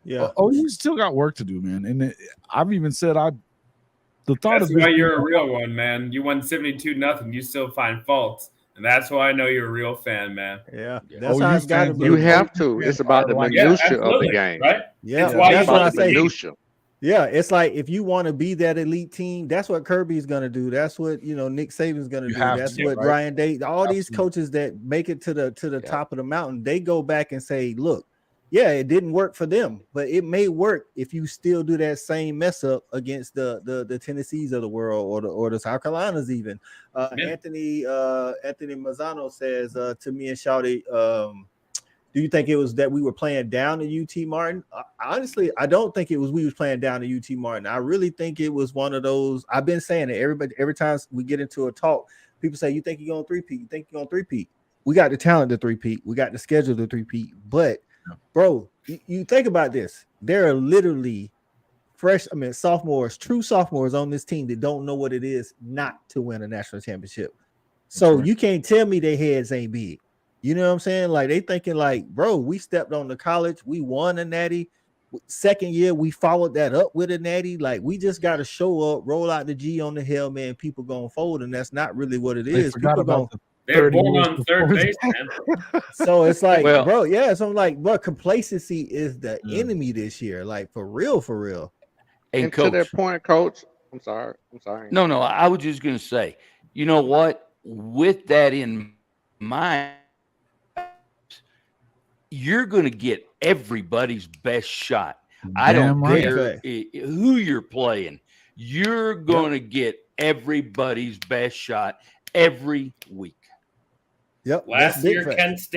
you still got work to do, man. And I've even said that's why you're a real one, man. You won 72-0. You still find faults And that's why I know you're a real fan, man. Yeah, Yeah. that's Oh, how you it's got to fans be. are- You have to. It's about the Like- Yeah, minutia of the absolutely. game. Right? Yeah, It's why that's you what I love the say. game. Minutia. Yeah, it's like if you want to be that elite team, that's what Kirby's gonna do. That's what Nick Saban's gonna You do. have That's to, what right? Ryan Day, all these Absolutely. coaches that make it to the Yeah. top of the mountain, they go back and say, look, yeah, it didn't work for them, but it may work if you still do that same mess up against the Tennessees of the world or the South Carolinas even. Yeah. Anthony Mazzano says to me and Shawty, do you think it was that we were playing down to UT Martin? Honestly, I don't think it was we was playing down to UT Martin. I really think it was one of those. I've been saying it. Every time we get into a talk, people say, you think you're going to three-peat? You think you're going to three-peat? We got the talent to three-peat. We got the schedule to three-peat. But, bro, you think about this. There are literally sophomores, true sophomores on this team that don't know what it is not to win a national championship. So right. you can't tell me their heads ain't big. You know what I'm saying? Like they thinking like, bro, we stepped on the college, we won a natty. Second year, we followed that up with a natty. Like we just got to show up, roll out the G on the helmet, and people gonna fold, and that's not really what it They is. forgot People about gonna. They're 30 born years on third before base, that. man. So it's like, Well- bro, yeah. So I'm like, bro, complacency is the enemy this year. Like for real, for real. And And to coach, that point, coach, I'm sorry. no, I was just going to say, you know what? With that in mind, you're going to get everybody's best shot. I Damn don't right. care who you're playing. You're going to get everybody's best shot every week. Yep. Last that's big year, facts.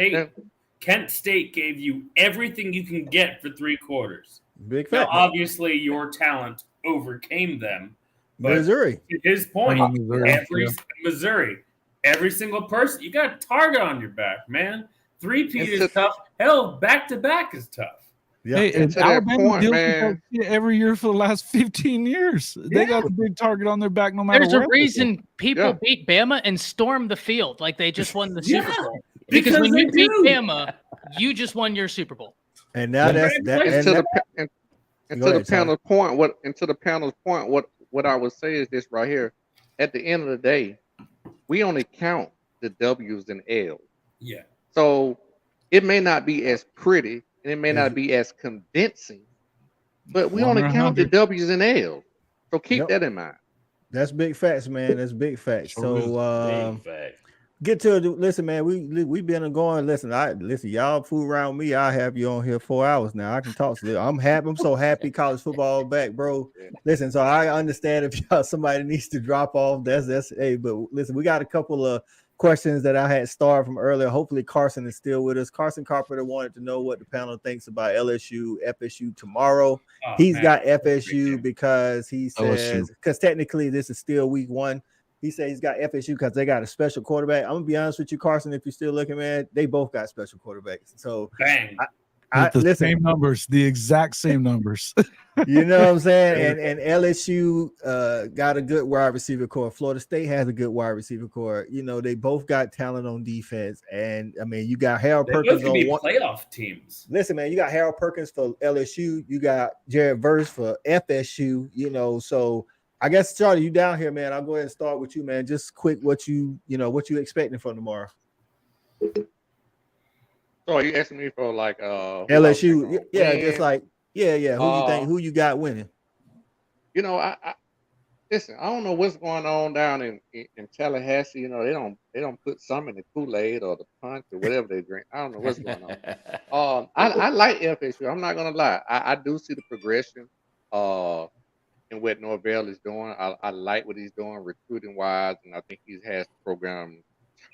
Kent State gave you everything you can get for 3 quarters. Big Now, fact. obviously, your talent overcame them. But Missouri. to his point, Missouri, Missouri, every single person, you got a target on your back, man. 3-peat And is to- tough. Hell, back-to-back is tough. Yeah. Hey, and to that Alabama point, deals with man. that shit every year for the last 15 years. They got a big target on their back no matter There's what. a reason people Yeah. beat Bama and storm the field like they just won the Yeah, Super Bowl. Because because when they you beat do. Bama, you just won your Super Bowl. And now that's that. Congratulations. And to that the and Go to the ahead, Charlie. panel's point, what I would say is this right here. At the end of the day, we only count the W's and L's. Yeah. So it may not be as pretty and it may not be as convincing, but we only count the 100. W's and L's. So keep Yep. that in mind. That's big facts, man. That's big facts. Sure So Big fact. get to it. Listen, man. We been going. Listen, y'all fool around me. I have you on here 4 hours now. I can talk to you. I'm happy. I'm so happy college football back, bro. Listen, so I understand if y'all somebody needs to drop off. That's hey, but listen, we got a couple of questions that I had started from earlier. Hopefully Carson is still with us. Carson Carpenter wanted to know what the panel thinks about LSU, FSU tomorrow. Oh, He's man. got That's a great FSU game. because he says, because technically this is still week 1. He said he's got FSU because they got a special quarterback. I'm gonna be honest with you, Carson. If you're still looking, man, they both got special quarterbacks. So Bang. With the listen, same numbers, the exact same numbers. you know what I'm saying? And LSU got a good wide receiver core. Florida State has a good wide receiver core. You know, they both got talent on defense. And I mean, you got Harold They both Perkins could on be one. playoff teams. Listen, man, you got Harold Perkins for LSU. You got Jared Verse for FSU. You know, so I guess Charlie, you down here, man. I'll go ahead and start with you, man. Just quick, what you expecting from tomorrow? So are you asking me for like LSU, yeah, just like who you think who you got winning? You know, I listen, I don't know what's going on down in Tallahassee. You know, they don't put some in the Kool-Aid or the punch or whatever they drink. I don't know what's going on. I like FSU. I'm not gonna lie. I do see the progression in what Norvell is doing. I like what he's doing recruiting wise, and I think he has the program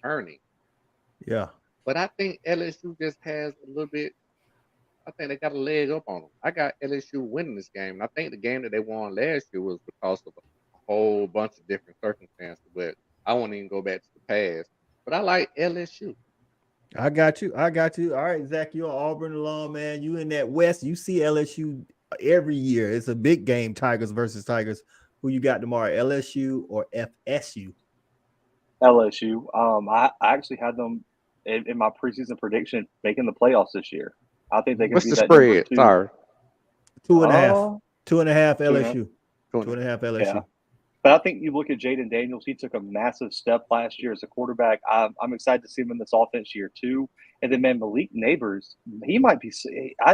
turning. Yeah. But I think LSU just has a little bit. I think they got a leg up on them. I got LSU winning this game. And I think the game that they won last year was because of a whole bunch of different circumstances. But I won't even go back to the past. But I like LSU. I got you. All right, Zach, you're Auburn alum, man. You in that West. You see LSU every year. It's a big game, Tigers versus Tigers. Who you got tomorrow, LSU or FSU? LSU. I actually had them in my preseason prediction making the playoffs this year. I think they can What's be the that number spread? 2. Sorry. 2.5. 2.5 2.5. LSU. 2.5 LSU. Yeah. But I think you look at Jaden Daniels, he took a massive step last year as a quarterback. I'm excited to see him in this offense year too. And then, man, Malik Neighbors, he might be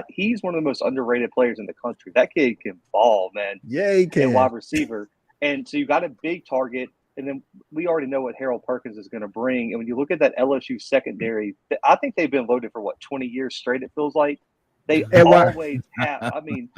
he's one of the most underrated players in the country. That kid can ball, man. Yeah, he And can. wide receiver. And so you got a big target. And then we already know what Harold Perkins is going to bring. And when you look at that LSU secondary, I think they've been loaded for, 20 years straight, it feels like. They always have. I mean,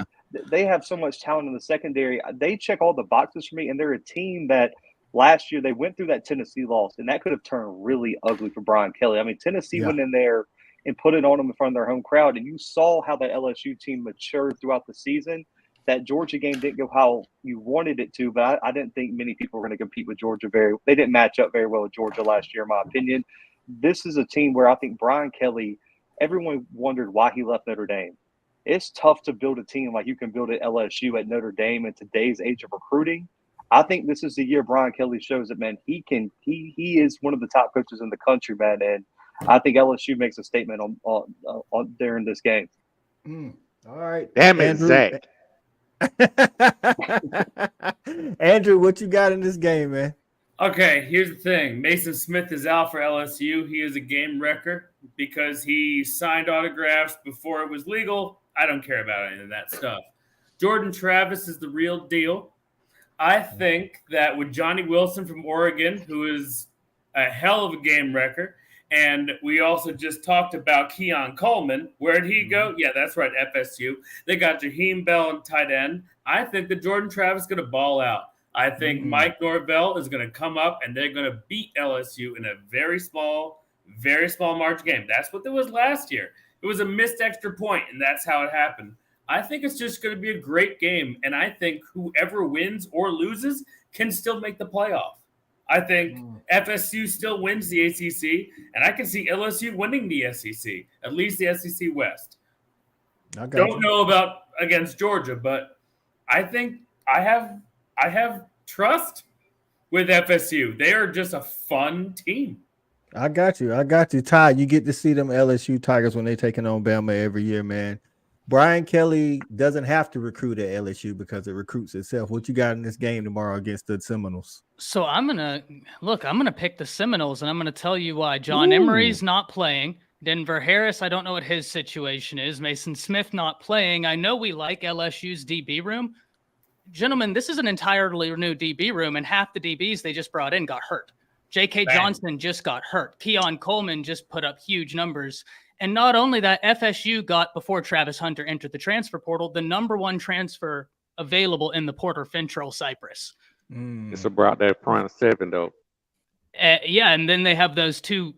they have so much talent in the secondary. They check all the boxes for me, and they're a team that last year they went through that Tennessee loss, and that could have turned really ugly for Brian Kelly. I mean, Tennessee went in there and put it on them in front of their home crowd, and you saw how that LSU team matured throughout the season. That Georgia game didn't go how you wanted it to, but I didn't think many people were going to compete with Georgia they didn't match up very well with Georgia last year, in my opinion. This is a team where I think Brian Kelly, everyone wondered why he left Notre Dame. It's tough to build a team like you can build at LSU at Notre Dame in today's age of recruiting. I think this is the year Brian Kelly shows that, man, he is one of the top coaches in the country, man. And I think LSU makes a statement on during this game. All right. Damn it, Andrew. Zach. Andrew, what you got in this game, man? Okay, here's the thing. Mason Smith is out for LSU. He is a game wrecker because he signed autographs before it was legal. I don't care about any of that stuff. Jordan Travis is the real deal. I think that with Johnny Wilson from Oregon, who is a hell of a game wrecker, and we also just talked about Keon Coleman. Where'd he go? Yeah, that's right, FSU. They got Jaheim Bell and tight end. I think that Jordan Travis is going to ball out. I think Mike Norvell is going to come up, and they're going to beat LSU in a very small margin game. That's what it was last year. It was a missed extra point, and that's how it happened. I think it's just going to be a great game, and I think whoever wins or loses can still make the playoff. I think FSU still wins the ACC, and I can see LSU winning the SEC, at least the SEC West. Don't know about against Georgia, but I think I have trust with FSU. They are just a fun team. I got you. Ty, you get to see them LSU Tigers when they're taking on Bama every year, man. Brian Kelly doesn't have to recruit at LSU because it recruits itself. What you got in this game tomorrow against the Seminoles? So I'm going to pick the Seminoles, and I'm going to tell you why. John Emery's not playing. Denver Harris, I don't know what his situation is. Mason Smith not playing. I know we like LSU's DB room. Gentlemen, this is an entirely new DB room, and half the DBs they just brought in got hurt. J.K. Johnson just got hurt. Keon Coleman just put up huge numbers. And not only that, FSU got, before Travis Hunter entered the transfer portal, the #1 transfer available in the Porter Fintrell Cypress. It's about that front seven, though. Yeah, and then they have those two.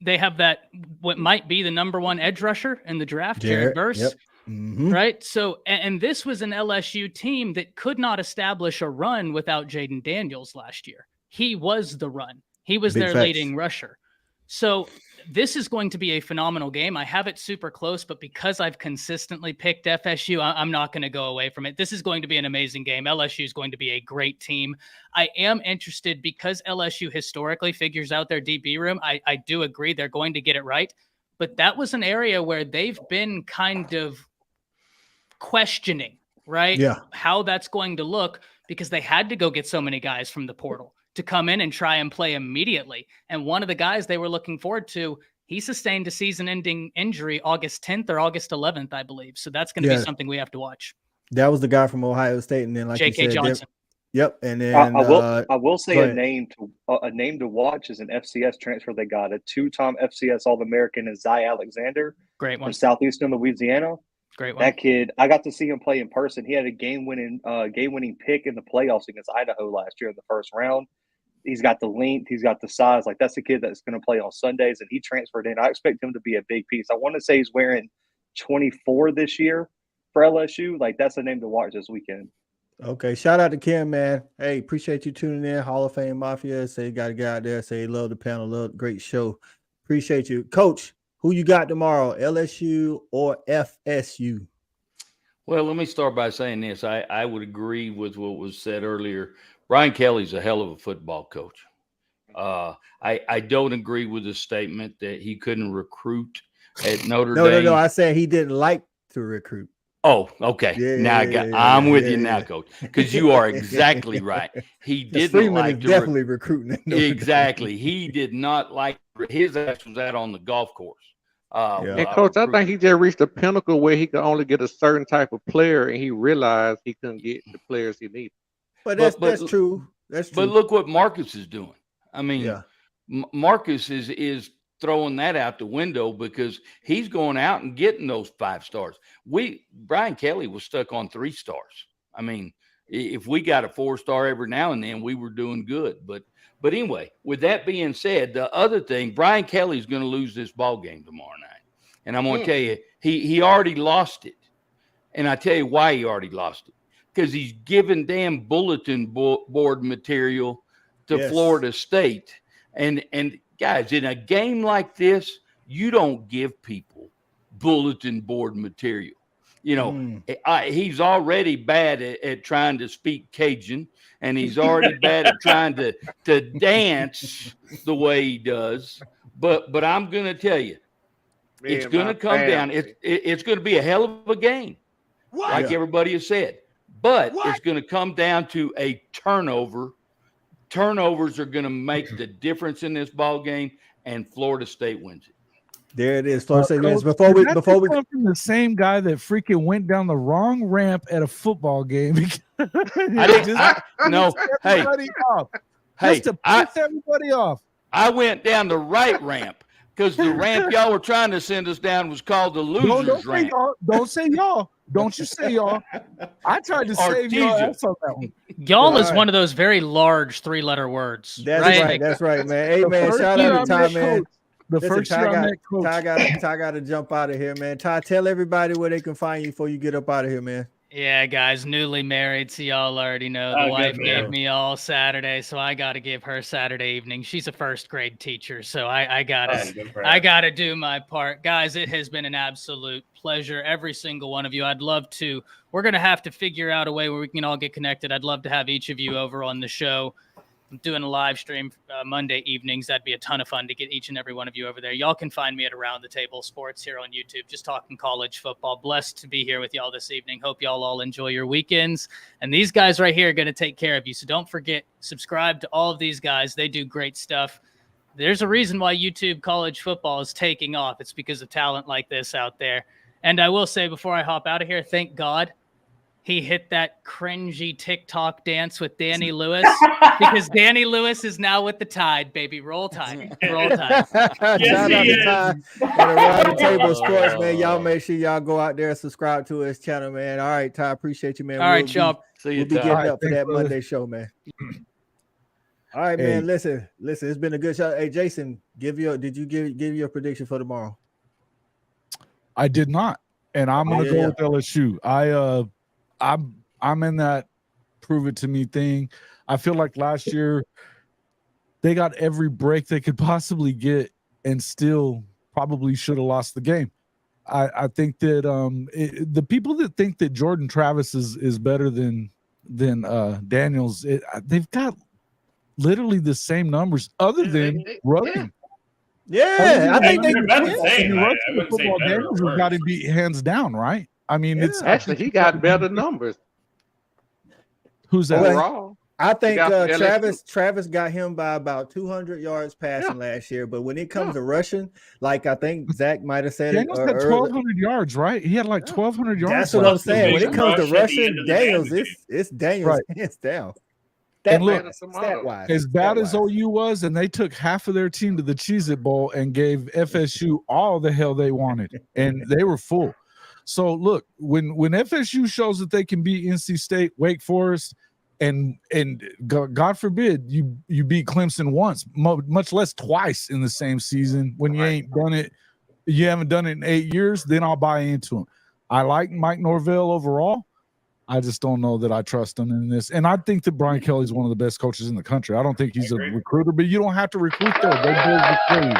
They have that, what might be the #1 edge rusher in the draft, Jared Verse. Yep. Right? So, and this was an LSU team that could not establish a run without Jaden Daniels last year. He was the run. He was their leading rusher. So this is going to be a phenomenal game. I have it super close, but because I've consistently picked FSU, I'm not going to go away from it. This is going to be an amazing game. LSU is going to be a great team. I am interested because LSU historically figures out their DB room. I do agree they're going to get it right, but that was an area where they've been kind of questioning, right? Yeah. How that's going to look because they had to go get so many guys from the portal to come in and try and play immediately. And one of the guys they were looking forward to, he sustained a season-ending injury August 10th or August 11th, I believe. So that's going to be something we have to watch. That was the guy from Ohio State, and then like J.K. you said, Johnson. Yep, and then I will say a name to watch is an FCS transfer they got, a 2-time FCS All-American is Zy Alexander. Great one. From Southeastern Louisiana. Great one. That kid, I got to see him play in person. He had a game-winning pick in the playoffs against Idaho last year in the first round. He's got the length. He's got the size. Like, that's the kid that's going to play on Sundays, and he transferred in. I expect him to be a big piece. I want to say he's wearing 24 this year for LSU. Like, that's a name to watch this weekend. Okay, shout out to Kim, man. Hey, appreciate you tuning in. Hall of Fame Mafia. Say you got to get out there. Say you love the panel. Love great show. Appreciate you. Coach, who you got tomorrow, LSU or FSU? Well, let me start by saying this. I would agree with what was said earlier. Brian Kelly's a hell of a football coach. I don't agree with the statement that he couldn't recruit at Notre Dame. No. I said he didn't like to recruit. Oh, okay. Now I'm with you now, yeah. Coach, because you are exactly right. He Because didn't Freeman like is to definitely recruiting. exactly. He did not like his ass was out on the golf course. And coach, I think he just reached a pinnacle where he could only get a certain type of player, and he realized he couldn't get the players he needed. But that's true. That's true. But look what Marcus is doing. I mean, yeah. Marcus is throwing that out the window because he's going out and getting those 5 stars. Brian Kelly was stuck on 3 stars. I mean, if we got a 4-star every now and then, we were doing good. But anyway, with that being said, the other thing, Brian Kelly's going to lose this ball game tomorrow night. And I'm going to tell you, he already lost it. And I tell you why he already lost it. Because he's giving damn bulletin board material to Florida State. And guys, in a game like this, you don't give people bulletin board material. You know, he's already bad at trying to speak Cajun, and he's already bad at trying to dance the way he does. But I'm going to tell you, it's going to come down. It's going to be a hell of a game, like everybody has said. But it's going to come down to a turnover. Turnovers are going to make the difference in this ball game, and Florida State wins it. There it is. Florida State wins. Come from the same guy that freaking went down the wrong ramp at a football game. No. Hey, just to piss everybody off. I went down the right ramp because the ramp y'all were trying to send us down was called the losers ramp. Don't say y'all. Don't you say y'all. I tried to save y'all ass on that one. Y'all is one of those very large 3-letter words. That's right. That's right, man. Hey, man, shout out to Ty, man. Listen, Ty got to jump out of here, man. Ty, tell everybody where they can find you before you get up out of here, man. Yeah, guys, newly married, so y'all already know. The wife gave me all Saturday, so I got to give her Saturday evening. She's a first grade teacher, so I gotta do my part. Guys, it has been an absolute pleasure, every single one of you. I'd love to. We're gonna have to figure out a way where we can all get connected. I'd love to have each of you over on the show. I'm doing a live stream Monday evenings. That'd be a ton of fun to get each and every one of you over there. Y'all can find me at Around the Table Sports here on YouTube, just talking college football. Blessed to be here with y'all this evening. Hope y'all all enjoy your weekends. And these guys right here are going to take care of you. So don't forget, subscribe to all of these guys. They do great stuff. There's a reason why YouTube college football is taking off. It's because of talent like this out there. And I will say before I hop out of here, thank God he hit that cringy TikTok dance with Danny Lewis because Danny Lewis is now with the Tide, baby. Roll Tide. Roll Tide. Shout out to Tide and Around the Table Sports, man. Y'all make sure y'all go out there and subscribe to his channel, man. All right, Ty, appreciate you, man. All right, y'all. We'll be getting up for that Monday show, man. All right, man. Listen, it's been a good show. Hey, Jason, did you give your prediction for tomorrow? I did not, and I'm gonna go with LSU. I'm in that prove it to me thing. I feel like last year they got every break they could possibly get and still probably should have lost the game. I think that the people that think that Jordan Travis is better than Daniels, they've got literally the same numbers other than running. Yeah, I think they football. Daniels has got to be hands down, right? I mean, it's actually he got better numbers. Who's that? Overall, I think Travis got him by about 200 yards passing last year. But when it comes to rushing, like I think Zach might have said Daniels had 1,200 yards, right? He had like 1,200 yards. That's what I'm saying. When it comes to rushing, Daniels, it's Daniels hands down. And look, as bad as OU was, and they took half of their team to the Cheez-It Bowl and gave FSU all the hell they wanted, and they were full. So look, when FSU shows that they can beat NC State, Wake Forest, and God forbid you beat Clemson once, much less twice in the same season, when you ain't done it, you haven't done it in 8 years, then I'll buy into him. I like Mike Norvell overall. I just don't know that I trust him in this. And I think that Brian Kelly's one of the best coaches in the country. I don't think he's a recruiter, but you don't have to recruit there. They both recruit.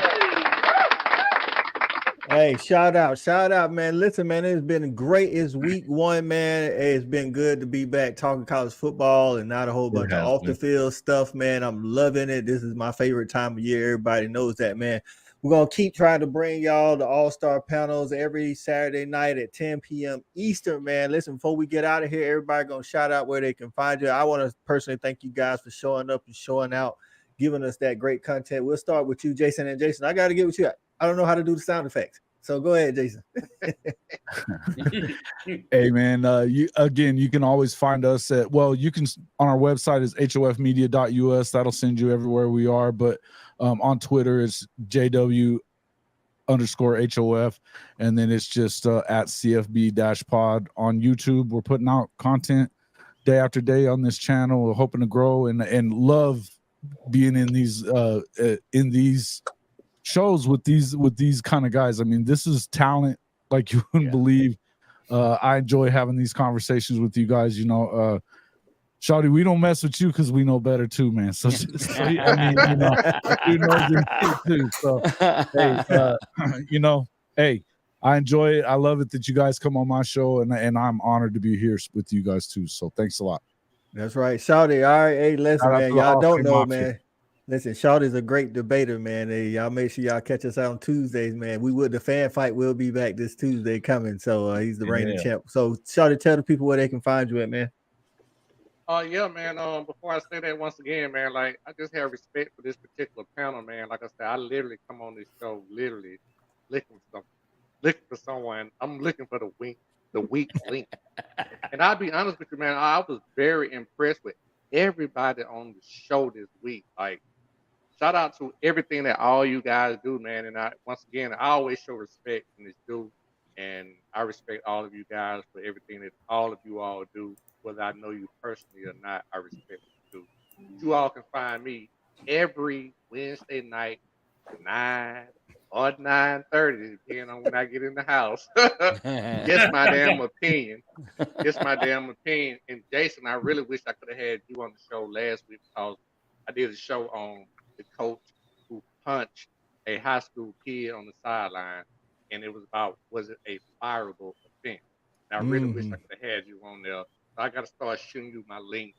Hey, shout out, man. Listen, man, it's been great. It's week 1, man. It's been good to be back talking college football and not a whole bunch of off the field stuff, man. I'm loving it. This is my favorite time of year. Everybody knows that, man. We're going to keep trying to bring y'all the all-star panels every Saturday night at 10 p.m. Eastern, man. Listen, before we get out of here, everybody going to shout out where they can find you. I want to personally thank you guys for showing up and showing out, giving us that great content. We'll start with you, Jason. And Jason, I got to get with you. I don't know how to do the sound effects. So go ahead, Jason. Hey, man, you can always find us you can on our website is hofmedia.us. That'll send you everywhere we are. But on Twitter, it's JW_HOF. And then it's just at CFB-pod. On YouTube, we're putting out content day after day on this channel. We're hoping to grow and love being in these shows with these kind of guys. I mean, this is talent like you wouldn't believe. I enjoy having these conversations with you guys. You know, Shawty, we don't mess with you because we know better too, man. So I mean, you know, you know too. So hey, you know, hey, I enjoy it. I love it that you guys come on my show, and I'm honored to be here with you guys too. So thanks a lot. That's right, Shawty. All right, hey, listen, man. Y'all don't know, man. Listen, Shawty's a great debater, man. Hey, y'all make sure y'all catch us out on Tuesdays, man. The fan fight will be back this Tuesday coming. So he's the reigning champ. So Shawty, tell the people where they can find you at, man. Yeah, man. Before I say that once again, man, like I just have respect for this particular panel, man. Like I said, I literally come on this show literally looking for someone. I'm looking for the weak link. And I'll be honest with you, man, I was very impressed with everybody on the show this week. Like, shout out to everything that all you guys do, man. And I always show respect in this due. And I respect all of you guys for everything that all of you all do. Whether I know you personally or not, I respect what you do. You all can find me every Wednesday night, 9 or 9:30, depending on when I get in the house. Just my damn opinion. Just my damn opinion. And Jason, I really wish I could have had you on the show last week because I did a show on the coach who punched a high school kid on the sideline, and it was about, was it a fireable offense? And I really wish I could have had you on there. So I got to start shooting you my link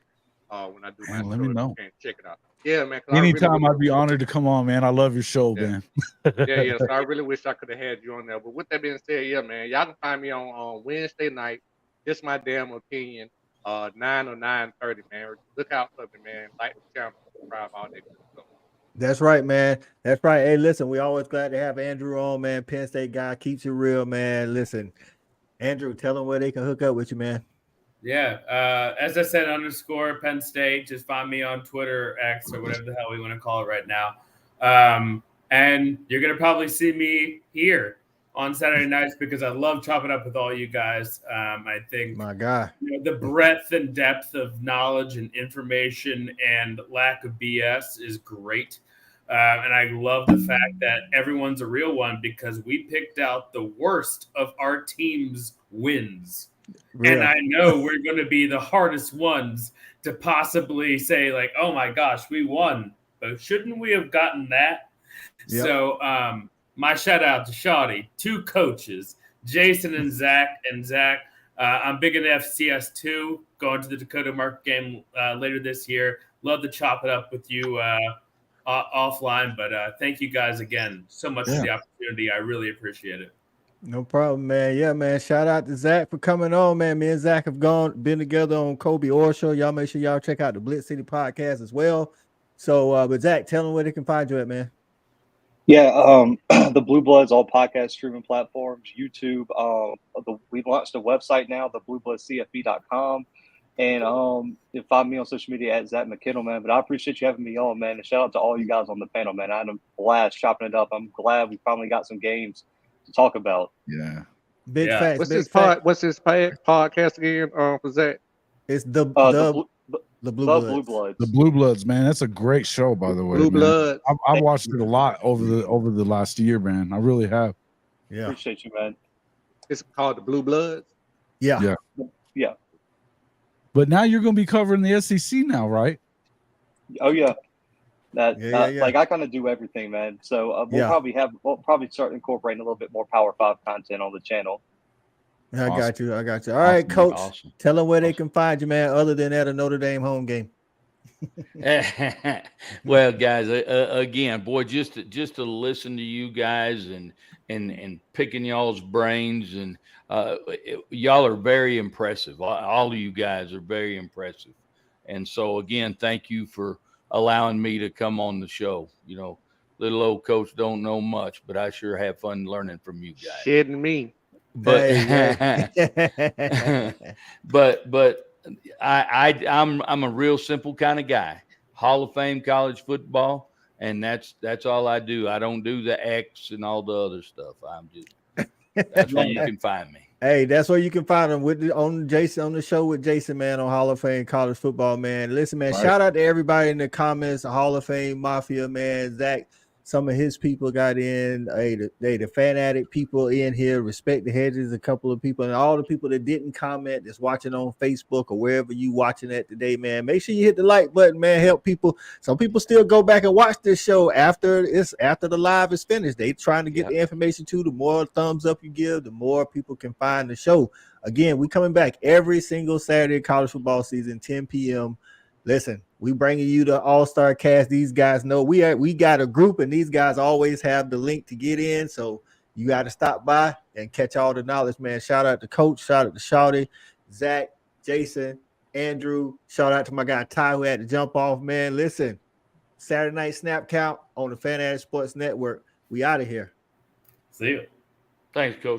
when I do my show. Let me know. Check it out. Yeah, man. Anytime I'd be honored to come on, man. I love your show, man. Yeah. So I really wish I could have had you on there. But with that being said, yeah, man, y'all can find me on Wednesday night. Just my damn opinion. 9 or 9:30, man. Look out for me, man. Like the channel, subscribe, all that good stuff. That's right, man. That's right. Hey, listen, we always glad to have Andrew on, man. Penn State guy, keeps it real, man. Listen, Andrew, tell them where they can hook up with you, man. Yeah, as I said, _Penn State. Just find me on Twitter, X, or whatever the hell we want to call it right now. And you're going to probably see me here on Saturday nights because I love chopping up with all you guys. I think my guy, the breadth and depth of knowledge and information and lack of BS is great. And I love the fact that everyone's a real one because we picked out the worst of our team's wins. Real. And I know we're going to be the hardest ones to possibly say, like, oh, my gosh, we won. But shouldn't we have gotten that? Yep. So my shout out to Shawty, 2 coaches, Jason and Zach. And Zach, I'm big in FCS2, going to the Dakota Market game later this year. Love to chop it up with you offline. But thank you guys again so much for the opportunity. I really appreciate it. No problem, man. Yeah, man. Shout out to Zach for coming on, man. Me and Zach have been together on Kobe Orr Show. Y'all make sure y'all check out the Blitz City podcast as well. So, but Zach, tell them where they can find you at, man. Yeah, the Blue Bloods, all podcast streaming platforms, YouTube. We launched a website now, the bluebloodcfb.com. And you can find me on social media at Zach McKinnell, man. But I appreciate you having me on, man. And shout out to all you guys on the panel, man. I had a blast chopping it up. I'm glad we finally got some games to talk about. Yeah. Big facts. What's his podcast again? For Zach? It's the Blue Bloods. The Blue Bloods, man. That's a great show, by the way. Blue Bloods. I've watched it a lot over the last year, man. I really have. Yeah. Appreciate you, man. It's called the Blue Bloods. Yeah. But now you're going to be covering the SEC now, right? Oh yeah. Like I kind of do everything, man. So we'll probably start incorporating a little bit more Power 5 content on the channel. I got you. All right, Coach. Tell them where they can find you, man. Other than at a Notre Dame home game. Well, guys, again, boy, just to listen to you guys and picking y'all's brains, and y'all are very impressive. All of you guys are very impressive. And so again, thank you for allowing me to come on the show. You know, little old coach don't know much, but I sure have fun learning from you guys. Shitting me. But Hey. but I'm a real simple kind of guy. Hall of Fame college football, and that's all I do. I don't do the X and all the other stuff. That's where you can find me. Hey, that's where you can find him on Jason, on the show with Jason, man, on Hall of Fame college football, man. Listen, man, shout out to everybody in the comments, the Hall of Fame Mafia, man. Zach, some of his people got in. Hey, the FanAttic people in here. Respect the Hedges, a couple of people, and all the people that didn't comment that's watching on Facebook or wherever you watching at today, man. Make sure you hit the like button, man. Help people. Some people still go back and watch this show after the live is finished. They trying to get the information too. The more thumbs up you give, the more people can find the show. Again, we coming back every single Saturday college football season, 10 p.m. Listen, we bringing you the All-Star cast. These guys know we got a group, and these guys always have the link to get in. So you got to stop by and catch all the knowledge, man. Shout out to Coach, shout out to Shawty, Zach, Jason, Andrew. Shout out to my guy Ty, who had to jump off, man. Listen, Saturday night snap count on the FanAttic Sports Network. We out of here. See you. Thanks, Coach.